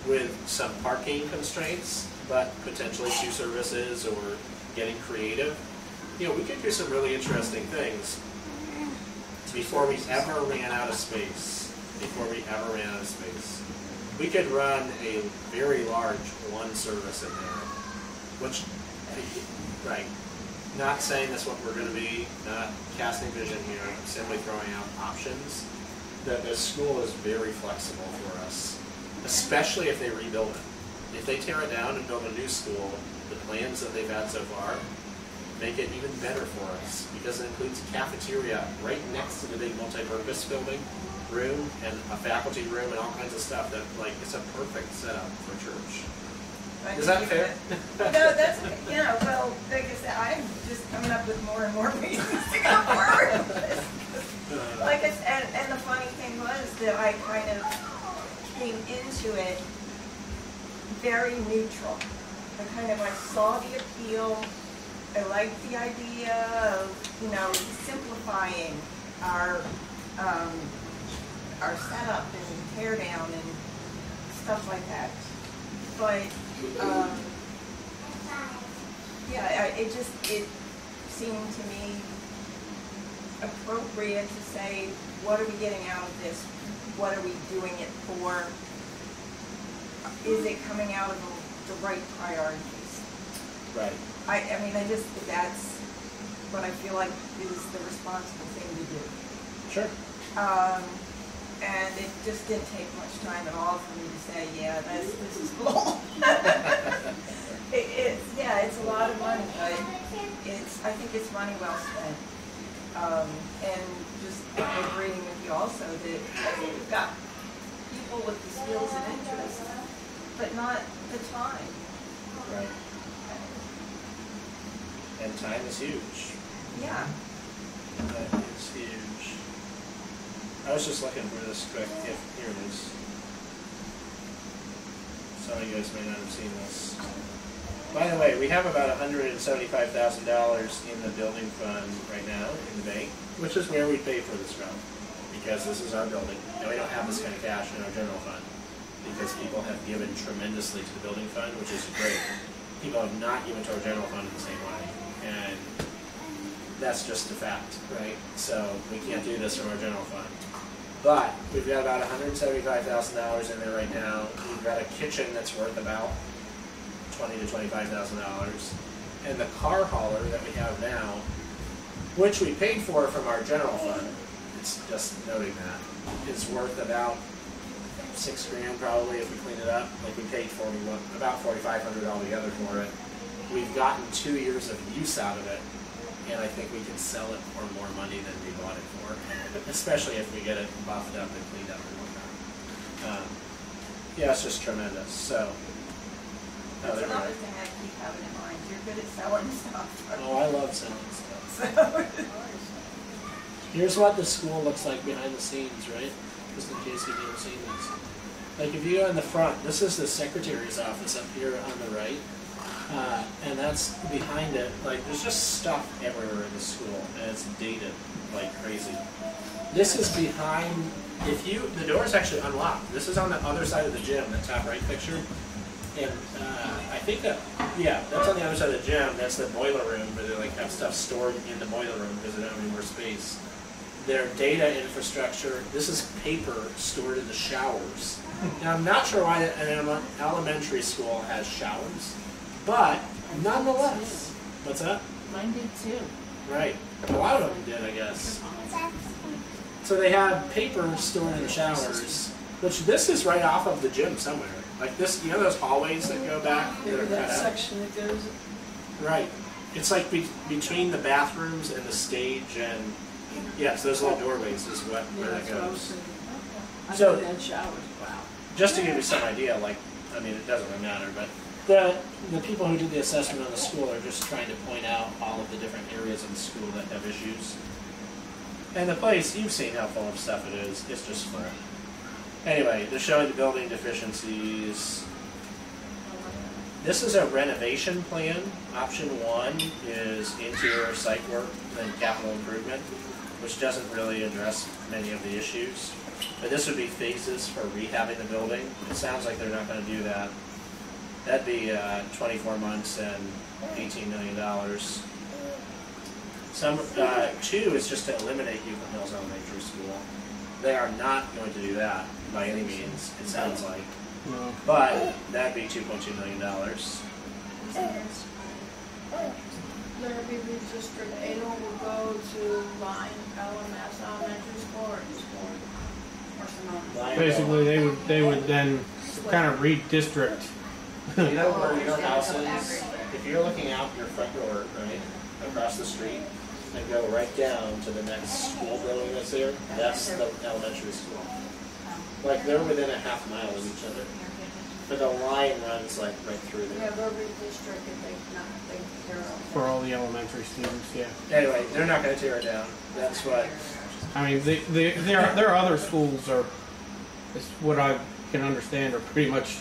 with some parking constraints, but potentially 2 services or getting creative. You know, we could do some really interesting things before we ever ran out of space. We could run a very large one service in there, which, right, not saying that's what we're going to be, not casting vision here, I'm simply throwing out options. The school is very flexible for us, especially if they rebuild it. If they tear it down and build a new school, the plans that they've had so far make it even better for us, because it includes a cafeteria right next to the big multi-purpose building room and a faculty room and all kinds of stuff that, like, it's a perfect setup for church. I Is think that you fair? could- No, that's, you know, well, like I said, I'm just coming up with more and more reasons to go forward with this. Like I said, and the funny thing was that I kind of came into it very neutral. I saw the appeal. I liked the idea of, you know, simplifying our setup and tear down and stuff like that. But yeah, it seemed to me appropriate to say, what are we getting out of this? What are we doing it for? Is it coming out of the right priorities? Right. I mean, that's what I feel like is the responsible thing to do. Sure. And it just didn't take much time at all for me to say, yeah, this is cool. It's a lot of money, but I think it's money well spent. And just agreeing with you also that we've got people with the skills and interests, but not the time. Right. And time is huge. Yeah. That is huge. I was just looking for this quick, here it is. Some of you guys may not have seen this. By the way, we have about $175,000 in the building fund right now in the bank, which is where we pay for this from, because this is our building, and we don't have this kind of cash in our general fund, because people have given tremendously to the building fund, which is great. People have not given to our general fund in the same way, and that's just a fact, right? So we can't do this from our general fund. But we've got about $175,000 in there right now. We've got a kitchen that's worth about $20,000 to $25,000, and the car hauler that we have now, which we paid for from our general fund, it's just noting that, is worth about $6,000 probably if we clean it up. Like we paid about $4,500 altogether for it. We've gotten 2 years of use out of it, and I think we can sell it for more money than we bought it for, especially if we get it buffed up and cleaned up and whatnot. Yeah, it's just tremendous. So. That's another thing I keep having in mind. You're good at selling stuff. Oh, I love selling stuff. So, here's what the school looks like behind the scenes, right? Just in case you've never seen this. Like if you go in the front, this is the secretary's office up here on the right. And that's behind it. Like there's just stuff everywhere in the school, and it's dated like crazy. This is behind, the door is actually unlocked. This is on the other side of the gym, the top right picture. And I think that, yeah, that's on the other side of the gym. That's the boiler room where they like have stuff stored in the boiler room because they don't have any more space. Their data infrastructure, this is paper stored in the showers. Now I'm not sure why an elementary school has showers, but nonetheless. What's that? Mine did too. Right. A lot of them did, I guess. So they have paper stored in the showers, which this is right off of the gym somewhere. Like this, you know those hallways that go back? That are That cut out? section that goes. Right. It's like between the bathrooms and the stage, and yes, those little doorways is where that That's what I was goes. thinking. I So- know they had showers. Wow. Just to give you some idea, like, I mean, it doesn't really matter, but the people who did the assessment on the school are just trying to point out all of the different areas of the school that have issues. And the place, you've seen how full of stuff it is. It's just full. Anyway, they're showing the building deficiencies. This is a renovation plan. Option 1 is interior site work and capital improvement, which doesn't really address many of the issues. But this would be phases for rehabbing the building. It sounds like they're not going to do that. That'd be 24 months and $18 million. Some 2 is just to eliminate Euclid Hills Elementary School. They are not going to do that by any means, it sounds like. No. But that'd be $2.2 million. Larrabee District 8 will go to Line LMS Elementary School or Eastbourne. Basically, they would then kind of redistrict. You know where your house is? If you're looking out your front door, right, across the street, and go right down to the next school building that's there, that's the elementary school. Like they're within a half mile of each other. But the line runs like right through Yeah, there. they'll redistrict if they not take care of. For all the elementary students, yeah. Anyway, they're not going to tear it down. That's what. I mean, there are other schools are, is what I can understand, are pretty much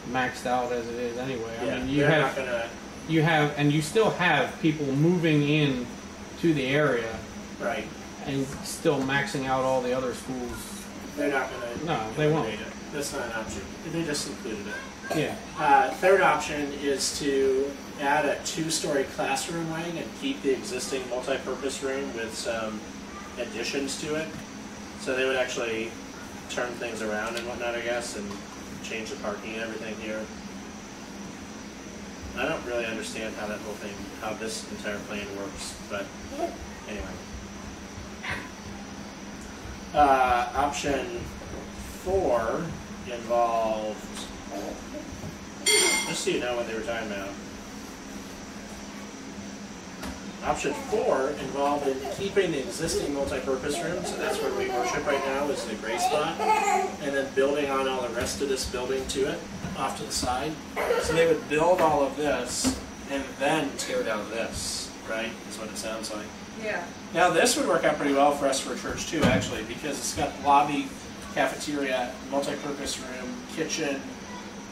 maxed out as it is anyway. I Yeah, mean, you they're have not going to. you have, and you still have people moving in to the area Right. and still maxing out all the other schools. They're not going to. No, they won't. That's not an option. They just included it. Yeah. Third option is to add a 2-story classroom wing and keep the existing multi-purpose room with some additions to it. So they would actually turn things around and whatnot, I guess, and change the parking and everything here. I don't really understand how that whole thing, how this entire plan works, but anyway. Option 4 involved, just so you know what they were talking about. Option 4 involved in keeping the existing multi-purpose room, so that's where we worship right now, is the gray spot, and then building on all the rest of this building to it, off to the side. So they would build all of this, and then tear down this, right, is what it sounds like. Yeah. Now this would work out pretty well for us for church too, actually, because it's got lobby, cafeteria, multi-purpose room, kitchen,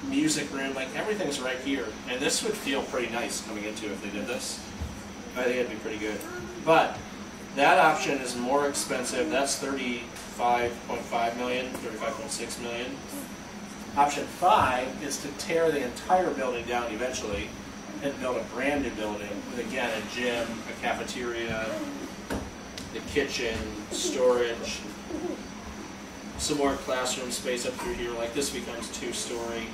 music room, like everything's right here. And this would feel pretty nice coming into if they did this. I think it'd be pretty good. But that option is more expensive. That's $35.5 million, $35.6 million. Option 5 is to tear the entire building down eventually and build a brand new building with, again, a gym, a cafeteria, the kitchen, storage, some more classroom space up through here. Like this becomes 2-story.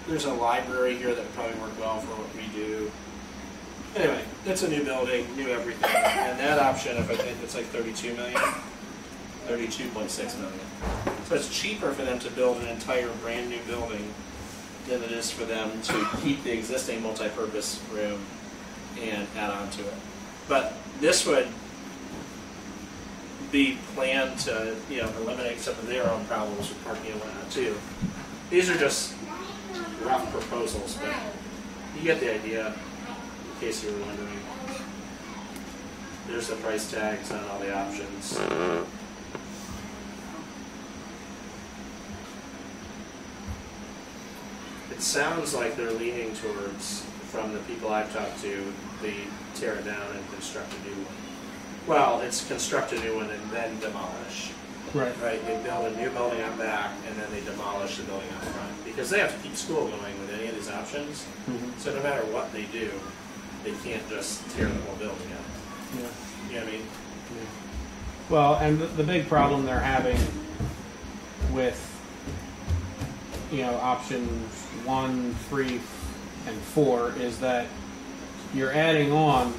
There's a library here that would probably work well for what we do. Anyway, it's a new building, new everything. And that option, if I think it's like $32 million, $32.6 million. So it's cheaper for them to build an entire brand new building than it is for them to keep the existing multi-purpose room and add on to it. But this would be planned to, eliminate some of their own problems with parking and whatnot too. These are just rough proposals, but you get the idea, in case you were wondering. There's the price tags on all the options. It sounds like they're leaning towards, from the people I've talked to, the tear it down and construct a new one. Well, it's construct a new one and then demolish. Right. Right, they build a new building out back and then they demolish the building out front. Because they have to keep school going with any of these options. Mm-hmm. So no matter what they do, they can't just tear the whole building out. Yeah. You know what I mean? Yeah. Well, and the big problem they're having with, options 1, 3, and 4 is that you're adding on,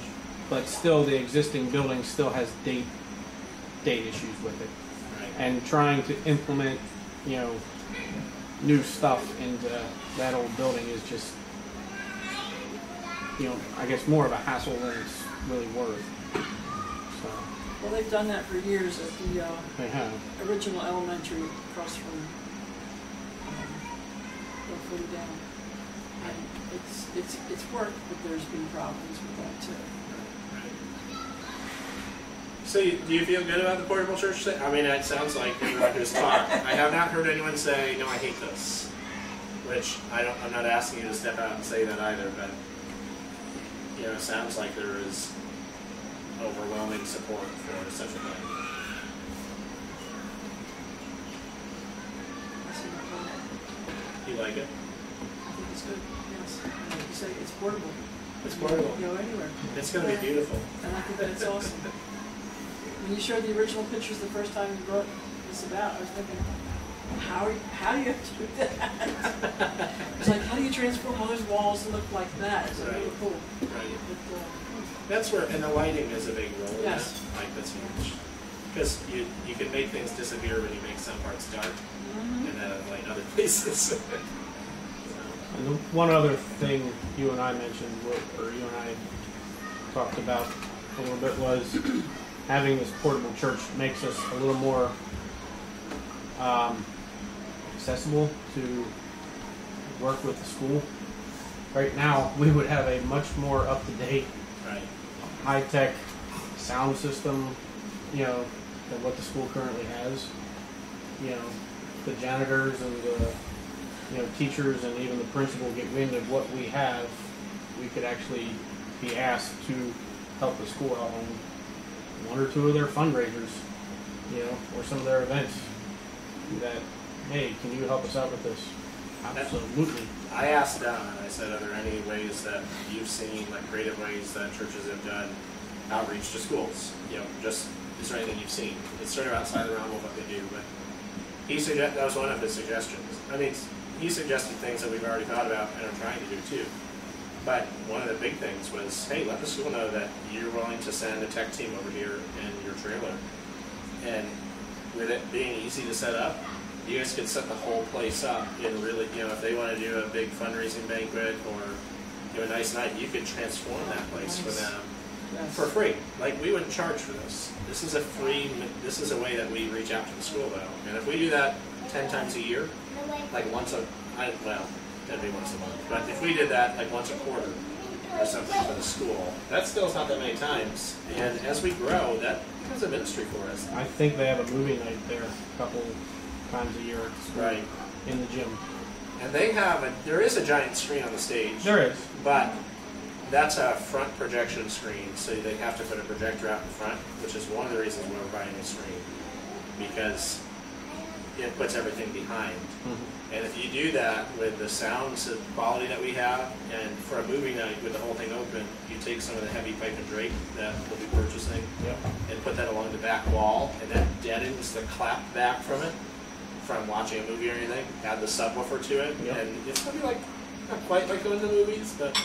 but still the existing building still has date issues with it. Right. And trying to implement, new stuff into that old building is just, I guess more of a hassle than it's really worth. So Well, they've done that for years at the they have. original elementary across from further down. And it's worked, but there's been problems with that too. So do you feel good about the portable church thing? I mean, it sounds like everyone who's talked. I have not heard anyone say, no, I hate this. Which I'm not asking you to step out and say that either, but it sounds like there is overwhelming support for such a thing. I see no problem. You like it? I think it's good, yes. And like you say, it's portable. It's portable. You can go anywhere. It's going to be beautiful. And I think that's awesome. When you showed the original pictures the first time you brought this about, I was thinking, how do you have to do that? It's like, how do you transform all those walls to look like that? It's really cool. Right. But, That's where, and the lighting is a big role in Yes. that. Like, that's huge. Because you can make things disappear when you make some parts dark, mm-hmm. and then light other places. And the one other thing you and I mentioned, or you and I talked about a little bit, was having this portable church makes us a little more accessible to work with the school. Right now, we would have a much more up-to-date, Right. high-tech sound system, you know, than what the school currently has. You know, the janitors and the, you know, teachers and even the principal get wind of what we have. We could actually be asked to help the school out on one or two of their fundraisers, you know, or some of their events. That, hey, can you help us out with this? Absolutely. I asked them, and I said, are there any ways that you've seen, like creative ways that churches have done outreach to schools? You know, just, is there anything you've seen? It's sort of outside the realm of what they do, but that was one of his suggestions. I mean, he suggested things that we've already thought about and are trying to do too. But one of the big things was, hey, let the school know that you're willing to send a tech team over here in your trailer. And with it being easy to set up, you guys could set the whole place up and really, you know, if they want to do a big fundraising banquet or do a nice night, you could transform that place for them for free. Like, we wouldn't charge for this. This is a way that we reach out to the school though. And if we do that 10 times a year, like that'd be once a month. But if we did that like once a quarter or something for the school, that still is not that many times. And as we grow, that becomes a ministry for us. I think they have a movie night there a couple times a year at the school, Right. in the gym. And there is a giant screen on the stage. There is. But that's a front projection screen, so they have to put a projector out in front, which is one of the reasons why we're buying a screen, because it puts everything behind. Mm-hmm. And if you do that with the sound quality that we have, and for a movie night with the whole thing open, you take some of the heavy pipe and drape that we'll be purchasing, and put that along the back wall, and that deadens the clap back from it, from watching a movie or anything. Add the subwoofer to it, and it's going to be like, not quite like going to the movies, but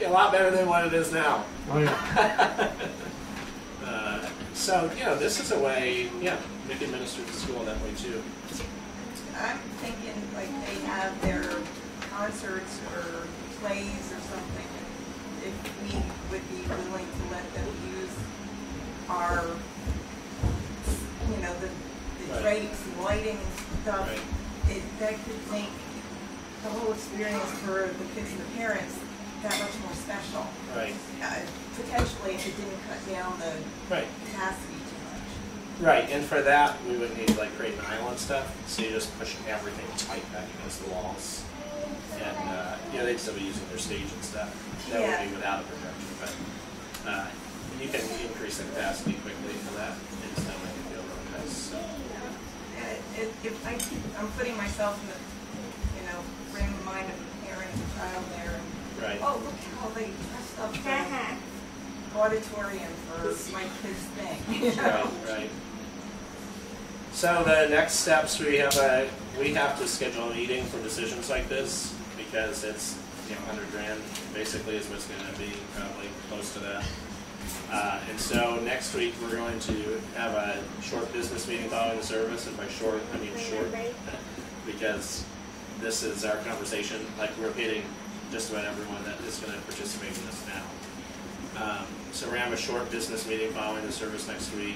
a lot better than what it is now. Oh, yeah. So, you know, this is a way, we can minister to school that way too. I'm thinking like they have their concerts or plays or something, if we would be willing to let them use our, you know, the drapes and lighting and stuff, that could make the whole experience for the kids and the parents that much more special. Right. Potentially if it didn't cut down the capacity too much. Right, and for that, we would need to like create an island stuff, so you just push everything tight back against the walls. And, you know, they'd still be using their stage and stuff. That would be without a projection, but you can increase the capacity quickly for that and still make it feel really nice. So. If I'm putting myself in the, you know, frame of mind of a parent and a child there, and oh, look how they dressed up the auditorium for my kid's thing. Right. So the next steps, we have to schedule a meeting for decisions like this, because it's, you know, $100,000 basically is what's going to be, probably close to that. And so next week we're going to have a short business meeting following the service, and by short I mean short, because this is our conversation. Like, we're hitting just about everyone that is going to participate in this now. So we're going to have a short business meeting following the service next week,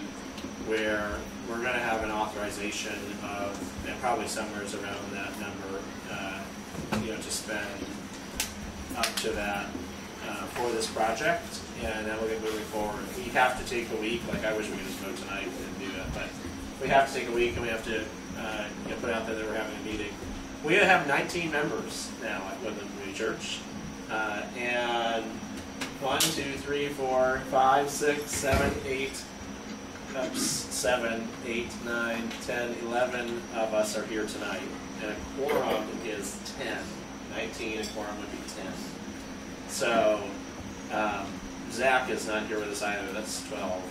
where we're going to have an authorization of, and probably somewhere around that number, you know, to spend up to that for this project, and then we'll get moving forward. We have to take a week. Like, I wish we could just vote tonight and do that, but we have to take a week, and we have to you know, put out there that we're having a meeting. We have 19 members now at Woodland Community Church, and 1, 2, 3, 4, 5, 6, 7, 8. 7, 8, 9, 10, 11 of us are here tonight, and a quorum is 10. 19, a quorum would be 10. So Zach is not here with us either. That's 12.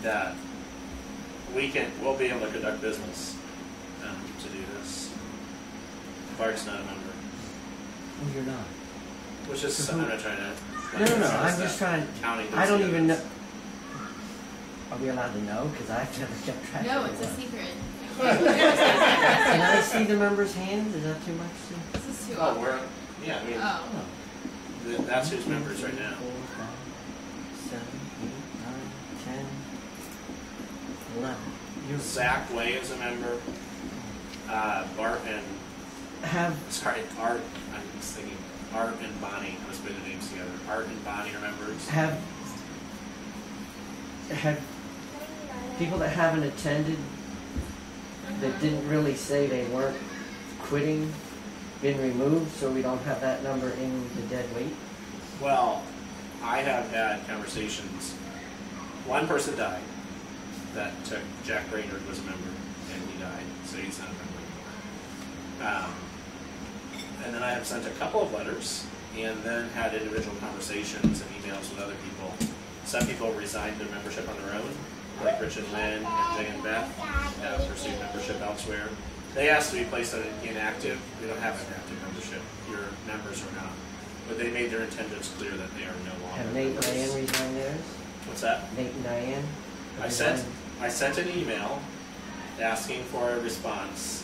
That we'll be able to conduct business to do this. Clark's not a member. Oh, you're not. Which is, I'm not trying to. No. I'm just trying. I don't even know. Are we allowed to know? Because I've never kept track. No, of it's a secret. Can I see the members' hands? Is that too much? This is too Oh, I mean, that's who's members right now. 4, 5, 7, 8, 9, 10, 11. Zach Way is a member. Bart and have Sorry, Art, I was thinking Art and Bonnie, I was putting the names together. Art and Bonnie are members. have people that haven't attended that didn't really say they weren't quitting been removed, so we don't have that number in the dead weight? Well, I have had conversations. One person died that took, Jack Brainerd was a member, and he died, so he's not a member anymore. And then I have sent a couple of letters, and then had individual conversations and emails with other people. Some people resigned their membership on their own, like Rich and Lynn and Jay and Beth have pursued membership elsewhere. They asked to be placed on inactive. We don't have an active membership. Your members are not. But they made their intentions clear that they are no longer Have Nate and members. Diane resigned theirs? What's that? Nate and Diane? I sent an email asking for a response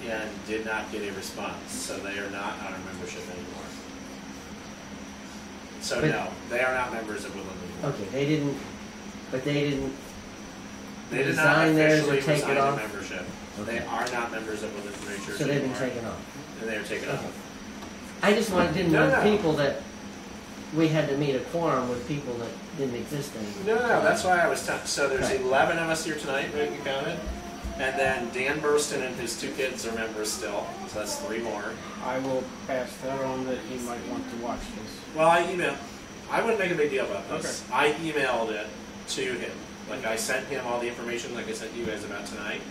and did not get a response, so they are not on our membership anymore. So But- no, they are not members of Woodland anymore. Okay, they didn't They did not resign theirs or officially take resign it their off? membership. Okay. They are not members of Woodland Community Church So they've been anymore, taken off. and they are taken off. I just didn't No, want no. people that we had to meet a quorum with people that didn't exist anymore. No, that's why I was so there's Right. 11 of us here tonight, right, we counted. And then Dan Burston and his 2 kids are members still, so that's 3 more. I will pass that on that he might want to watch this. Well, I wouldn't make a big deal about this. Okay. I emailed it to him. Like, I sent him all the information like I sent you guys about tonight.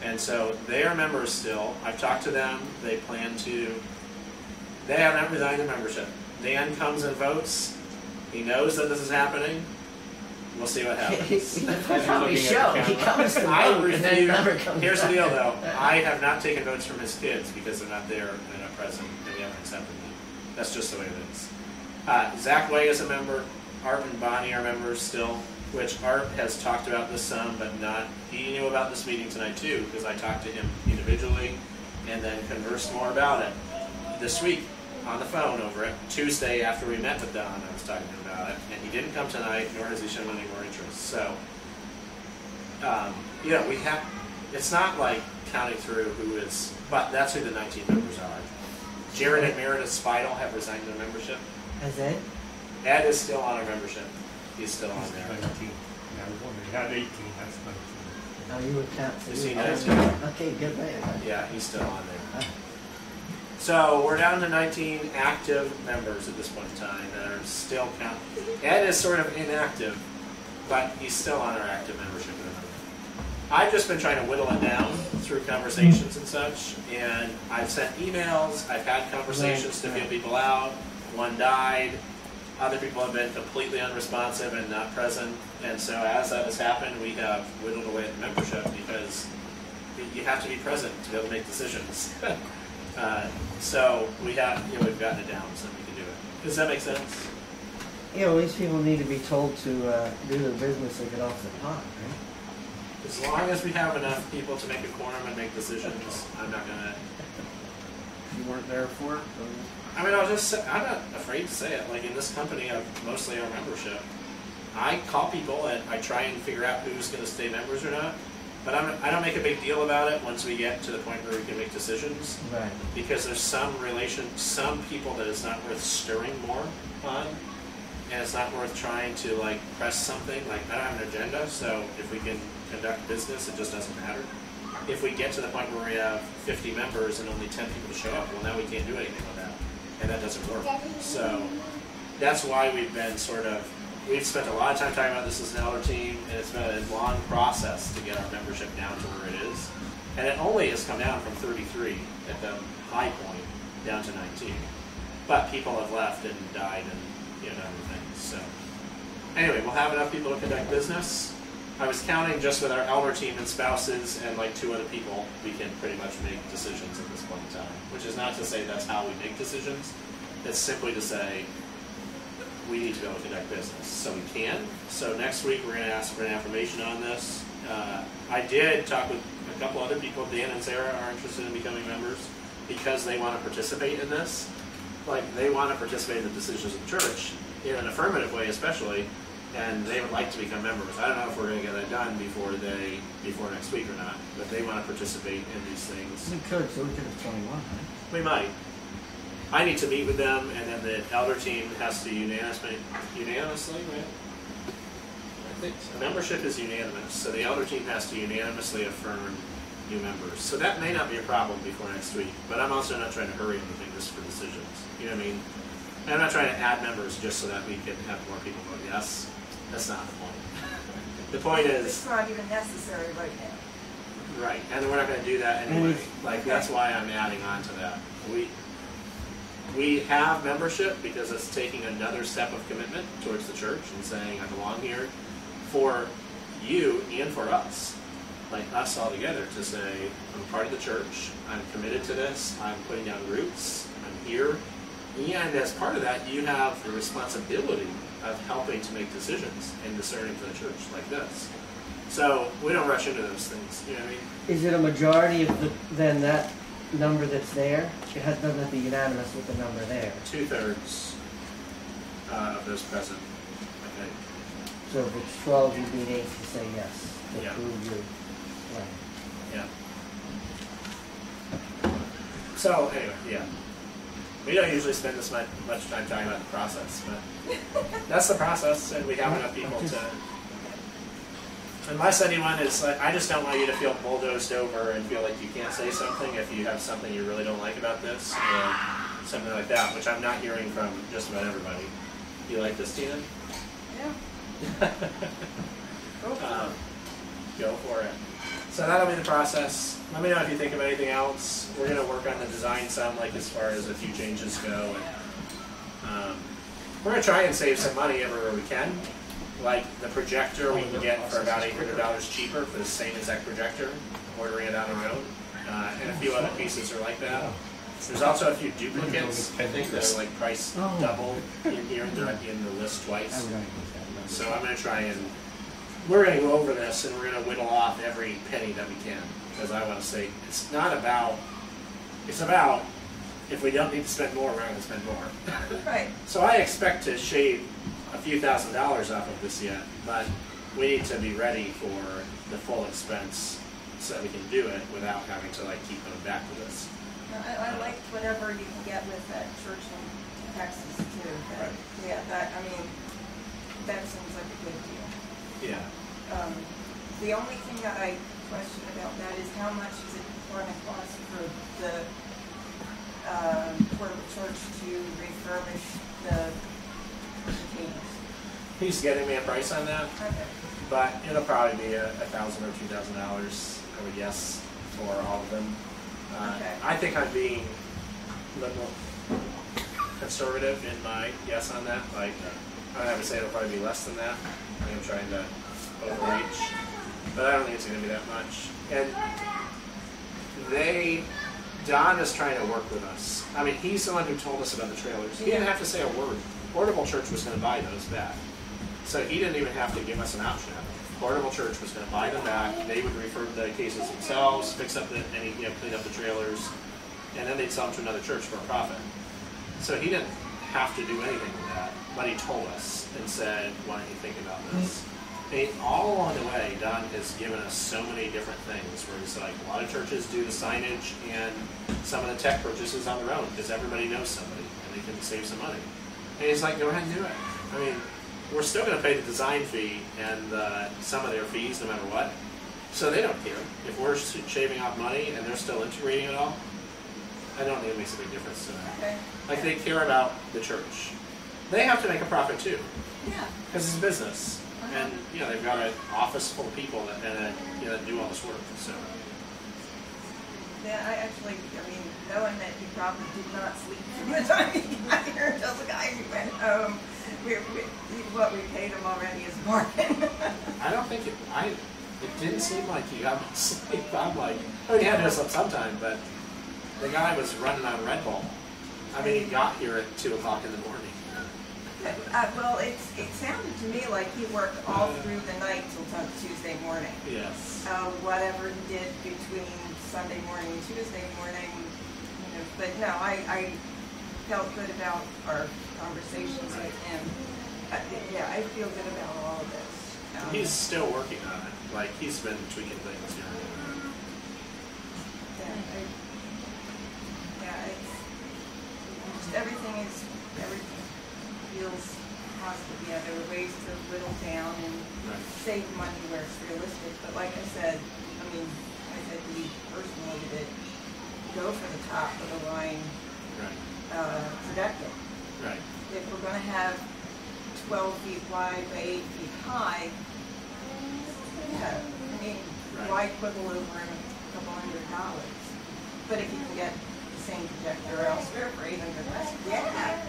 And so they are members still. I've talked to them. They have not resigned their membership. Dan comes and votes. He knows that this is happening. We'll see what happens. He probably show. He comes to I vote and then never comes Here's the back. deal, though. I have not taken votes from his kids because they're not there and not present, and they haven't accepted me. That's just the way it is. Zach Way is a member. Art and Bonnie are members still, which Art has talked about this some, but not. He knew about this meeting tonight too, because I talked to him individually and then conversed more about it this week on the phone over it. Tuesday after we met with Don, I was talking to him about it, and he didn't come tonight, nor has he shown any more interest. So, we have. It's not like counting through who is, but that's who the 19 members are. Jared and Meredith Spidel have resigned their membership. Has Ed? Ed is still on our membership. He's still on there. 19. Yeah, I was wondering, you had 18, that's 19. Oh, you would count. Is he you- 19? Okay, good man. Yeah, he's still on there. So we're down to 19 active members at this point in time that are still counting. Ed is sort of inactive, but he's still on our active membership. I've just been trying to whittle it down through conversations and such, and I've sent emails, I've had conversations to feel people out. One died, other people have been completely unresponsive and not present, and so as that has happened, we have whittled away at the membership because you have to be present to be able to make decisions. So we've gotten it down so we can do it. Does that make sense? Yeah, well, these people need to be told to do their business and get off the pot, right? As long as we have enough people to make a quorum and make decisions, I'm not gonna. You weren't there for it? I mean, I'll just say, I'm not afraid to say it. Like in this company, of mostly our membership, I call people and I try and figure out who's going to stay members or not. But I don't make a big deal about it once we get to the point where we can make decisions. Right. Because there's some people that it's not worth stirring more on, and it's not worth trying to like press something. Like I don't have an agenda, so if we can conduct business, it just doesn't matter. If we get to the point where we have 50 members and only 10 people show up, well, now we can't do anything with that, and that doesn't work. So that's why we've spent a lot of time talking about this as an elder team, and it's been a long process to get our membership down to where it is. And it only has come down from 33 at the high point down to 19. But people have left and died and everything. So anyway, we'll have enough people to conduct business. I was counting just with our elder team and spouses and like 2 other people, we can pretty much make decisions at this point in time. Which is not to say that's how we make decisions. It's simply to say we need to be able to conduct business. So we can. So next week we're going to ask for an affirmation on this. I did talk with a couple other people. Dan and Sarah are interested in becoming members because they want to participate in this. Like they want to participate in the decisions of the church in an affirmative way, especially. and they would like to become members. I don't know if we're going to get that done before next week or not, but they want to participate in these things. We could, so we could have 21, right? We might. I need to meet with them, and then the elder team has to unanimously, right? I think so. Membership is unanimous, so the elder team has to unanimously affirm new members. So that may not be a problem before next week, but I'm also not trying to hurry anything just for decisions. You know what I mean? And I'm not trying to add members just so that we can have more people vote yes. That's not the point. The point is... It's not even necessary right now. Right, and we're not going to do that anyway. Like, that's why I'm adding on to that. We have membership because it's taking another step of commitment towards the church and saying, I belong here for you and for us. Like us all together to say, I'm part of the church, I'm committed to this, I'm putting down roots, I'm here. And as part of that, you have the responsibility of helping to make decisions and discerning for the church like this. So we don't rush into those things, you know what I mean? Is it a majority of then that number that's there? It doesn't have to be unanimous with the number there. 2/3 of those present, okay. So if it's 12, you'd need 8 to say yes, to Yeah. approve your plan. Yeah. So anyway, yeah. We don't usually spend this much time talking about the process, but that's the process, and we have enough people to. Unless anyone is like, I just don't want you to feel bulldozed over and feel like you can't say something if you have something you really don't like about this, or something like that, which I'm not hearing from just about everybody. You like this, Tina? Yeah. Go for it. So that'll be the process. Let me know if you think of anything else. We're going to work on the design some, like as far as a few changes go. And, we're going to try and save some money everywhere we can. Like the projector we can get for about $800 cheaper for the same exact projector, ordering it on our own. And a few other pieces are like that. There's also a few duplicates, I think, that are like priced double in here. They're in the list twice. So I'm going to try and, we're going to go over this and we're going to whittle off every penny that we can. Because I want to say, it's about, if we don't need to spend more, we're not going to spend more. Right. So I expect to shave a few $1,000s off of this yet, but we need to be ready for the full expense so that we can do it without having to like keep coming back to this. No, I liked whatever you can get with that church in Texas too. Right. Yeah, that seems like a good deal. Yeah. The only thing that I question about that is how much is it going to cost for the portable church to refurbish the containers? He's getting me a price on that, Okay. but it'll probably be $1,000 or $2,000, I would guess, for all of them. Okay. I think I'm being a little conservative in my guess on that. Like, I would say it'll probably be less than that. I think I'm trying to overreach, but I don't think it's going to be that much. And Don is trying to work with us. I mean, he's the one who told us about the trailers. He didn't have to say a word. Portable Church was going to buy those back. So he didn't even have to give us an option. Portable Church was going to buy them back. They would refurb the cases themselves, fix up clean up the trailers, and then they'd sell them to another church for a profit. So he didn't have to do anything with that, but he told us and said, why don't you think about this? And all along the way, Don has given us so many different things where he's like, a lot of churches do the signage and some of the tech purchases on their own because everybody knows somebody and they can save some money. And he's like, go ahead and do it. I mean, we're still going to pay the design fee and some of their fees no matter what. So they don't care. If we're shaving off money and they're still integrating it all, I don't think it makes a big difference to them. Okay. Like, they care about the church. They have to make a profit too. Yeah. Because it's a business. And, they've got an office full of people that do all this work. So. Yeah, I mean, knowing that you probably did not sleep from the time you got here until the guy who went home, what we paid him already is more. I don't think it didn't seem like you got much sleep. I'm like, he had to sleep sometime, but the guy was running on Red Bull. I mean, he got here at 2 o'clock in the morning. Well, it sounded to me like he worked all through the night till Tuesday morning. Yes. Whatever he did between Sunday morning and Tuesday morning, but no, I felt good about our conversations with him. yeah, I feel good about all of this. He's still working on it. Like, he's been tweaking things here. Everything feels positive. Yeah, there are ways to whittle down and save money where it's realistic. But like I said, I mean, I said to you personally that go for the top of the line projector. Right. If we're going to have 12 feet wide by 8 feet high, yeah, I mean, why quibble over a couple $100? But if you can get the same projector elsewhere for $800 less, yeah.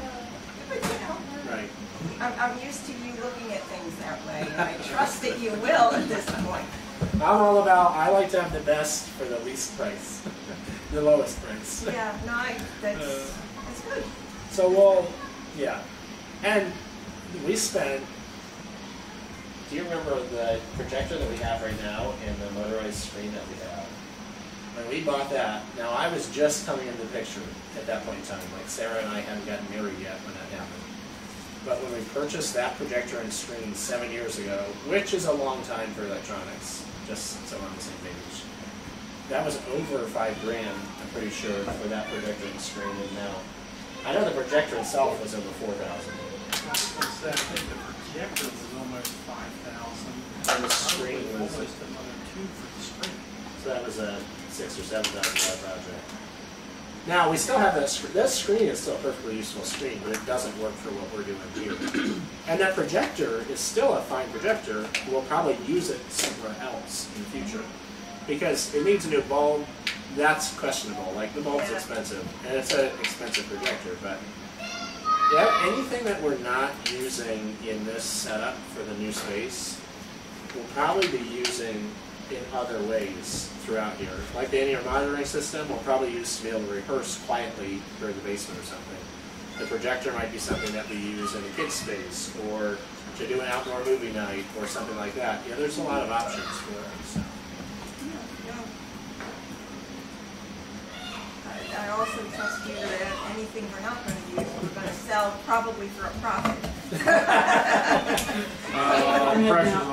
But you know, right. I'm used to you looking at things that way, and I trust that you will at this point. I'm all about, I like to have the best for the least price, the lowest price. Yeah, no, that's good. So we'll, yeah. And we spent, do you remember the projector that we have right now and the motorized screen that we have? When we bought that, now I was just coming into the picture at that point in time. Like Sarah and I hadn't gotten married yet when that happened. But when we purchased that projector and screen 7 years ago, which is a long time for electronics, just so we're on the same page, that was over $5,000, I'm pretty sure, for that projector and screen. And now, I know the projector itself was over $4,000. I think the projector was almost $5,000. And the screen was almost another $2,000 for the screen. So that was a $6,000 or $7,000 project. Now we still have that screen. That screen is still a perfectly useful screen, but it doesn't work for what we're doing here. And that projector is still a fine projector. We'll probably use it somewhere else in the future because it needs a new bulb. That's questionable. Like the bulb's expensive, and it's an expensive projector. But yeah, anything that we're not using in this setup for the new space, we'll probably be using in other ways throughout here. Like the in-ear monitoring system, we'll probably use to be able to rehearse quietly during the basement or something. The projector might be something that we use in the kids' space, or to do an outdoor movie night, or something like that. Yeah, there's a lot of options for it. So. I also trust you that anything we're not going to use, we're going to sell probably for a profit.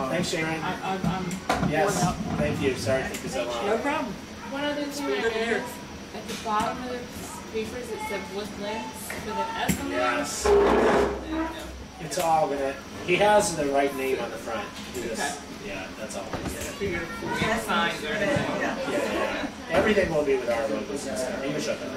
Thanks, Sharon. I'm yes, thank you. Sorry to take you so long. no problem. One other thing I noticed, at the bottom of the papers it said Woodlands with an S on it. Yes. It's all gonna, he has the right name on the front. Yeah, that's all. Signs or anything. Yeah. Everything will be with our logos and stuff. You can shut that.